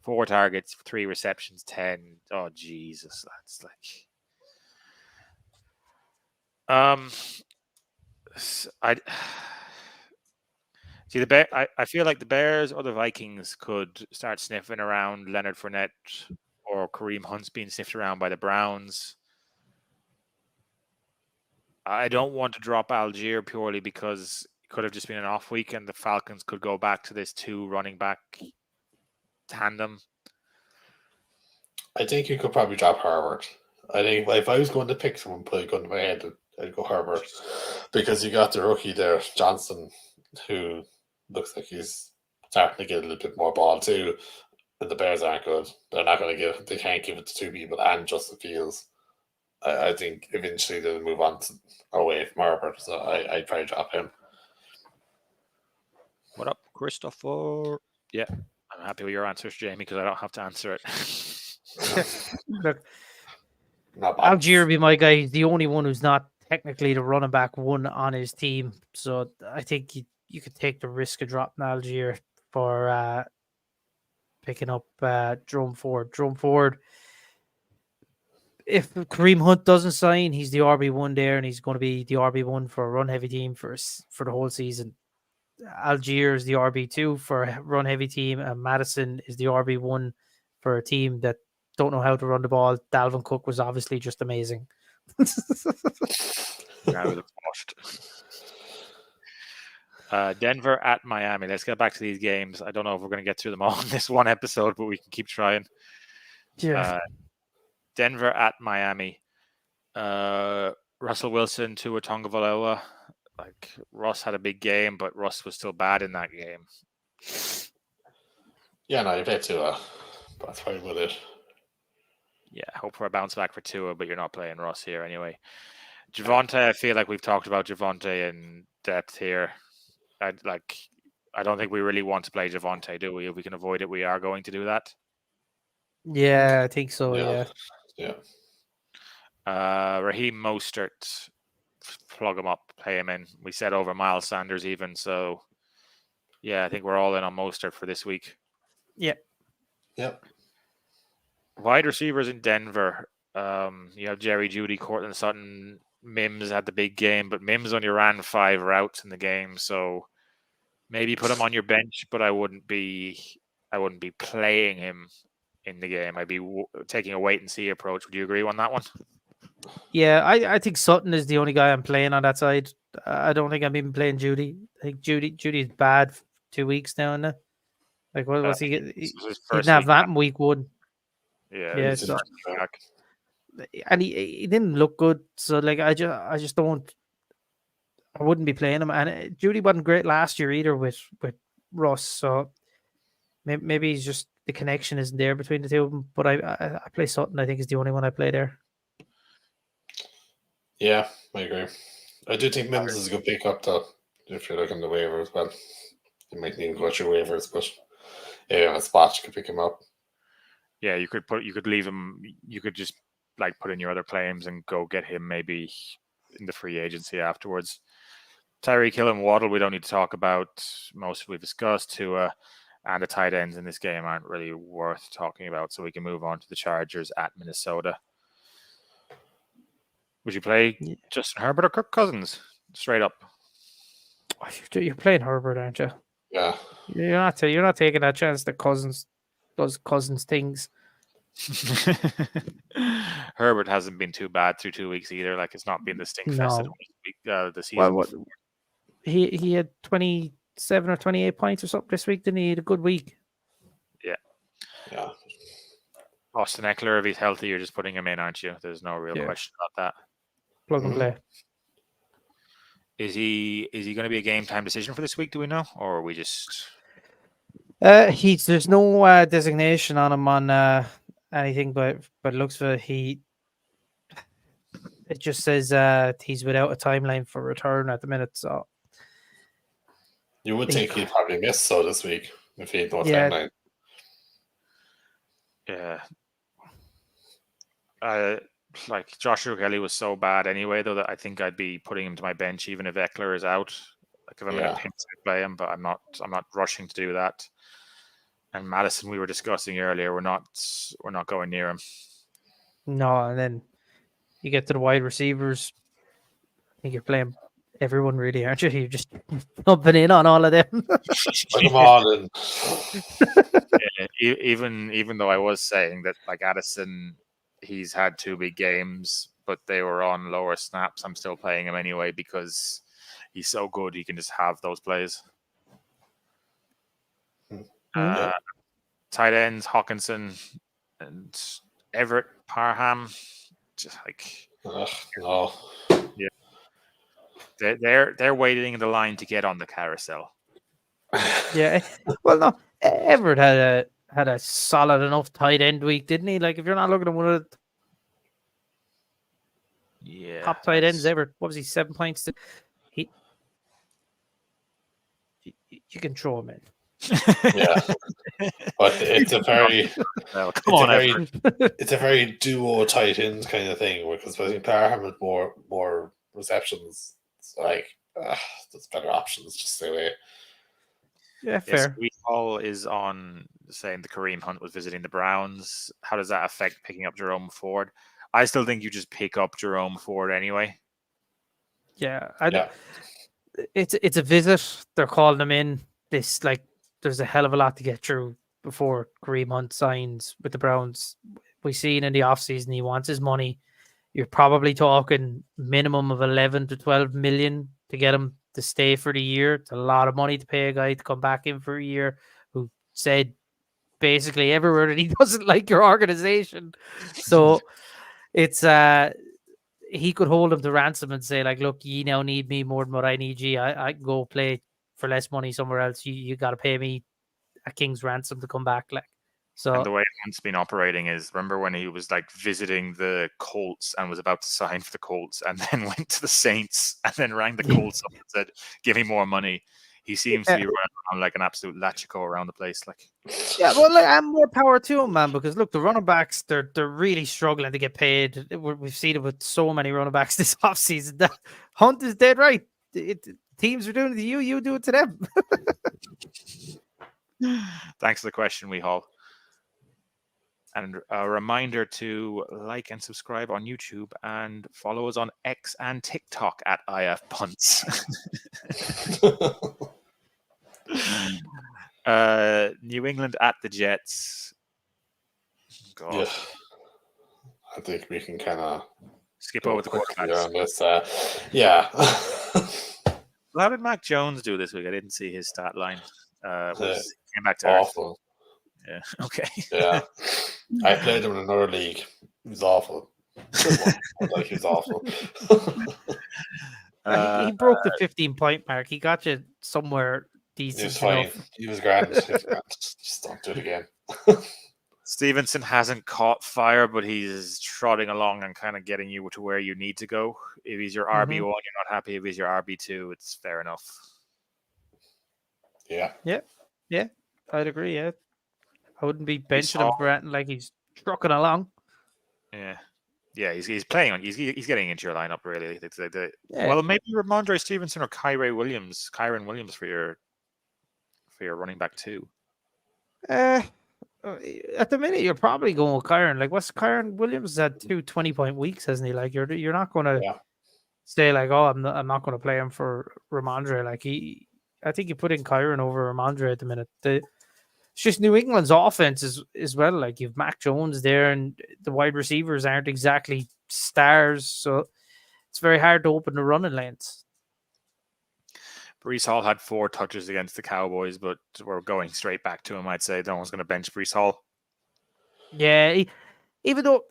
S1: 4 targets, 3 receptions, 10. Oh, Jesus, that's like. I see I feel like the Bears or the Vikings could start sniffing around Leonard Fournette or Kareem Hunt's being sniffed around by the Browns. I don't want to drop Algier purely because it could have just been an off week and the Falcons could go back to this 2 running back tandem.
S2: I think you could probably drop Herbert. I think if I was going to pick someone, put a gun to my head, I'd go Herbert because you got the rookie there, Johnson, who looks like he's starting to get a little bit more ball too. And the Bears aren't good. They can't give it to 2 people and Justin Fields. I think eventually they'll move on away from Herbert, so I'd probably drop him.
S1: What up, Christopher? Yeah, I'm happy with your answers, Jamie, because I don't have to answer it.
S3: Look,
S2: Not bad.
S3: Algier would be my guy. He's the only one who's not technically the running back 1 on his team. So I think you could take the risk of dropping Algier for picking up Jerome Ford. Jerome Ford, if Kareem Hunt doesn't sign, he's the RB1 there, and he's going to be the RB1 for a run-heavy team for the whole season. Algier is the RB2 for a run-heavy team, and Madison is the RB1 for a team that don't know how to run the ball. Dalvin Cook was obviously just amazing.
S1: I would have watched. Denver at Miami. Let's get back to these games. I don't know if we're going to get through them all in this one episode, but we can keep trying.
S3: Yeah.
S1: Denver at Miami. Russell Wilson to Tonga. Like, Russ had a big game, but Russ was still bad in that game.
S2: Yeah, no, you bet Tua. That's probably with it.
S1: Yeah, hope for a bounce back for Tua, but you're not playing Russ here anyway. Javonte, I feel like we've talked about Javonte in depth here. I don't think we really want to play Javonte, do we? If we can avoid it, we are going to do that.
S3: Yeah, I think so. Yeah.
S1: Raheem Mostert, plug him up, play him in. We said over Miles Sanders even, so yeah, I think we're all in on Mostert for this week.
S3: Yep.
S1: Wide receivers in Denver. You have Jerry Jeudy, Cortland Sutton. Mims had the big game, but Mims only ran 5 routes in the game, so maybe put him on your bench, but I wouldn't be playing him in the game. I'd be taking a wait and see approach. Would you agree on that one?
S3: Yeah, I think Sutton is the only guy I'm playing on that side. I don't think I'm even playing Jeudy. I think Judy's bad 2 weeks now, isn't it? Like, what was he? He didn't have that in week 1.
S1: Yeah.
S3: So, and he didn't look good. So, like, I just don't. I wouldn't be playing him. And Jeudy wasn't great last year either with Russ. So maybe he's just the connection isn't there between the two of them. But I play Sutton. I think is the only one I play there.
S2: Yeah, I agree. I do think Mims is a good pickup though. If you're looking at the waivers, well, you might need to go through waivers, but yeah, on a spot you could pick him up.
S1: Yeah, you could leave him. You could just like put in your other claims and go get him maybe in the free agency afterwards. Tyreek Hill and Waddle, we don't need to talk about. Most we've discussed. Tua and the tight ends in this game aren't really worth talking about. So we can move on to the Chargers at Minnesota. Would you play Justin Herbert or Kirk Cousins? Straight up.
S3: You're playing Herbert, aren't you?
S2: Yeah.
S3: You're not taking that chance that Cousins does Cousins things.
S1: Herbert hasn't been too bad through 2 weeks either. Like, it's not been the stink fest the season.
S3: Well,
S1: before.
S3: he had 27 or 28 points or something this week. Didn't he? He had a good week.
S2: Yeah.
S1: Austin Eckler, if he's healthy, you're just putting him in, aren't you? There's no real question about that.
S3: Plug and play.
S1: Is he going to be a game time decision for this week? Do we know, or are we just?
S3: There's no designation on him on anything, but looks for it just says he's without a timeline for return at the minute. So
S2: You would think he'd probably miss this week if he had no timeline.
S1: Yeah. Like Joshua Kelly was so bad anyway, though, that I think I'd be putting him to my bench even if Eckler is out. Like if I'm in a pinch, I'd play him, but I'm not rushing to do that. And Madison, we were discussing earlier, we're not going near him.
S3: No, and then you get to the wide receivers. I think you're playing everyone, really, aren't you? You're just jumping in on all of them.
S2: Put them all in.
S1: Even though I was saying that, like, Addison, he's had 2 big games, but they were on lower snaps. I'm still playing him anyway because he's so good. He can just have those plays. Tight ends, Hawkinson and Everett, Parham, just like
S2: no.
S1: Yeah, they're waiting in the line to get on the carousel.
S3: Yeah, well, no, Everett had a solid enough tight end week, didn't he? Like, if you're not looking at one of the top tight ends ever, what was he? 7 points. You can throw him in.
S2: Yeah, but it's a very it's a very duo tight end kind of thing, because I think Parham had more receptions. It's like there's better options. Just stay away.
S3: Yeah, fair.
S1: Yes, Hall is on saying the Kareem Hunt was visiting the Browns. How does that affect picking up Jerome Ford? I still think you just pick up Jerome Ford anyway.
S3: Yeah, it's a visit. They're calling him in. There's a hell of a lot to get through before Kareem Hunt signs with the Browns. We've seen in the offseason he wants his money. You're probably talking minimum of 11 to 12 million to get him to stay for the year. It's a lot of money to pay a guy to come back in for a year who said basically everywhere that he doesn't like your organization. So it's he could hold him to ransom and say, like, look, you now need me more than what I need you. I can go play for less money somewhere else. You got to pay me a king's ransom to come back. Like, so.
S1: And the way Hunt's been operating is, remember when he was like visiting the Colts and was about to sign for the Colts, and then went to the Saints and then rang the Colts up and said, "Give me more money." He seems to be running around like an absolute lachico around the place. Like,
S3: yeah, well, like, I'm more power to him, man. Because look, the running backs, they're really struggling to get paid. We've seen it with so many running backs this offseason. That Hunt is dead right. Teams are doing it to you, you do it to them.
S1: Thanks for the question, Hall. And a reminder to like and subscribe on YouTube and follow us on X and TikTok at IF Punts. New England at the Jets. God.
S2: Yeah. I think we can kind of
S1: skip over the quarterbacks.
S2: Yeah.
S1: How did Mac Jones do this week? I didn't see his stat line. Came back to
S2: awful.
S1: Yeah. Okay.
S2: Yeah. I played him in another league. He was awful. Like, he was awful.
S3: He broke the 15-point mark. He got you somewhere decent.
S2: He was fine.
S3: Enough.
S2: He was grand. Just don't do it again.
S1: Stevenson hasn't caught fire, but he's trotting along and kind of getting you to where you need to go. If he's your RB1, you're not happy. If he's your RB2, it's fair enough.
S2: Yeah.
S3: I'd agree. Yeah, I wouldn't be benching him for anything, like he's trucking along.
S1: Yeah, Yeah, he's playing on. He's getting into your lineup really.
S3: Yeah.
S1: Well, maybe Ramondre Stevenson or Kyron Williams for your running back too.
S3: At the minute, you're probably going with Kyron. Like, what's Kyron Williams had 2 20-point weeks, hasn't he? Like, you're not going to say like, oh, I'm not going to play him for Ramondre. Like I think you put in Kyron over Ramondre at the minute. It's just New England's offense as well. Like, you've Mac Jones there, and the wide receivers aren't exactly stars, so it's very hard to open the running lanes.
S1: Breece Hall had 4 touches against the Cowboys, but we're going straight back to him. I'd say no one's going to bench Breece Hall.
S3: Yeah, even though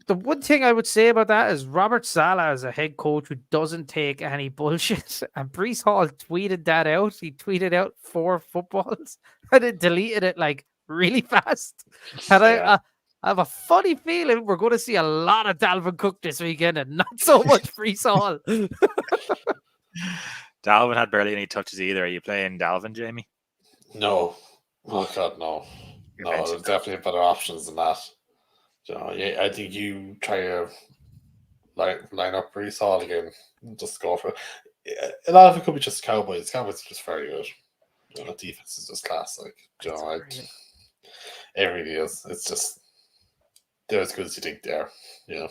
S3: the one thing I would say about that is Robert Saleh is a head coach who doesn't take any bullshit. And Breece Hall tweeted that out. He tweeted out 4 footballs and then deleted it like really fast. And I have a funny feeling we're going to see a lot of Dalvin Cook this weekend and not so much Breece Hall.
S1: Dalvin had barely any touches either. Are you playing Dalvin, Jamie?
S2: No. Oh God, no. No, there's definitely better options than that. You know, I think you try to line up Breece Hall again. Just go for it. A lot of it could be just Cowboys. Cowboys are just very good. You know, defense is just class. Like, you know, it really is. It's just they're as good as you think they are. You know,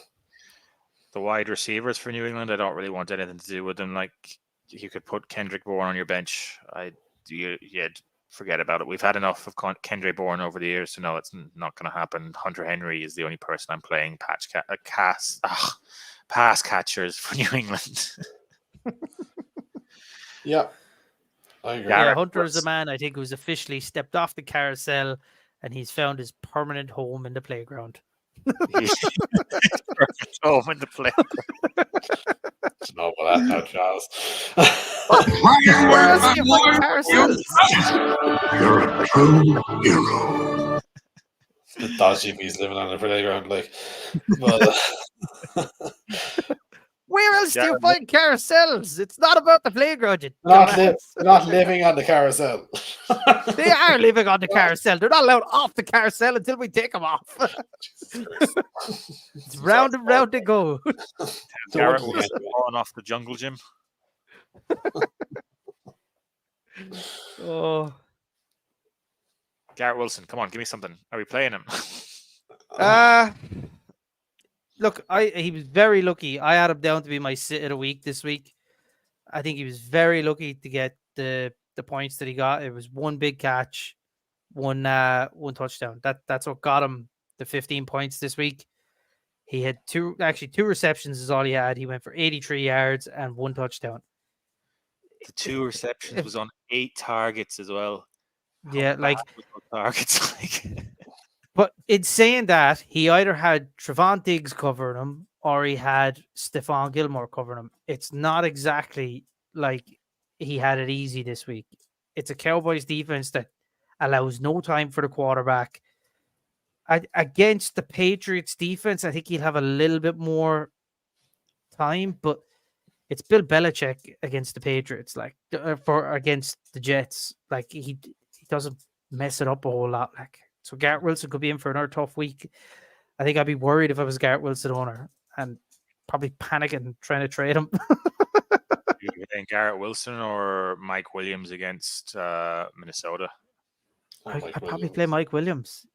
S1: the wide receivers for New England, I don't really want anything to do with them. Like, you could put Kendrick Bourne on your bench. Forget about it. We've had enough of Kendrick Bourne over the years to know it's not going to happen. Hunter Henry is the only person I'm playing pass catchers for New England.
S2: Yeah, I agree.
S3: Yeah, Hunter is a man, I think, who's officially stepped off the carousel and he's found his permanent home in the playground.
S1: Perfect home in the playground.
S2: No, but that's not Charles.
S3: Where else do you find carousels?
S6: You're a true hero.
S2: The dodgy if he's living on the playground, like. But,
S3: where else do you find carousels? It's not about the playground.
S2: They're not living on the carousel.
S3: They are living on the carousel. They're not allowed off the carousel until we take them off. It's round and round they go.
S1: Garrett was falling off the jungle gym.
S3: Oh,
S1: Garrett Wilson, come on, give me something. Are we playing him?
S3: Look, he was very lucky. I had him down to be my sit of the week this week. I think he was very lucky to get the points that he got. It was 1 big catch, one touchdown. That's what got him the 15 points this week. He had 2 receptions is all he had. He went for 83 yards and 1 touchdown.
S1: The 2 receptions was on 8 targets as well.
S3: Yeah, like
S1: targets. Like,
S3: but in saying that, he either had Trevon Diggs covering him or he had Stephon Gilmore covering him. It's not exactly like he had it easy this week. It's a Cowboys defense that allows no time for the quarterback. Against the Patriots defense, I think he'll have a little bit more time, but it's Bill Belichick against the Patriots, like against the Jets. Like he doesn't mess it up a whole lot. Like, so Garrett Wilson could be in for another tough week. I think I'd be worried if I was Garrett Wilson owner and probably panicking trying to trade him.
S1: You think Garrett Wilson or Mike Williams against Minnesota?
S3: I'd probably play Mike Williams.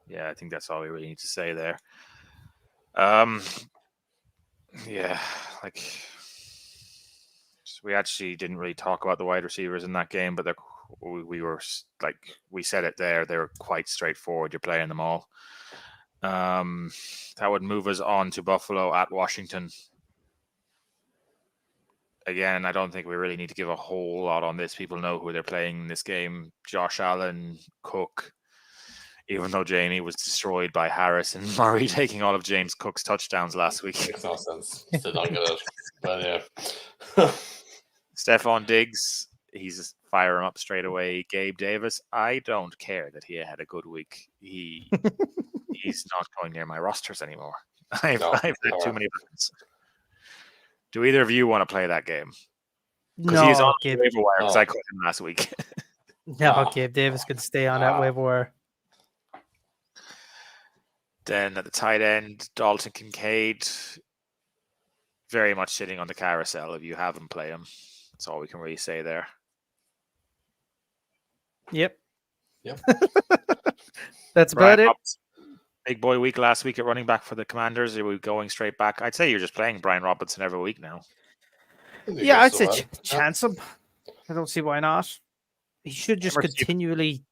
S1: Yeah, I think that's all we really need to say there. Yeah, like we actually didn't really talk about the wide receivers in that game, but we were like we said it there. They were quite straightforward. You're playing them all. That would move us on to Buffalo at Washington. Again, I don't think we really need to give a whole lot on this. People know who they're playing in this game. Josh Allen, Cook. Even though Jamie was destroyed by Harris and Murray taking all of James Cook's touchdowns last week.
S2: Makes no sense. Still not good. But yeah.
S1: Stephon Diggs, he's fire him up straight away. Gabe Davis, I don't care that he had a good week. He's not going near my rosters anymore. I've had too many runs. Do either of you want to play that game? Because he's on the waiver wire because I caught him last week.
S3: No, Gabe Davis could stay on that waiver wire.
S1: Then at the tight end, Dalton Kincaid, very much sitting on the carousel. If you have him, play him. That's all we can really say there.
S3: Yep.
S2: Yep.
S3: That's
S1: Brian
S3: about it.
S1: Robinson, big boy week last week at running back for the Commanders. Are we going straight back? I'd say you're just playing Brian Robinson every week now.
S3: Yeah, I'd say chance him. I don't see why not. He should just
S1: Emerson-
S3: continually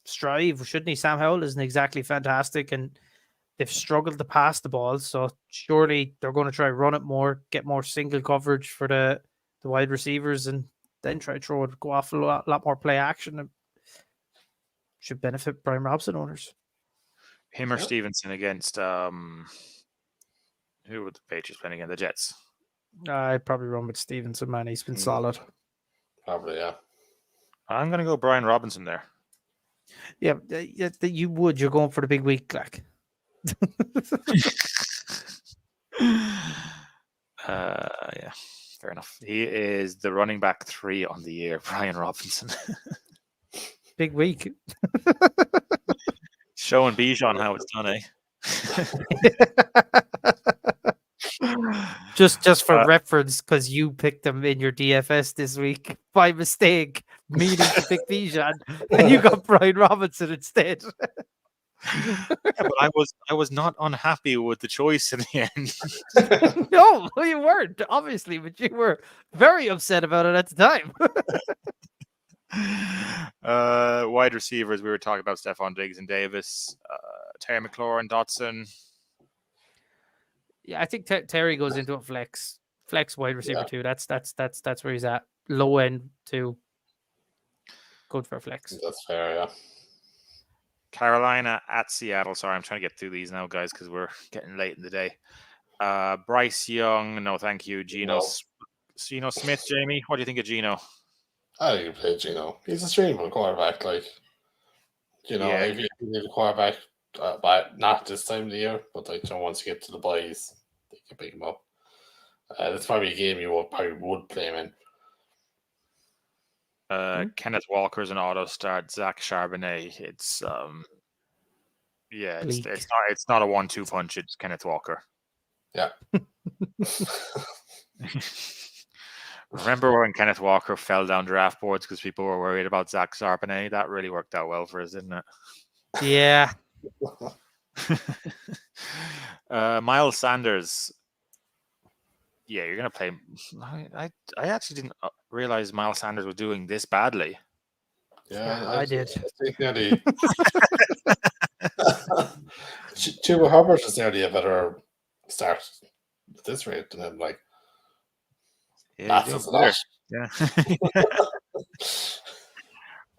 S3: strive, shouldn't he? Sam Howell isn't exactly fantastic, and they've struggled to pass the ball. So surely they're going to try run it more, get more single coverage for the wide receivers, and then try to throw it, go off a lot more play action. It should benefit Brian Robinson owners.
S1: Him or Stevenson against who were the Patriots playing again? The Jets.
S3: I'd probably run with Stevenson, man. He's been
S2: Mm.
S3: solid.
S2: Probably, yeah.
S1: I'm going to go Brian Robinson there.
S3: Yeah, you would. You're going for the big week, like.
S1: Yeah, fair enough. He is the running back 3 on the year, Brian Robinson.
S3: Big week.
S1: Showing Bijan how it's done,
S3: just for reference, because you picked him in your DFS this week by mistake, meaning to pick Bijan, and you got Brian Robinson instead.
S1: Yeah, but I was not unhappy with the choice in the end.
S3: No, you weren't, obviously, but you were very upset about it at the time.
S1: Wide receivers, we were talking about Stephon Diggs and Davis, Terry McLaurin, Dotson.
S3: Yeah, I think Terry goes into a flex wide receiver too. That's where he's at. Low end too. Good for a flex.
S2: That's fair, yeah.
S1: Carolina at Seattle. Sorry, I'm trying to get through these now, guys, because we're getting late in the day. Bryce Young, no thank you. Geno Smith, Jamie, what do you think of Geno?
S2: I think you play Geno. He's a streamable quarterback. Like, if you need a quarterback, but not this time of the year, but like, once you get to the boys, they can pick him up. That's probably a game you probably would play him in.
S1: Kenneth Walker's an auto start. Zach Charbonnet. It's it's not a 1-2 punch. It's Kenneth Walker.
S2: Yeah.
S1: Remember when Kenneth Walker fell down draft boards because people were worried about Zach Charbonnet? That really worked out well for us, didn't it?
S3: Yeah.
S1: Miles Sanders. Yeah, you're gonna play. I actually didn't realize Miles Sanders was doing this badly.
S2: Yeah,
S3: I did.
S2: I think nearly. Chuba Hubbard is nearly a better start at this rate than him. Like,
S1: Yeah,
S2: that's a lot.
S1: Yeah.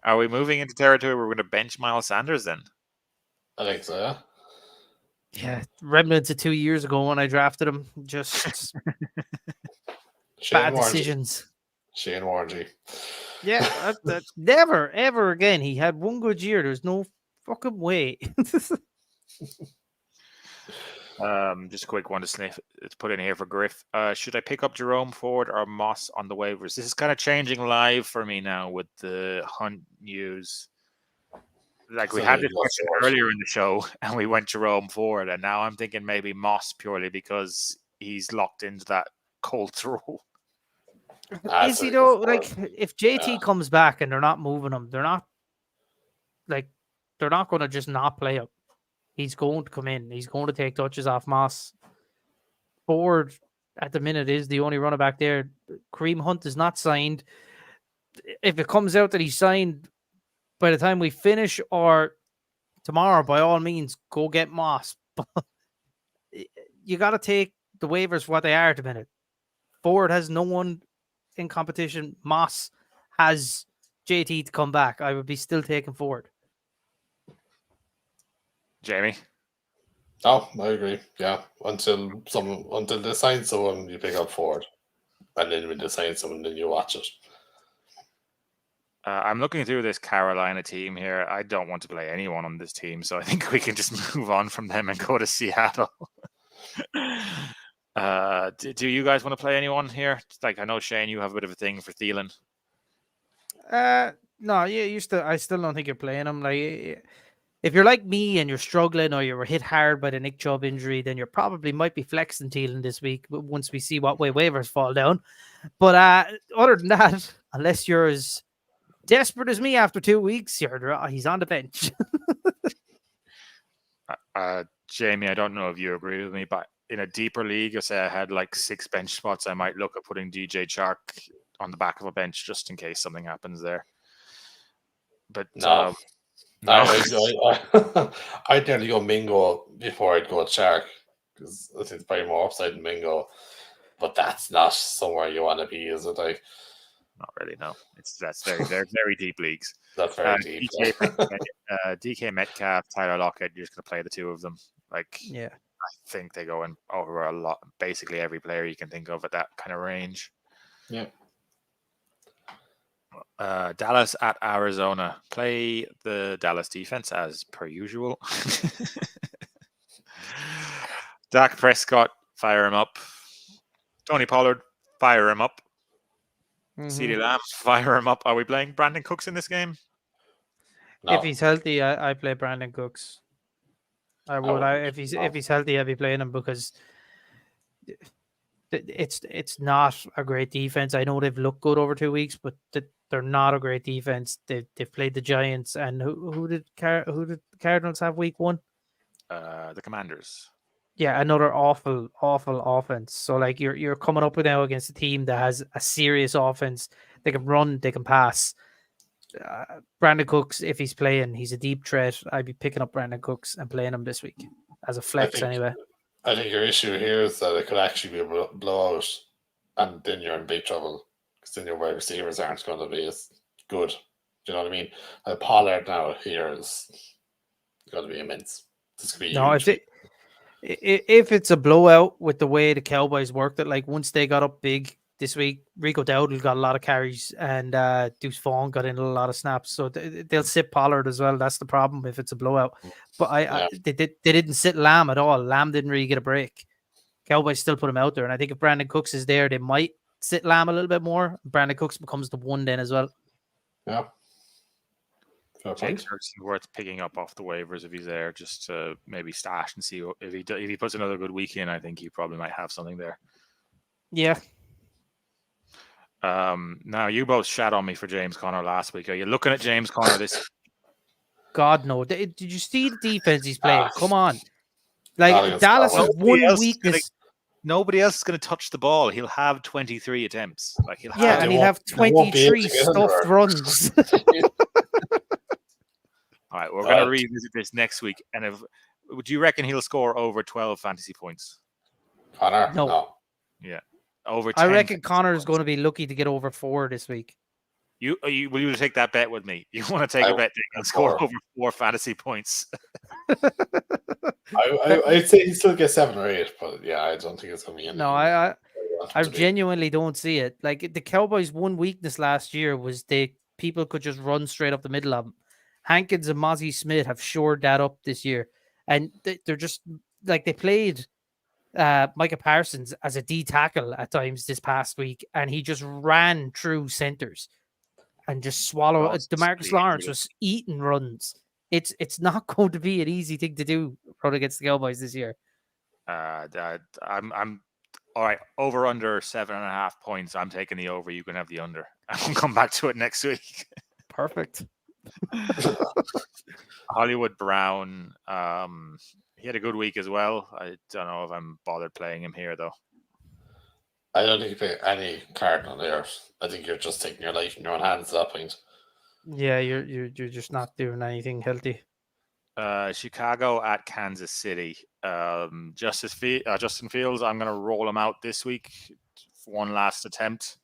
S1: Are we moving into territory where we're going to bench Miles Sanders then?
S2: I think so, yeah.
S3: Yeah, remnants of 2 years ago when I drafted him. Just bad decisions.
S2: Shane Warren.
S1: Yeah,
S3: never, ever again. He had one good year. There's no fucking way.
S1: Just a quick one to put in here for Griff. Should I pick up Jerome Ford or Moss on the waivers? This is kind of changing live for me now with the Hunt news. Like, we had this question earlier in the show, and we went Jerome Ford, and now I'm thinking maybe Moss purely because he's locked into that Colts role.
S3: Is he though? Like, if JT comes back and they're not moving him, they're not going to just not play him. He's going to come in. He's going to take touches off Moss. Ford at the minute is the only runner back there. Kareem Hunt is not signed. If it comes out that he's signed by the time we finish or tomorrow, by all means, go get Moss. But you got to take the waivers for what they are at the minute. Ford has no one in competition. Moss has JT to come back. I would be still taking Ford.
S1: Jamie?
S2: Oh, I agree. Yeah, until they sign someone, you pick up Ford, and then when they sign someone, then you watch it.
S1: I'm looking through this Carolina team here. I don't want to play anyone on this team, so I think we can just move on from them and go to Seattle. Do you guys want to play anyone here? Like, I know, Shane, you have a bit of a thing for Thielen.
S3: No, yeah, I still don't think you're playing him. Like, if you're like me and you're struggling or you were hit hard by the Nick Chubb injury, then you probably might be flexing Thielen this week once we see what way waivers fall down. But other than that, unless you're as desperate as me after 2 weeks, he's on the bench.
S1: Jamie, I don't know if you agree with me, but in a deeper league, say I had like 6 bench spots, I might look at putting DJ Chark on the back of a bench just in case something happens there. But
S2: No. I'd nearly go Mingo before I'd go Shark because I think it's probably more upside than Mingo. But that's not somewhere you want to be, is it? Like,
S1: not really. No, that's very deep leagues.
S2: That's very deep.
S1: DK Metcalf, Tyler Lockett. You're just going to play the two of them. Like,
S3: yeah,
S1: I think they go in over a lot. Basically, every player you can think of at that kind of range.
S2: Yeah.
S1: Dallas at Arizona. Play the Dallas defense as per usual. Dak Prescott, fire him up. Tony Pollard, fire him up. CeeDee Lamb, fire him up. Are we playing Brandon Cooks in this game?
S2: No.
S3: If he's healthy, I play Brandon Cooks. I would. If he's healthy, I'd be playing him because it's not a great defense. I know they've looked good over 2 weeks, but they're not a great defense. They've played the Giants, and who did the Cardinals have week 1?
S1: The Commanders.
S3: Yeah, another awful offense. So like you're coming up now against a team that has a serious offense. They can run, they can pass. Brandon Cooks, if he's playing, he's a deep threat. I'd be picking up Brandon Cooks and playing him this week as a flex anyway.
S2: I think your issue here is that it could actually be a blowout, and then you're in big trouble because then your wide receivers aren't going to be as good. Do you know what I mean? Pollard now here is going to be immense. This could be huge.
S3: If it's a blowout with the way the Cowboys worked it, like once they got up big this week, Rico Dowdle got a lot of carries and Deuce Vaughn got in a lot of snaps. So they'll sit Pollard as well. That's the problem if it's a blowout. But they didn't sit Lamb at all. Lamb didn't really get a break. Cowboys still put him out there. And I think if Brandon Cooks is there, they might sit Lamb a little bit more. Brandon Cooks becomes the one then as well.
S2: Yeah.
S1: James Ferguson worth picking up off the waivers if he's there, just to maybe stash and see if he puts another good week in. I think he probably might have something there.
S3: Yeah.
S1: Now you both shat on me for James Conner last week. Are you looking at James Conner this?
S3: God no! Did you see the defense he's playing? Come on, like Dallas has one weakness.
S1: Nobody else is going to touch the ball. He'll have 23 attempts. Like he'll
S3: have 23 stuffed runs.
S1: All right, we're going to revisit this next week. And do you reckon he'll score over 12 fantasy points?
S2: Connor?
S3: No.
S1: Yeah, over 10.
S3: I reckon Connor is going to be lucky to get over 4 this week.
S1: Will you take that bet with me? You want to take a bet that he'll score over 4 fantasy points?
S2: I'd say he still gets 7 or 8, but yeah, I don't think it's going to be.
S3: No, I genuinely don't see it. Like the Cowboys' one weakness last year was people could just run straight up the middle of them. Hankins and Mozzie Smith have shored that up this year, and they're just like they played Micah Parsons as a D tackle at times this past week, and he just ran through centers and just swallowed. DeMarcus Lawrence was eating runs. It's not going to be an easy thing to do run against the Cowboys this year.
S1: I'm all right. Over under 7.5 points. I'm taking the over. You can have the under. I'll come back to it next week.
S3: Perfect.
S1: Hollywood Brown, he had a good week as well. I don't know if I'm bothered playing him here though.
S2: I don't think you play any Cardinal there. I think you're just taking your life in your own hands at that point.
S3: Yeah, you're just not doing anything healthy.
S1: Chicago at Kansas City. Justin Fields, I'm going to roll him out this week for one last attempt.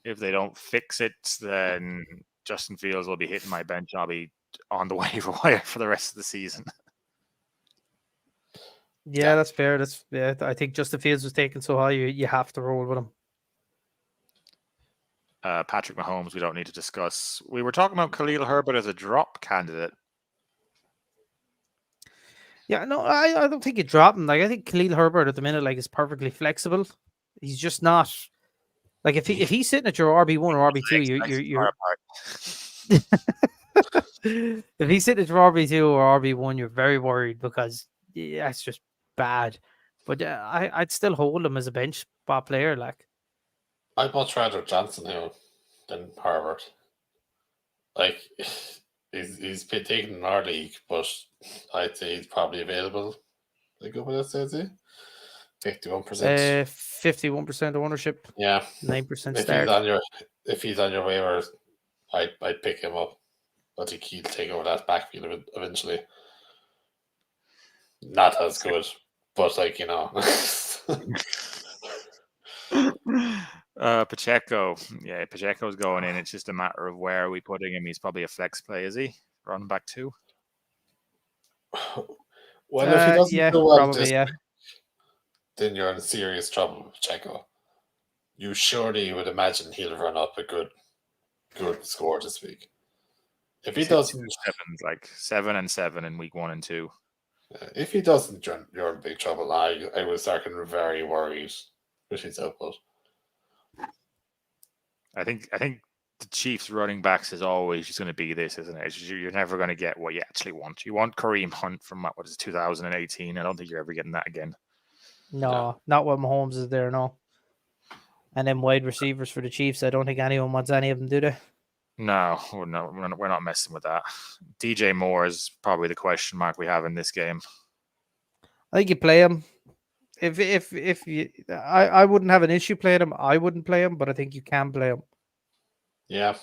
S1: If they don't fix it, then Justin Fields will be hitting my bench. I'll be on the waiver wire for the rest of the season.
S3: Yeah, that's fair. I think Justin Fields was taken so high, you have to roll with him.
S1: Patrick Mahomes, we don't need to discuss. We were talking about Khalil Herbert as a drop candidate.
S3: Yeah, no, I don't think you drop him. Like I think Khalil Herbert at the minute is perfectly flexible. He's just not. Like if he's sitting at your RB1 or RB2, you're If he's sitting for RB2 or RB1, you're very worried because that's just bad. But I'd still hold him as a bench spot player. Like,
S2: I'd much rather Johnson here than Harvard. Like, he's been taken in our league, but I'd say he's probably available. Like, what else says he? 51%.
S3: 51% ownership,
S2: Yeah.
S3: 9%
S2: If
S3: start.
S2: if he's on your waivers, I'd pick him up. I think he'll take over that backfield eventually. Not as good, but like, you know.
S1: Pacheco. Yeah, Pacheco's going in. It's just a matter of where are we putting him. He's probably a flex play, is he? Running back 2.
S2: Well, if he doesn't do well
S3: probably,
S2: this
S3: yeah.
S2: week, then you're in serious trouble with Pacheco. You surely would imagine he'll run up a good score this week. If he doesn't,
S1: 7 and 7 in week 1 and 2.
S2: if he doesn't, you're in big trouble. I was starting very worried with his output.
S1: I think the Chiefs running backs is always just going to be this, isn't it? You're never going to get what you actually want. You want Kareem Hunt from what is it, 2018. I don't think you're ever getting that again.
S3: No, not when Mahomes is there, no. And then wide receivers for the Chiefs, I don't think anyone wants any of them, do they?
S1: No, we're not messing with that. DJ Moore is probably the question mark we have in this game.
S3: I think you play him. If you, I wouldn't have an issue playing him. I wouldn't play him, but I think you can play him.
S2: Yeah.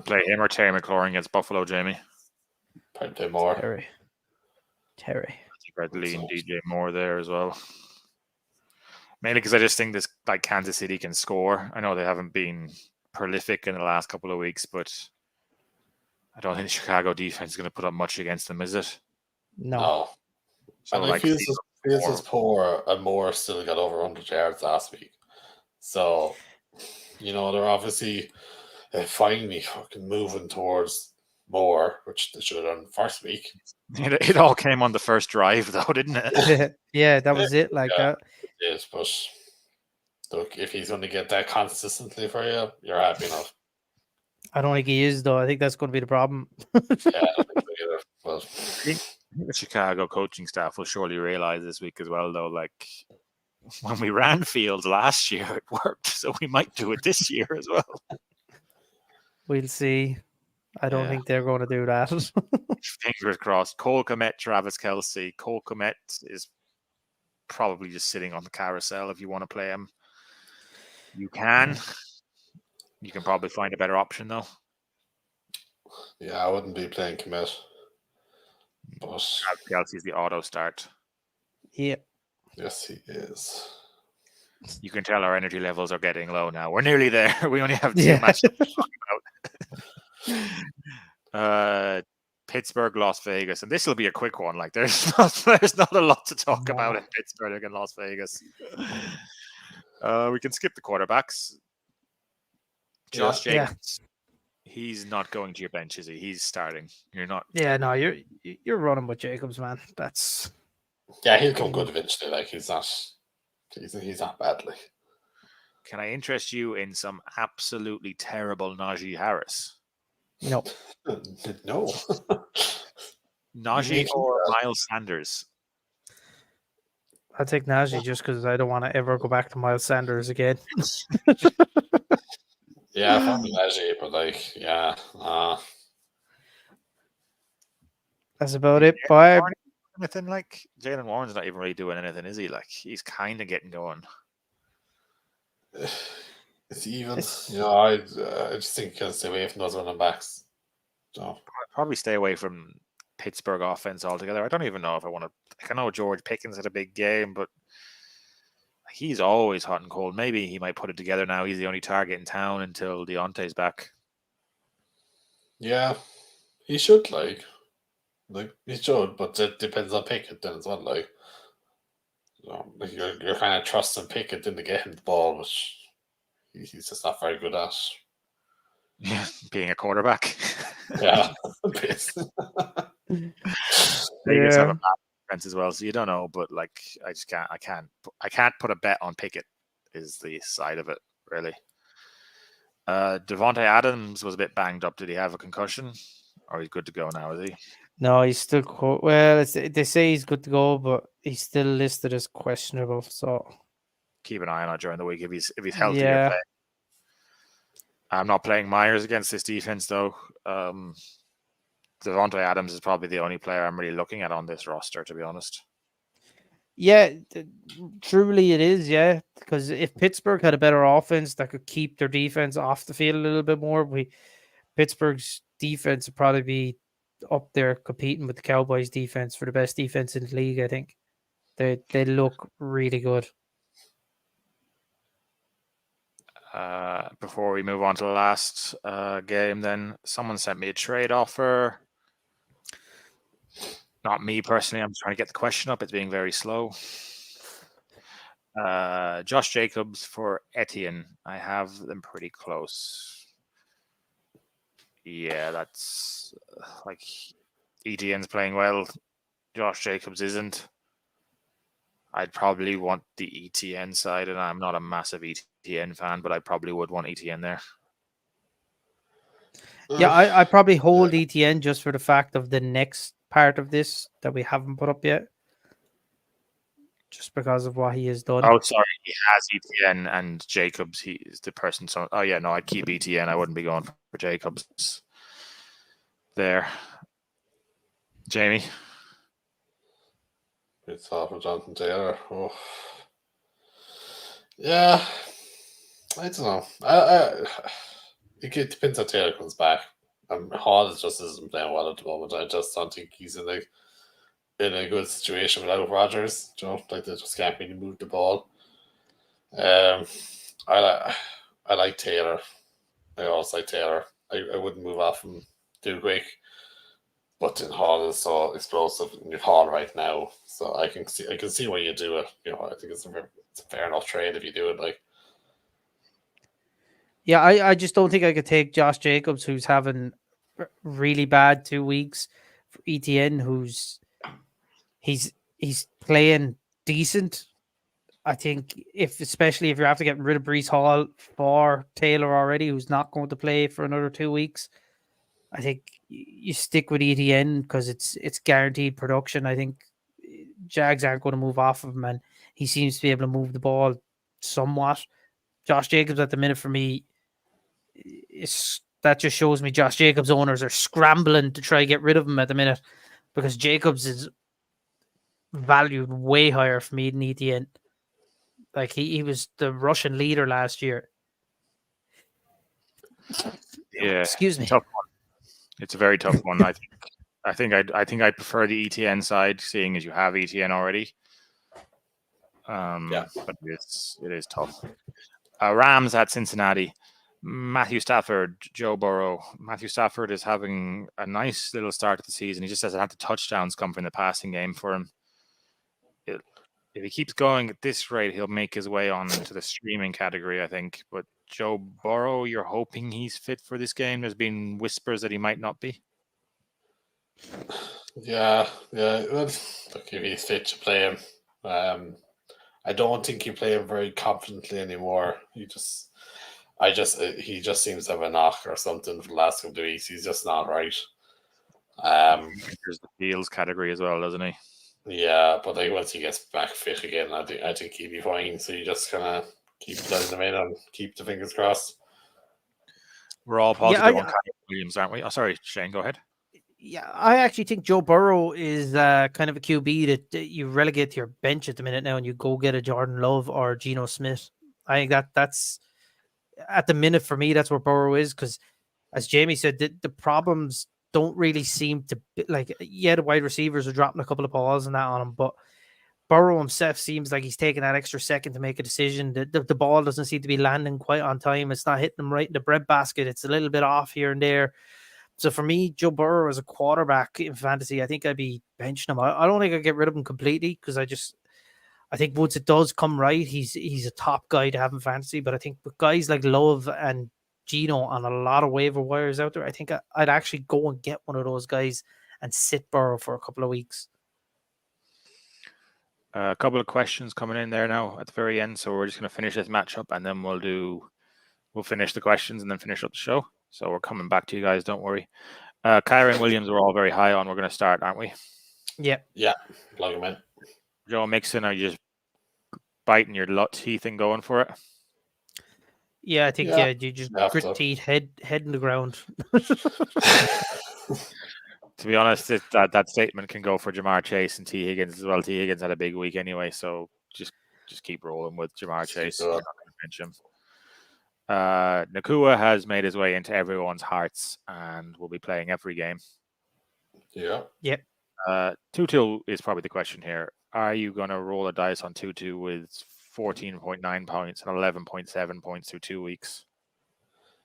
S1: Play him or Terry McLaurin against Buffalo, Jamie.
S2: Probably play more.
S3: Terry.
S1: I think I'd lean DJ Moore there as well. Mainly because I just think this Kansas City can score. I know they haven't been prolific in the last couple of weeks, but I don't think the Chicago defense is going to put up much against them, is it?
S3: No.
S2: So and feels as poor and Moore still got over 100 yards last week. So, you know, they're obviously finally fucking moving towards Moore, which they should have done first week.
S1: It all came on the first drive, though, didn't it?
S3: Yeah, that was it.
S2: It is, but look, if he's going to get that consistently for you, you're happy enough.
S3: I don't think he is, though. I think that's going to be the problem.
S2: Yeah, I don't think so either. Well,
S1: the Chicago coaching staff will surely realize this week as well, though, like when we ran Fields last year, it worked. So we might do it this year as well.
S3: We'll see. I don't think they're going to do that.
S1: Fingers crossed. Cole Kmet, Travis Kelce. Cole Kmet is probably just sitting on the carousel if you want to play him. You can. You can probably find a better option, though.
S2: Yeah, I wouldn't be playing Kmet. But
S1: Kelsey's the auto start.
S3: Yeah.
S2: Yes, he is.
S1: You can tell our energy levels are getting low now. We're nearly there. We only have 2 matches to talk about. Pittsburgh, Las Vegas, and this will be a quick one. Like there's not a lot to talk about in Pittsburgh and Las Vegas. We can skip the quarterbacks. Josh Jacobs. He's not going to your bench, is he? He's starting. You're not.
S3: Yeah, no, you're running with Jacobs, man. That's.
S2: Yeah, he'll come good eventually. Like he's not bad. Like,
S1: can I interest you in some absolutely terrible Najee Harris?
S3: No.
S2: No.
S1: Najee or Miles Sanders?
S3: I'll take Najee just because I don't want to ever go back to Miles Sanders again.
S2: Yeah, probably Najee, but like, yeah.
S3: That's about it. But
S1: anything like Jalen Warren's not even really doing anything, is he? Like he's kind of getting going.
S2: It's even. You know, I just think you can stay away from those running backs. So
S1: probably stay away from Pittsburgh offense altogether. I don't even know if I want to. Like, I know George Pickens had a big game, but he's always hot and cold. Maybe he might put it together now. He's the only target in town until Deontay's back.
S2: Yeah, he should like he should, but it depends on Pickett then as well. Like, you know, you're kind of trusting Pickett to get him the ball, which he's just not very good at.
S1: Yeah, being a quarterback.
S2: Yeah.
S1: Vegas have a bad defense as well, so you don't know. But like, I can't put a bet on Pickett. Is the side of it really? Devontae Adams was a bit banged up. Did he have a concussion? Or he's good to go now, is he?
S3: No, he's still well. They say he's good to go, but he's still listed as questionable. So
S1: Keep an eye on it during the week if he's healthy.
S3: yeah,
S1: I'm not playing Myers against this defense though. Devontae Adams is probably the only player I'm really looking at on this roster, to be honest.
S3: yeah, truly it is. Yeah, because if Pittsburgh had a better offense that could keep their defense off the field a little bit more, Pittsburgh's defense would probably be up there competing with the Cowboys' defense for the best defense in the league. I think they look really good.
S1: Before we move on to the last game, then someone sent me a trade offer. Not me personally. I'm trying to get the question up. It's being very slow. Josh Jacobs for Etienne. I have them pretty close. Yeah, that's like Etienne's playing well. Josh Jacobs isn't. I'd probably want the Etienne side, and I'm not a massive Etienne fan, but I probably would want Etienne there.
S3: Yeah, I probably hold ETN just for the fact of the next part of this that we haven't put up yet. Just because of what he has done.
S1: Oh, sorry. He has Etienne and Jacobs. He is the person. So, oh, yeah, no, I'd keep Etienne. I wouldn't be going for Jacobs there. Jamie?
S2: It's off of Jonathan Taylor. Oh. Yeah. I don't know. It depends how Taylor comes back. Hall just isn't playing well at the moment. I just don't think he's in a good situation without Rodgers. You know, like they just can't really move the ball. I like Taylor. I also like Taylor. I wouldn't move off him too quick. But then Hall is so explosive in your Hall right now, so I can see why you do it. You know, I think it's a fair enough trade if you do it. Like,
S3: yeah, I just don't think I could take Josh Jacobs, who's having really bad 2 weeks, for ETN, he's playing decent. I think especially if you're after getting rid of Breece Hall for Taylor already, who's not going to play for another 2 weeks, I think you stick with ETN because it's guaranteed production. I think Jags aren't going to move off of him, and he seems to be able to move the ball somewhat. Josh Jacobs at the minute for me, that just shows me Josh Jacobs owners are scrambling to try to get rid of him at the minute because Jacobs is valued way higher for me than ETN. Like he was the Russian leader last year.
S1: Yeah,
S3: excuse me.
S1: Tough one. It's a very tough one. I think I'd prefer the ETN side, seeing as you have ETN already.
S2: Yeah,
S1: but it is tough. Rams at Cincinnati. Matthew Stafford, Joe Burrow. Matthew Stafford is having a nice little start to the season. He just doesn't have the touchdowns come from the passing game for him. If he keeps going at this rate, he'll make his way on into the streaming category, I think. But Joe Burrow, you're hoping he's fit for this game. There's been whispers that he might not be.
S2: Yeah. Look, if he's fit to play him, I don't think you play him very confidently anymore. He just seems to have a knock or something for the last couple of weeks. He's just not right.
S1: There's the Fields category as well, doesn't he?
S2: Yeah, but like once he gets back fit again, I think he'll be fine. So you just kind of keep letting him in and keep the fingers crossed.
S1: We're all positive on Kyler Williams, aren't we? Oh, sorry, Shane, go ahead.
S3: Yeah, I actually think Joe Burrow is kind of a QB that you relegate to your bench at the minute now and you go get a Jordan Love or Geno Smith. I think that's at the minute for me, that's where Burrow is because, as Jamie said, the problems don't really seem to the wide receivers are dropping a couple of balls and that on him, but Burrow himself seems like he's taking that extra second to make a decision. The ball doesn't seem to be landing quite on time. It's not hitting him right in the breadbasket. It's a little bit off here and there. So for me, Joe Burrow as a quarterback in fantasy, I think I'd be benching him. I don't think I'd get rid of him completely because I think once it does come right, he's a top guy to have in fantasy. But I think with guys like Love and Geno on a lot of waiver wires out there, I think I'd actually go and get one of those guys and sit Burrow for a couple of weeks.
S1: A couple of questions coming in there now at the very end, so we're just going to finish this matchup and then we'll finish the questions and then finish up the show. So we're coming back to you guys, don't worry. Kyron Williams, we're all very high on. We're going to start, aren't we?
S3: Yeah.
S2: Yeah, plug him in.
S1: Joe Mixon, are you just biting your teeth and going for it?
S3: Yeah, I think
S2: Yeah,
S3: you just
S2: you have
S3: grit
S2: to.
S3: teeth, head in the ground.
S1: To be honest, that statement can go for Jamar Chase and T. Higgins as well. T. Higgins had a big week anyway, so just keep rolling with Jamar
S2: Just keep
S1: Chase.
S2: going.
S1: You're not going to bench him. Nakua has made his way into everyone's hearts and will be playing every game.
S2: Yeah.
S1: Tutu is probably the question here. Are you going to roll a dice on Tutu with 14.9 points and 11.7 points through 2 weeks?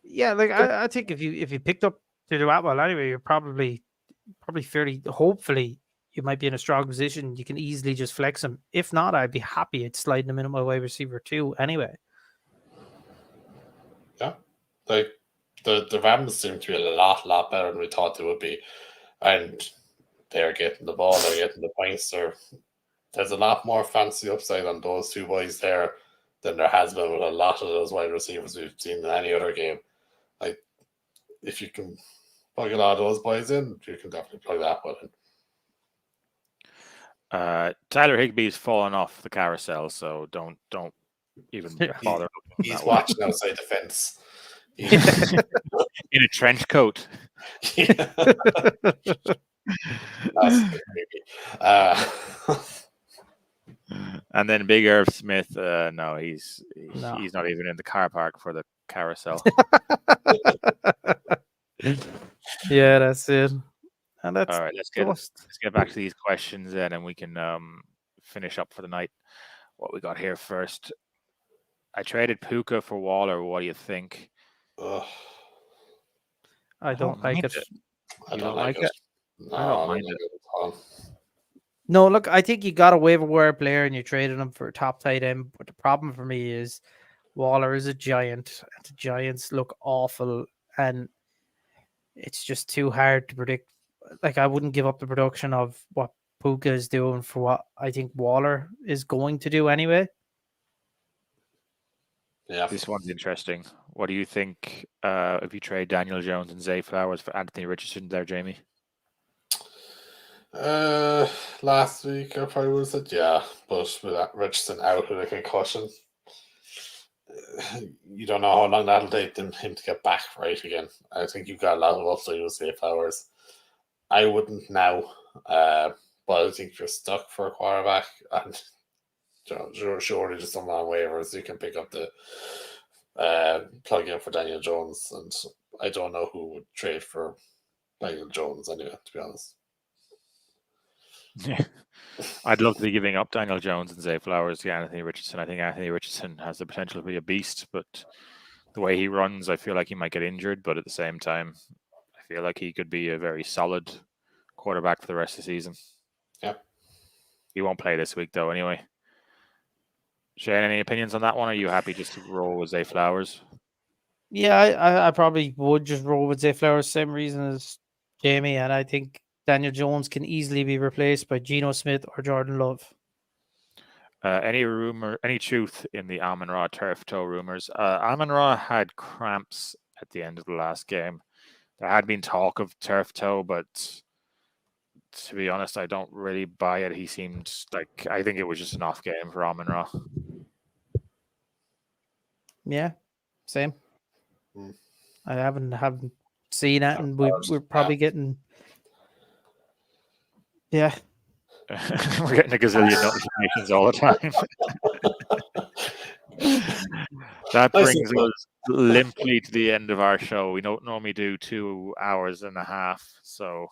S3: Yeah, like I think if you picked up Tutu Atwell anyway, you're probably fairly. Hopefully, you might be in a strong position. You can easily just flex him. If not, I'd be happy at sliding him in at my wide receiver 2 anyway.
S2: Yeah. Like the Rams seem to be a lot better than we thought they would be. And they're getting the ball, they're getting the points. There's a lot more fancy upside on those two boys there than there has been with a lot of those wide receivers we've seen in any other game. Like, if you can plug a lot of those boys in, you can definitely plug that one in.
S1: Tyler Higbee's fallen off the carousel, so don't even bother.
S2: He's watching outside the fence.
S1: In a trench coat.
S2: That's creepy.
S1: And then Big Irv Smith, no, he's
S3: No.
S1: not even in the car park for the carousel.
S3: Yeah, that's it. And that's
S1: All right, let's get back to these questions then, and we can finish up for the night. What we got here first? I traded Puka for Waller. What do you think?
S2: Ugh,
S3: I don't like it.
S2: I
S1: You
S2: don't like it. No,
S1: I don't mind it.
S2: at all.
S3: No, look, I think you got a waiver wire player and you traded him for a top tight end. But the problem for me is Waller is a giant. And the Giants look awful, and it's just too hard to predict. Like, I wouldn't give up the production of what Puka is doing for what I think Waller is going to do anyway.
S2: Yeah.
S1: This one's interesting. What do you think if you trade Daniel Jones and Zay Flowers for Anthony Richardson there, Jamie?
S2: Last week I probably would have said yeah, but with that Richardson out with a concussion, you don't know how long that'll take him to get back right again. I think you've got a lot of upside with Zay Flowers. I wouldn't now, but I think you're stuck for a quarterback, and surely just someone on waivers you can pick up the plug in for Daniel Jones, and I don't know who would trade for Daniel Jones anyway, to be honest.
S1: Yeah, I'd love to be giving up Daniel Jones and Zay Flowers to Anthony Richardson. I think Anthony Richardson has the potential to be a beast, but the way he runs, I feel like he might get injured. But at the same time, I feel like he could be a very solid quarterback for the rest of the season.
S2: Yeah.
S1: He won't play this week, though, anyway. Shane, any opinions on that one? Are you happy just to roll with Zay Flowers?
S3: Yeah, I probably would just roll with Zay Flowers, same reason as Jamie, and I think Daniel Jones can easily be replaced by Geno Smith or Jordan Love.
S1: Any truth in the Amon-Ra turf toe rumors? Amon-Ra had cramps at the end of the last game. There had been talk of turf toe, but to be honest, I don't really buy it. He seemed like, I think it was just an off game for Amon-Ra.
S3: Yeah, same.
S2: Hmm.
S3: I haven't seen it, and we're probably getting. Yeah.
S1: We're getting a gazillion notifications all the time. That brings us limply to the end of our show. We don't normally do 2 hours and a half, so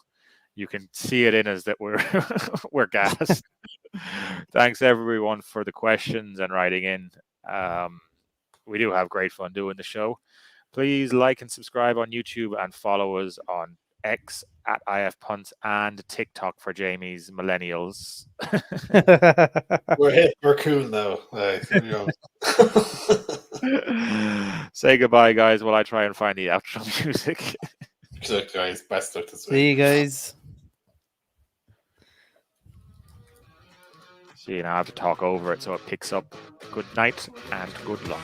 S1: you can see it in us that we're gassed. Thanks everyone for the questions and writing in. We do have great fun doing the show. Please like and subscribe on YouTube and follow us on X at IFPunts and TikTok for Jamie's millennials.
S2: We're cool now.
S1: Say goodbye, guys, while I try and find the outro music.
S2: Good guys, best luck this week.
S3: See you guys.
S1: See, now I have to talk over it so it picks up. Good night and good luck.